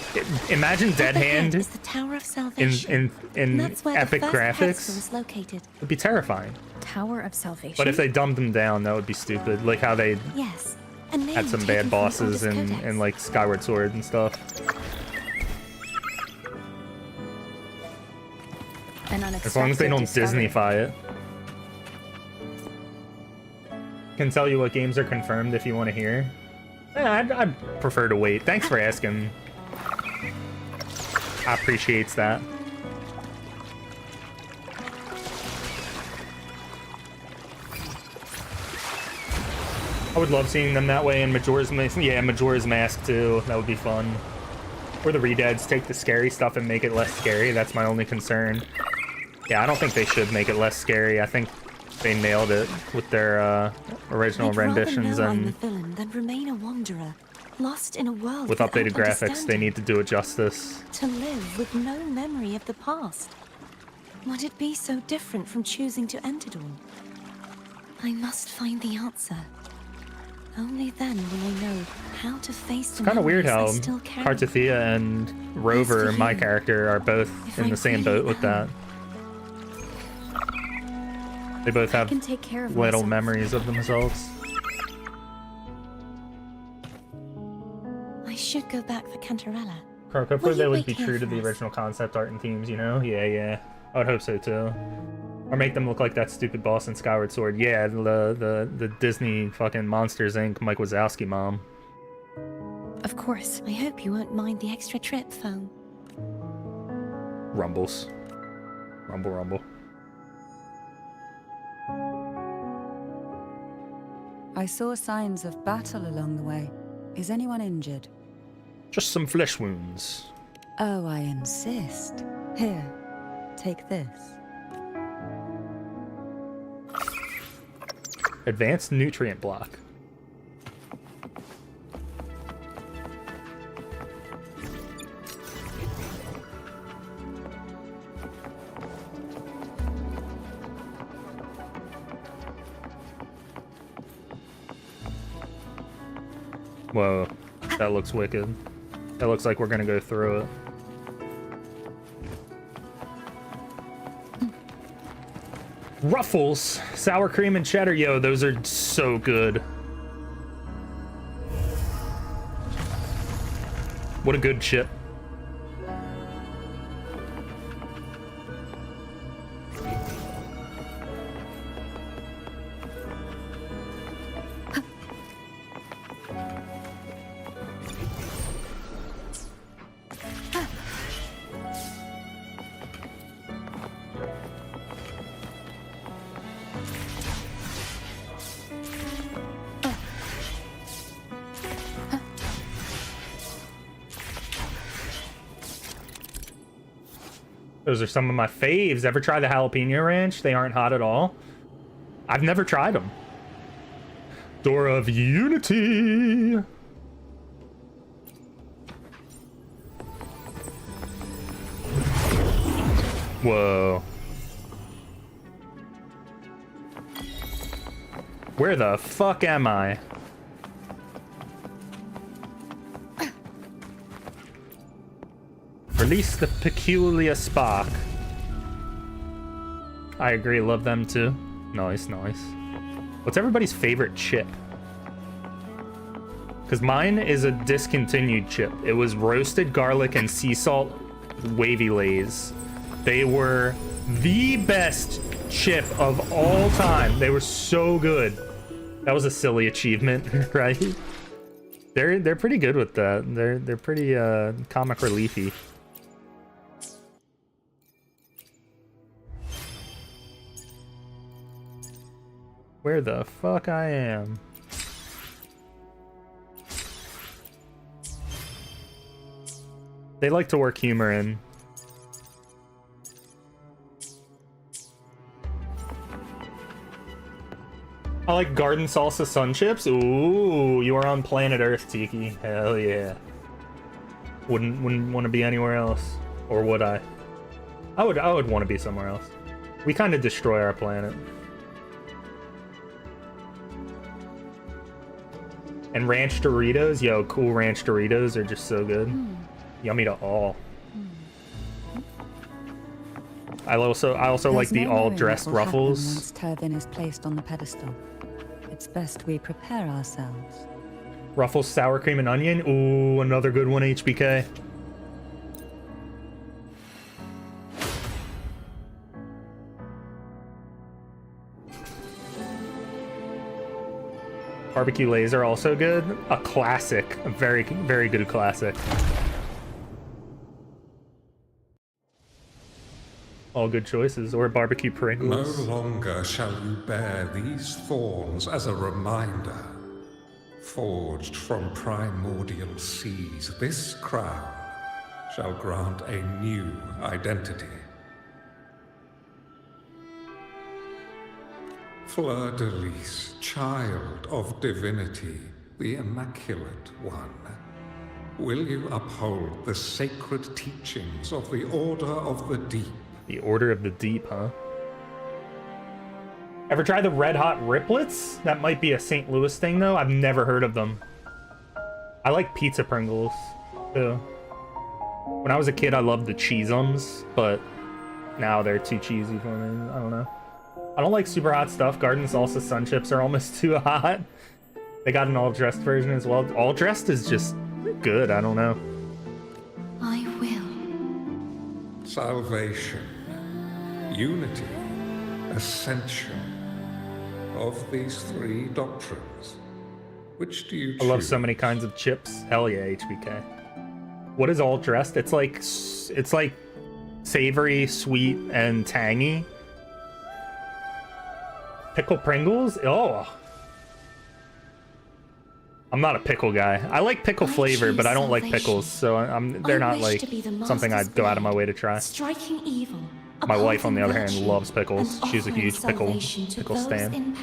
imagine Dead Hand is the Tower of Salvation. in That's where epic the first pedestal graphics. is located. It'd be terrifying. Tower of Salvation. But if they dumbed them down, that would be stupid. Like how they Yes. A name had some taken bad from bosses the oldest in codex. like Skyward Sword and stuff. As long as they don't Disneyfy it. Can tell you what games are confirmed if you want to hear. I'd prefer to wait. Thanks for asking. I appreciates that. I would love seeing them that way in Majora's Mask. Yeah, Majora's Mask too. That would be fun. Or the Redeads take the scary stuff and make it less scary. That's my only concern. Yeah, I don't think they should make it less scary. I think they nailed it with their original renditions, I'd rather know I'm and the villain than remain a wanderer, lost in a world with updated without graphics, they understanding. need to do it justice. To live with no memory of the past. Would it be so different from choosing to end it all? I must find the answer. Only then will I know how to face the It's kind of weird how memories I still carry. Cartethia and Rover, my character, are both in the same boat with that. They both have can take care of little myself. memories of themselves. I should go back for Cantarella. Hopefully Will they you would wait be here true to for the us? original concept art and themes, you know? Yeah. I would hope so too. Or make them look like that stupid boss in Skyward Sword. Yeah, the Disney fucking Monsters Inc. Mike Wazowski mom. Of course. I hope you won't mind the extra trip, phone. Rumbles. Rumble. I saw signs of battle along the way. Is anyone injured? Just some flesh wounds. Oh, I insist. Here, take this. Advanced nutrient block. Whoa, that looks wicked. That looks like we're gonna go through it. Ruffles, sour cream and cheddar. Yo, those are so good. What a good chip. Those are some of my faves. Ever try the jalapeno ranch? They aren't hot at all. I've never tried them. Door of Unity. Whoa. Where the fuck am I? Release the peculiar spark. I agree, love them too. Nice. What's everybody's favorite chip? Because mine is a discontinued chip. It was roasted garlic and sea salt wavy lays. They were the best chip of all time. They were so good. That was a silly achievement, right? They're pretty good with that. They're pretty comic reliefy. Where the fuck I am? They like to work humor in. I like garden salsa sun chips. Ooh, you are on planet Earth, Tiki. Hell yeah. Wouldn't want to be anywhere else, or would I? I would want to be somewhere else. We kind of destroy our planet. And ranch Doritos, yo, cool ranch Doritos are just so good. Yummy to all. I also like the all-dressed Ruffles. Once Turvin is placed on the pedestal. It's best we prepare ourselves. Ruffles sour cream and onion. Ooh, another good one, HBK. Barbecue Lays are also good. A classic. A very, very good classic. All good choices. Or barbecue Pringles. No longer shall you bear these thorns as a reminder. Forged from primordial seas, this crown shall grant a new identity. Fleur-de-Lis, child of divinity, the Immaculate One, will you uphold the sacred teachings of the Order of the Deep? The Order of the Deep, huh? Ever try the Red Hot Riplets? That might be a St. Louis thing, though. I've never heard of them. I like pizza Pringles, too. When I was a kid, I loved the Cheez-Ums, but now they're too cheesy for me. I don't know. I don't like super hot stuff. Garden salsa sun chips are almost too hot. They got an all-dressed version as well. All-dressed is just good. I don't know. I will. Salvation, unity, ascension. Of these three doctrines, which do you choose? I love so many kinds of chips. Hell yeah, HBK. What is all-dressed? It's like savory, sweet, and tangy. Pickle Pringles? Oh. I'm not a pickle guy. I like pickle flavor, but I don't like pickles, so they're not like something I'd go out of my way to try. Striking evil. My wife, on the other hand, loves pickles. She's a huge pickle stan.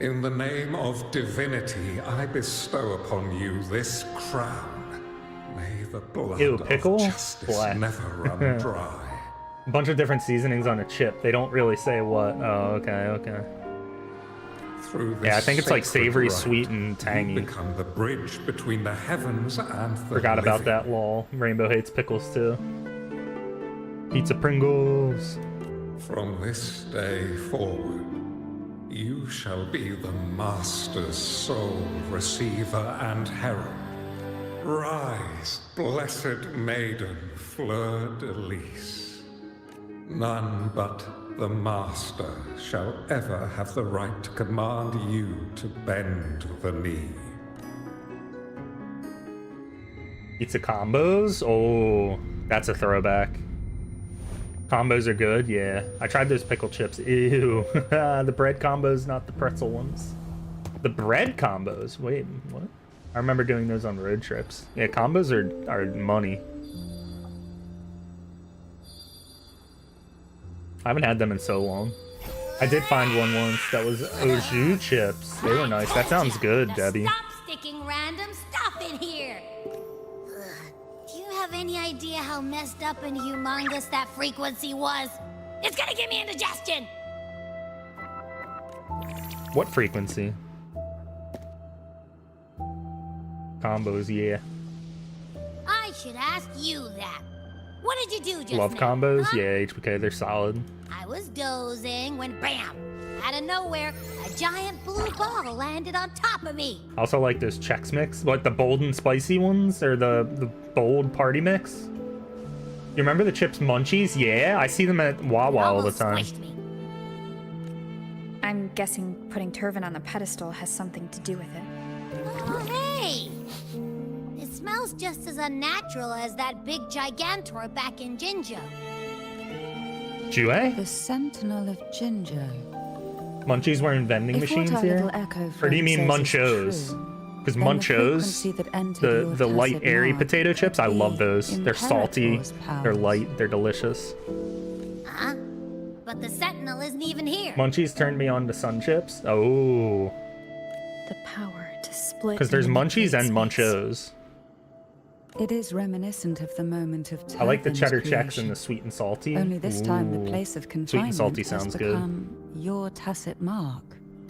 In the name of divinity, I bestow upon you this crown. May the blood pickle? of justice Black. never run dry. A bunch of different seasonings on a chip. They don't really say what. Oh, okay. Yeah, I think it's like savory, sweet, and tangy. Become the bridge between the heavens and the Forgot about living. that, lol. Rainbow hates pickles too. Pizza Pringles. From this day forward, you shall be the Master's sole receiver and herald. Rise, blessed maiden Fleur-de-Lis. None but the Master shall ever have the right to command you to bend the knee. Pizza combos? Oh, that's a throwback. Combos are good, yeah. I tried those pickle chips. Ew. The bread combos, not the pretzel ones. The bread combos? Wait, what? I remember doing those on road trips. Yeah, combos are money. I haven't had them in so long. I did find one once that was au jus chips. They were nice. That sounds good, Debbie. Stop sticking random stuff in here. Do you have any idea how messed up and humongous that frequency was? It's gonna give me indigestion. What frequency? Combos, yeah. I should ask you that. What did you do just Love now? combos? Huh? Yeah, HBK, they're solid. I was dozing when bam! Out of nowhere, a giant blue ball landed on top of me. I also like those Chex Mix, like the bold and spicy ones, or the bold party mix. You remember the Chips Munchies? Yeah, I see them at WuWa all the time. I'm guessing putting Turvin on the pedestal has something to do with it. Oh, hey! It smells just as unnatural as that big gigantor back in Jinjo. Jue? The Sentinel of Jinjo. Munchies wearing vending If machines what our here? little echo Or do you mean friend says is Munchos? true, Because then the Munchos, frequency that entered your the light tacit airy mark potato chips, I could love be those. They're salty, Imperator's they're powers. light, they're delicious. Huh? But the Sentinel isn't even here. Munchies turned me on to sun chips. Oh, The power to split. because there's and Munchies and manipulate space. Munchos. It is reminiscent of the moment of I like the Turpin's cheddar checks creation. and the sweet and salty. Only this time the Ooh. place of Sweet confinement and salty has sounds good. become your tacit mark.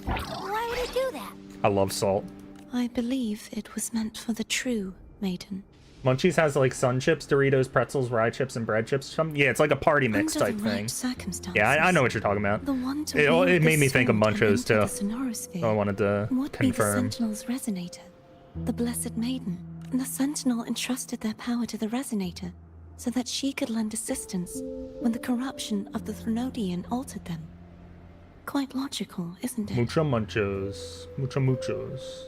Why would he do that? I love salt. I believe it was meant for the true maiden. Munchies has like sun chips, Doritos, pretzels, rye chips, and bread chips. Yeah, it's like a party mix Under type the right thing. circumstances, Yeah, I know what you're talking about. The one to It wield made the me think of sword and Munchos enter too. the sonorosphere So I wanted to would be the confirm. Sentinel's resonator, the Blessed Maiden. And the Sentinel entrusted their power to the resonator, so that she could lend assistance when the corruption of the Threnodian altered them. Quite logical, isn't it? Mucho Munchos. Muchos.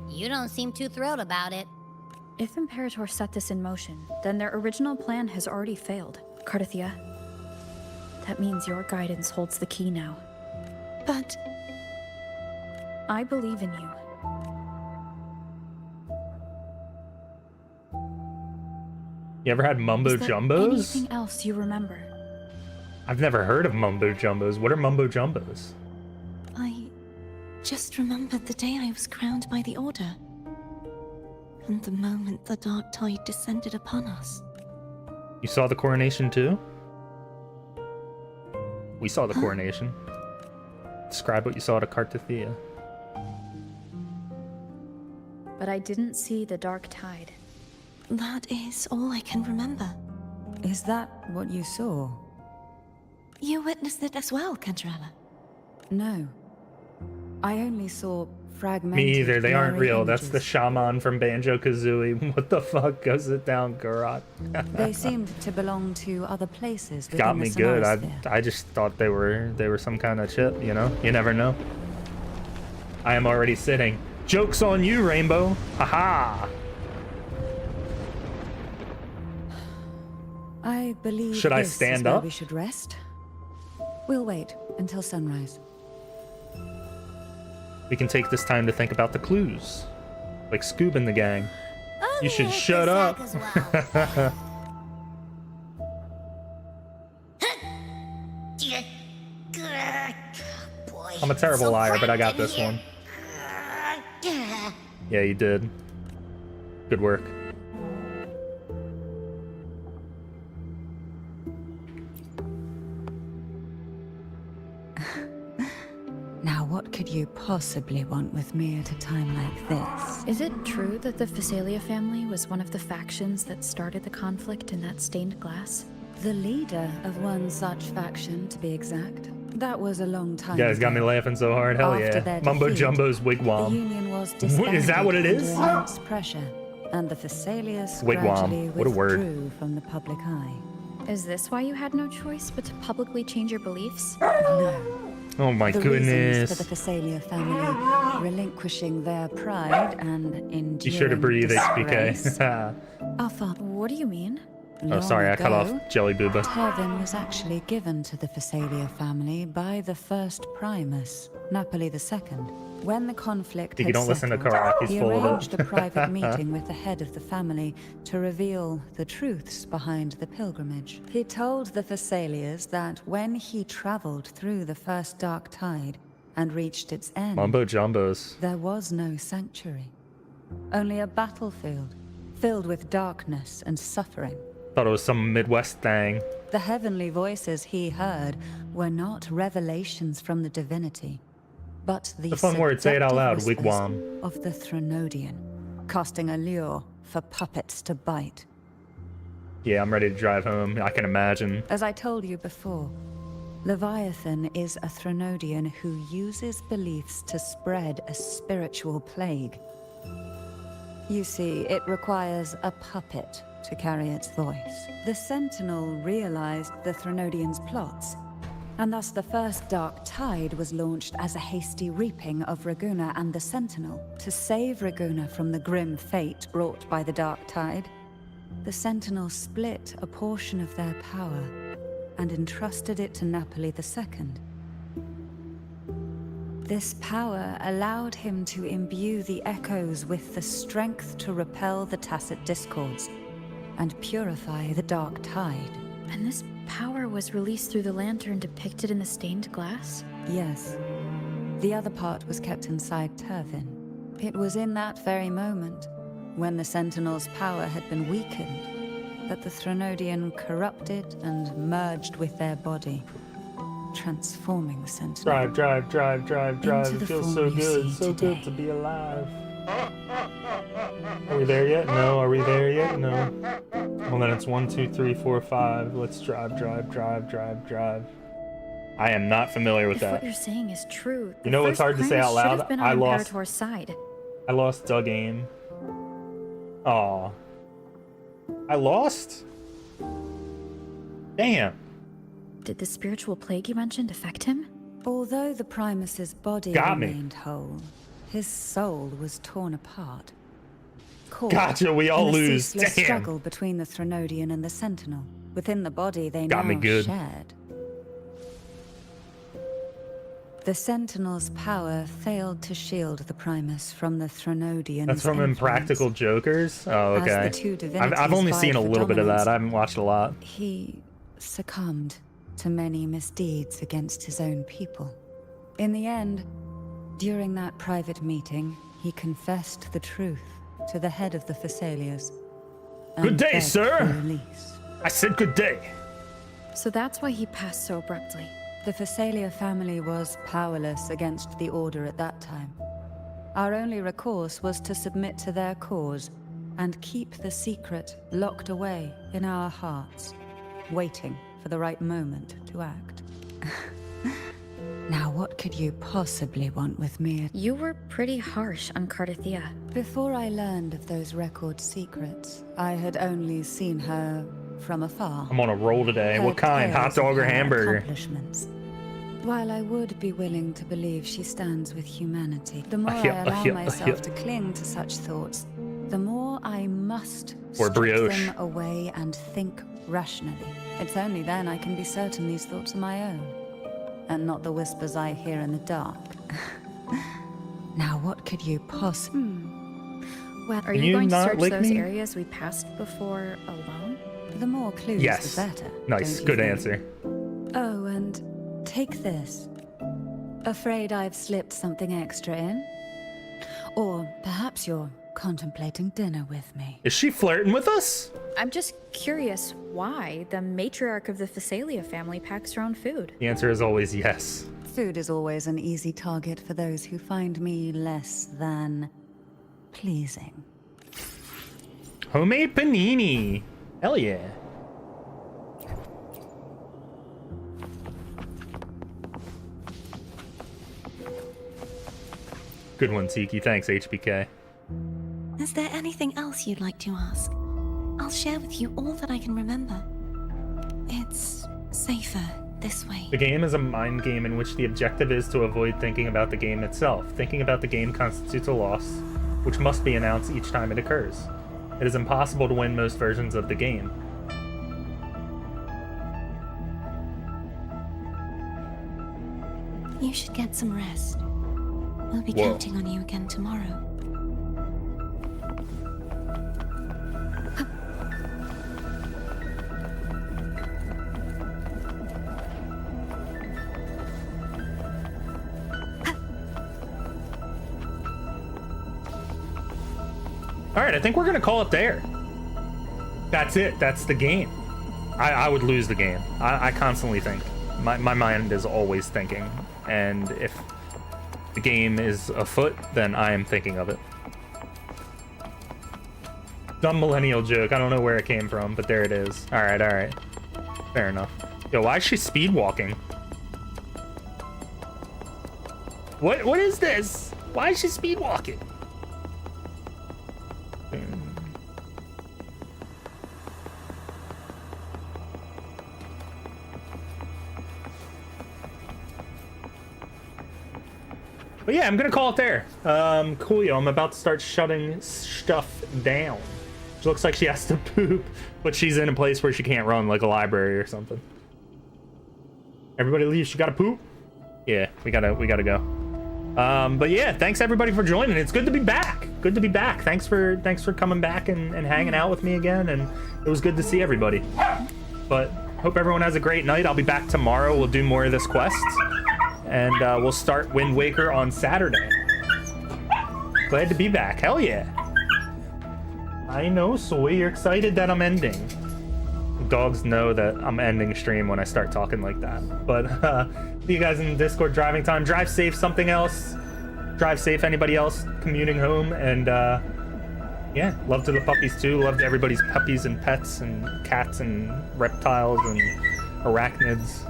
You don't seem too thrilled about it. If Imperator set this in motion, then their original plan has already failed. Cartethia. That means your guidance holds the key now. But I believe in you. You ever had mumbo Is there jumbos? anything else you remember? I've never heard of mumbo jumbos. What are mumbo jumbos? I just remembered the day I was crowned by the Order. And the moment the dark tide descended upon us. You saw the coronation too? We saw the coronation. Describe what you saw at Cartethia. But I didn't see the dark tide. That is all I can remember. Is that what you saw? You witnessed it as well, Cantrella. No. I only saw fragmented. Me either. They aren't blurry real. That's the images. shaman from Banjo-Kazooie. What the fuck goes it down, Garrot? They seemed to belong to other places. Got within me the good. Sonorosphere. I just thought they were some kind of chip, you know? You never know. I am already sitting. Joke's on you, Rainbow. Haha. I believe. Should I this is stand where up? We should rest. We'll wait until sunrise. We can take this time to think about the clues. Like Scoob and the gang. You should shut up. I'm a terrible liar, but I got this one. Yeah, you did. Good work. Now, what could you possibly want with me at a time like this? Is it true that the Phasalia family was one of the factions that started the conflict in that stained glass? The leader of one such faction, to be exact. That was a long time You guys got me ago. laughing so hard. Hell After yeah. their Mumbo defeat, Jumbo's The wigwam. Union was What- disbanded is that what it is? under immense pressure, and the Phasalias Wigwam. gradually What a word. withdrew from the public eye. Is this why you had no choice but to publicly change your beliefs? No. Oh my The goodness. reasons for the Phasalia family relinquishing their pride and enduring Be sure to breathe, disgrace HBK. are far. What do you mean? Oh, sorry, I cut off Jelly Booba. Turvin was actually given to the Phasalia family by the first Primus, Napoli II. When the conflict If you had don't listen to settled, Karak, he's he full of it. arranged a private meeting with the head of the family to reveal the truths behind the pilgrimage. He told the Phasalias that when he traveled through the first dark tide and reached its end, Mumbo Jumbos. there was no sanctuary, only a battlefield filled with darkness and suffering. Thought it was some Midwest thing. The heavenly voices he heard were not revelations from the divinity, but the fun word, say it out loud, seductive wigwam. whispers of the Threnodian, casting a lure for puppets to bite. Yeah, I'm ready to drive home. I can imagine. As I told you before, Leviathan is a Threnodian who uses beliefs to spread a spiritual plague. You see, it requires a puppet to carry its voice. The Sentinel realized the Threnodian's plots And thus the first Dark Tide was launched as a hasty reaping of Raguna and the Sentinel to save Raguna from the grim fate brought by the Dark Tide. The Sentinel split a portion of their power and entrusted it to Napoli II. This power allowed him to imbue the echoes with the strength to repel the tacit discords and purify the Dark Tide. And this power was released through the lantern depicted in the stained glass? Yes. The other part was kept inside Turvin. It was in that very moment, when the Sentinel's power had been weakened, that the Threnodian corrupted and merged with their body, transforming the Sentinel. Drive. Into It the feels form so you good. see So today. good to be alive. Are we there yet? No. Are we there yet? No. Well, then it's 1, 2, 3, 4, 5. Let's drive. I am not familiar with If that. what you're saying is true, You know what's hard to say out loud? Should have been I on lost. Imperator's side. I lost Doug Aim. Aw. I lost? Damn. Did the spiritual plague you mentioned affect him? Although the Primus's body Got me. remained whole, his soul was torn apart. Caught Gotcha, we all in a lose. ceaseless Damn. struggle between the Threnodian and the Sentinel. Within the body they Got now me good. shared. The Sentinel's power failed to shield the Primus from the Threnodian's That's from influence. Impractical Jokers? Oh, As okay. the two I've divinities only vied seen a for little bit of dominance, that. I haven't watched a lot. He succumbed to many misdeeds against his own people. In the end, during that private meeting, he confessed the truth to the head of the Thessalias. and Good day, begged sir. for release. I said good day. So that's why he passed so abruptly. The Thessalia family was powerless against the Order at that time. Our only recourse was to submit to their cause and keep the secret locked away in our hearts, waiting for the right moment to act. Now, what could you possibly want with me? You were pretty harsh on Cartethia. Before I learned of those record secrets, I had only seen her from afar. I'm on a roll today. Heard What kind? Hot tales of dog or her hamburger? accomplishments. While I would be willing to believe she stands with humanity, the more Yeah, I allow yeah, myself yeah. to cling to such thoughts, the more I must Or strip brioche. them away and think rationally. It's only then I can be certain these thoughts are my own, and not the whispers I hear in the dark. Now, what could you possibly... Well, are Can you you going to not search lick those me? areas we passed before alone? The more clues, Yes. the better. Nice. don't you Good think? answer. Oh, and take this. Afraid I've slipped something extra in? Or perhaps you're contemplating dinner with me. Is she flirting with us? I'm just curious why the matriarch of the Thessalia family packs her own food. The answer is always yes. Food is always an easy target for those who find me less than pleasing. Homemade panini. Hell yeah. Good one, Tiki. Thanks, HBK. Is there anything else you'd like to ask? I'll share with you all that I can remember. It's safer this way. The game is a mind game in which the objective is to avoid thinking about the game itself. Thinking about the game constitutes a loss, which must be announced each time it occurs. It is impossible to win most versions of the game. You should get some rest. We'll be Whoa. counting on you again tomorrow. Alright, I think we're gonna call it there. That's it. That's the game. I would lose the game. I constantly think. My mind is always thinking. And if the game is afoot, then I am thinking of it. Dumb millennial joke. I don't know where it came from, but there it is. Alright, alright. Fair enough. Yo, why is she speed walking? What is this? Why is she speed walking? But yeah, I'm gonna call it there. Coolio, I'm about to start shutting stuff down. She looks like she has to poop, but she's in a place where she can't run, like a library or something. Everybody leave. She gotta poop. Yeah, we gotta go. But yeah, thanks everybody for joining. It's good to be back. Good to be back. Thanks for coming back and hanging out with me again. And it was good to see everybody. But hope everyone has a great night. I'll be back tomorrow. We'll do more of this quest, and we'll start Wind Waker on Saturday. Glad to be back. Hell yeah. I know, Soy. You're excited that I'm ending. Dogs know that I'm ending stream when I start talking like that. But see you guys in Discord. Driving time. Drive safe. Something else. Drive safe. Anybody else commuting home. And yeah, love to the puppies too. Love to everybody's puppies and pets and cats and reptiles and arachnids.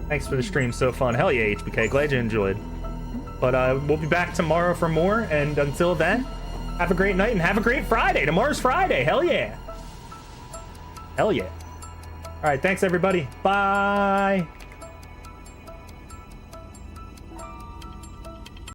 Thanks for the stream. So fun. Hell yeah, HBK. Glad you enjoyed. But we'll be back tomorrow for more. And until then, have a great night and have a great Friday. Tomorrow's Friday. Hell yeah. Hell yeah. All right, thanks everybody. Bye.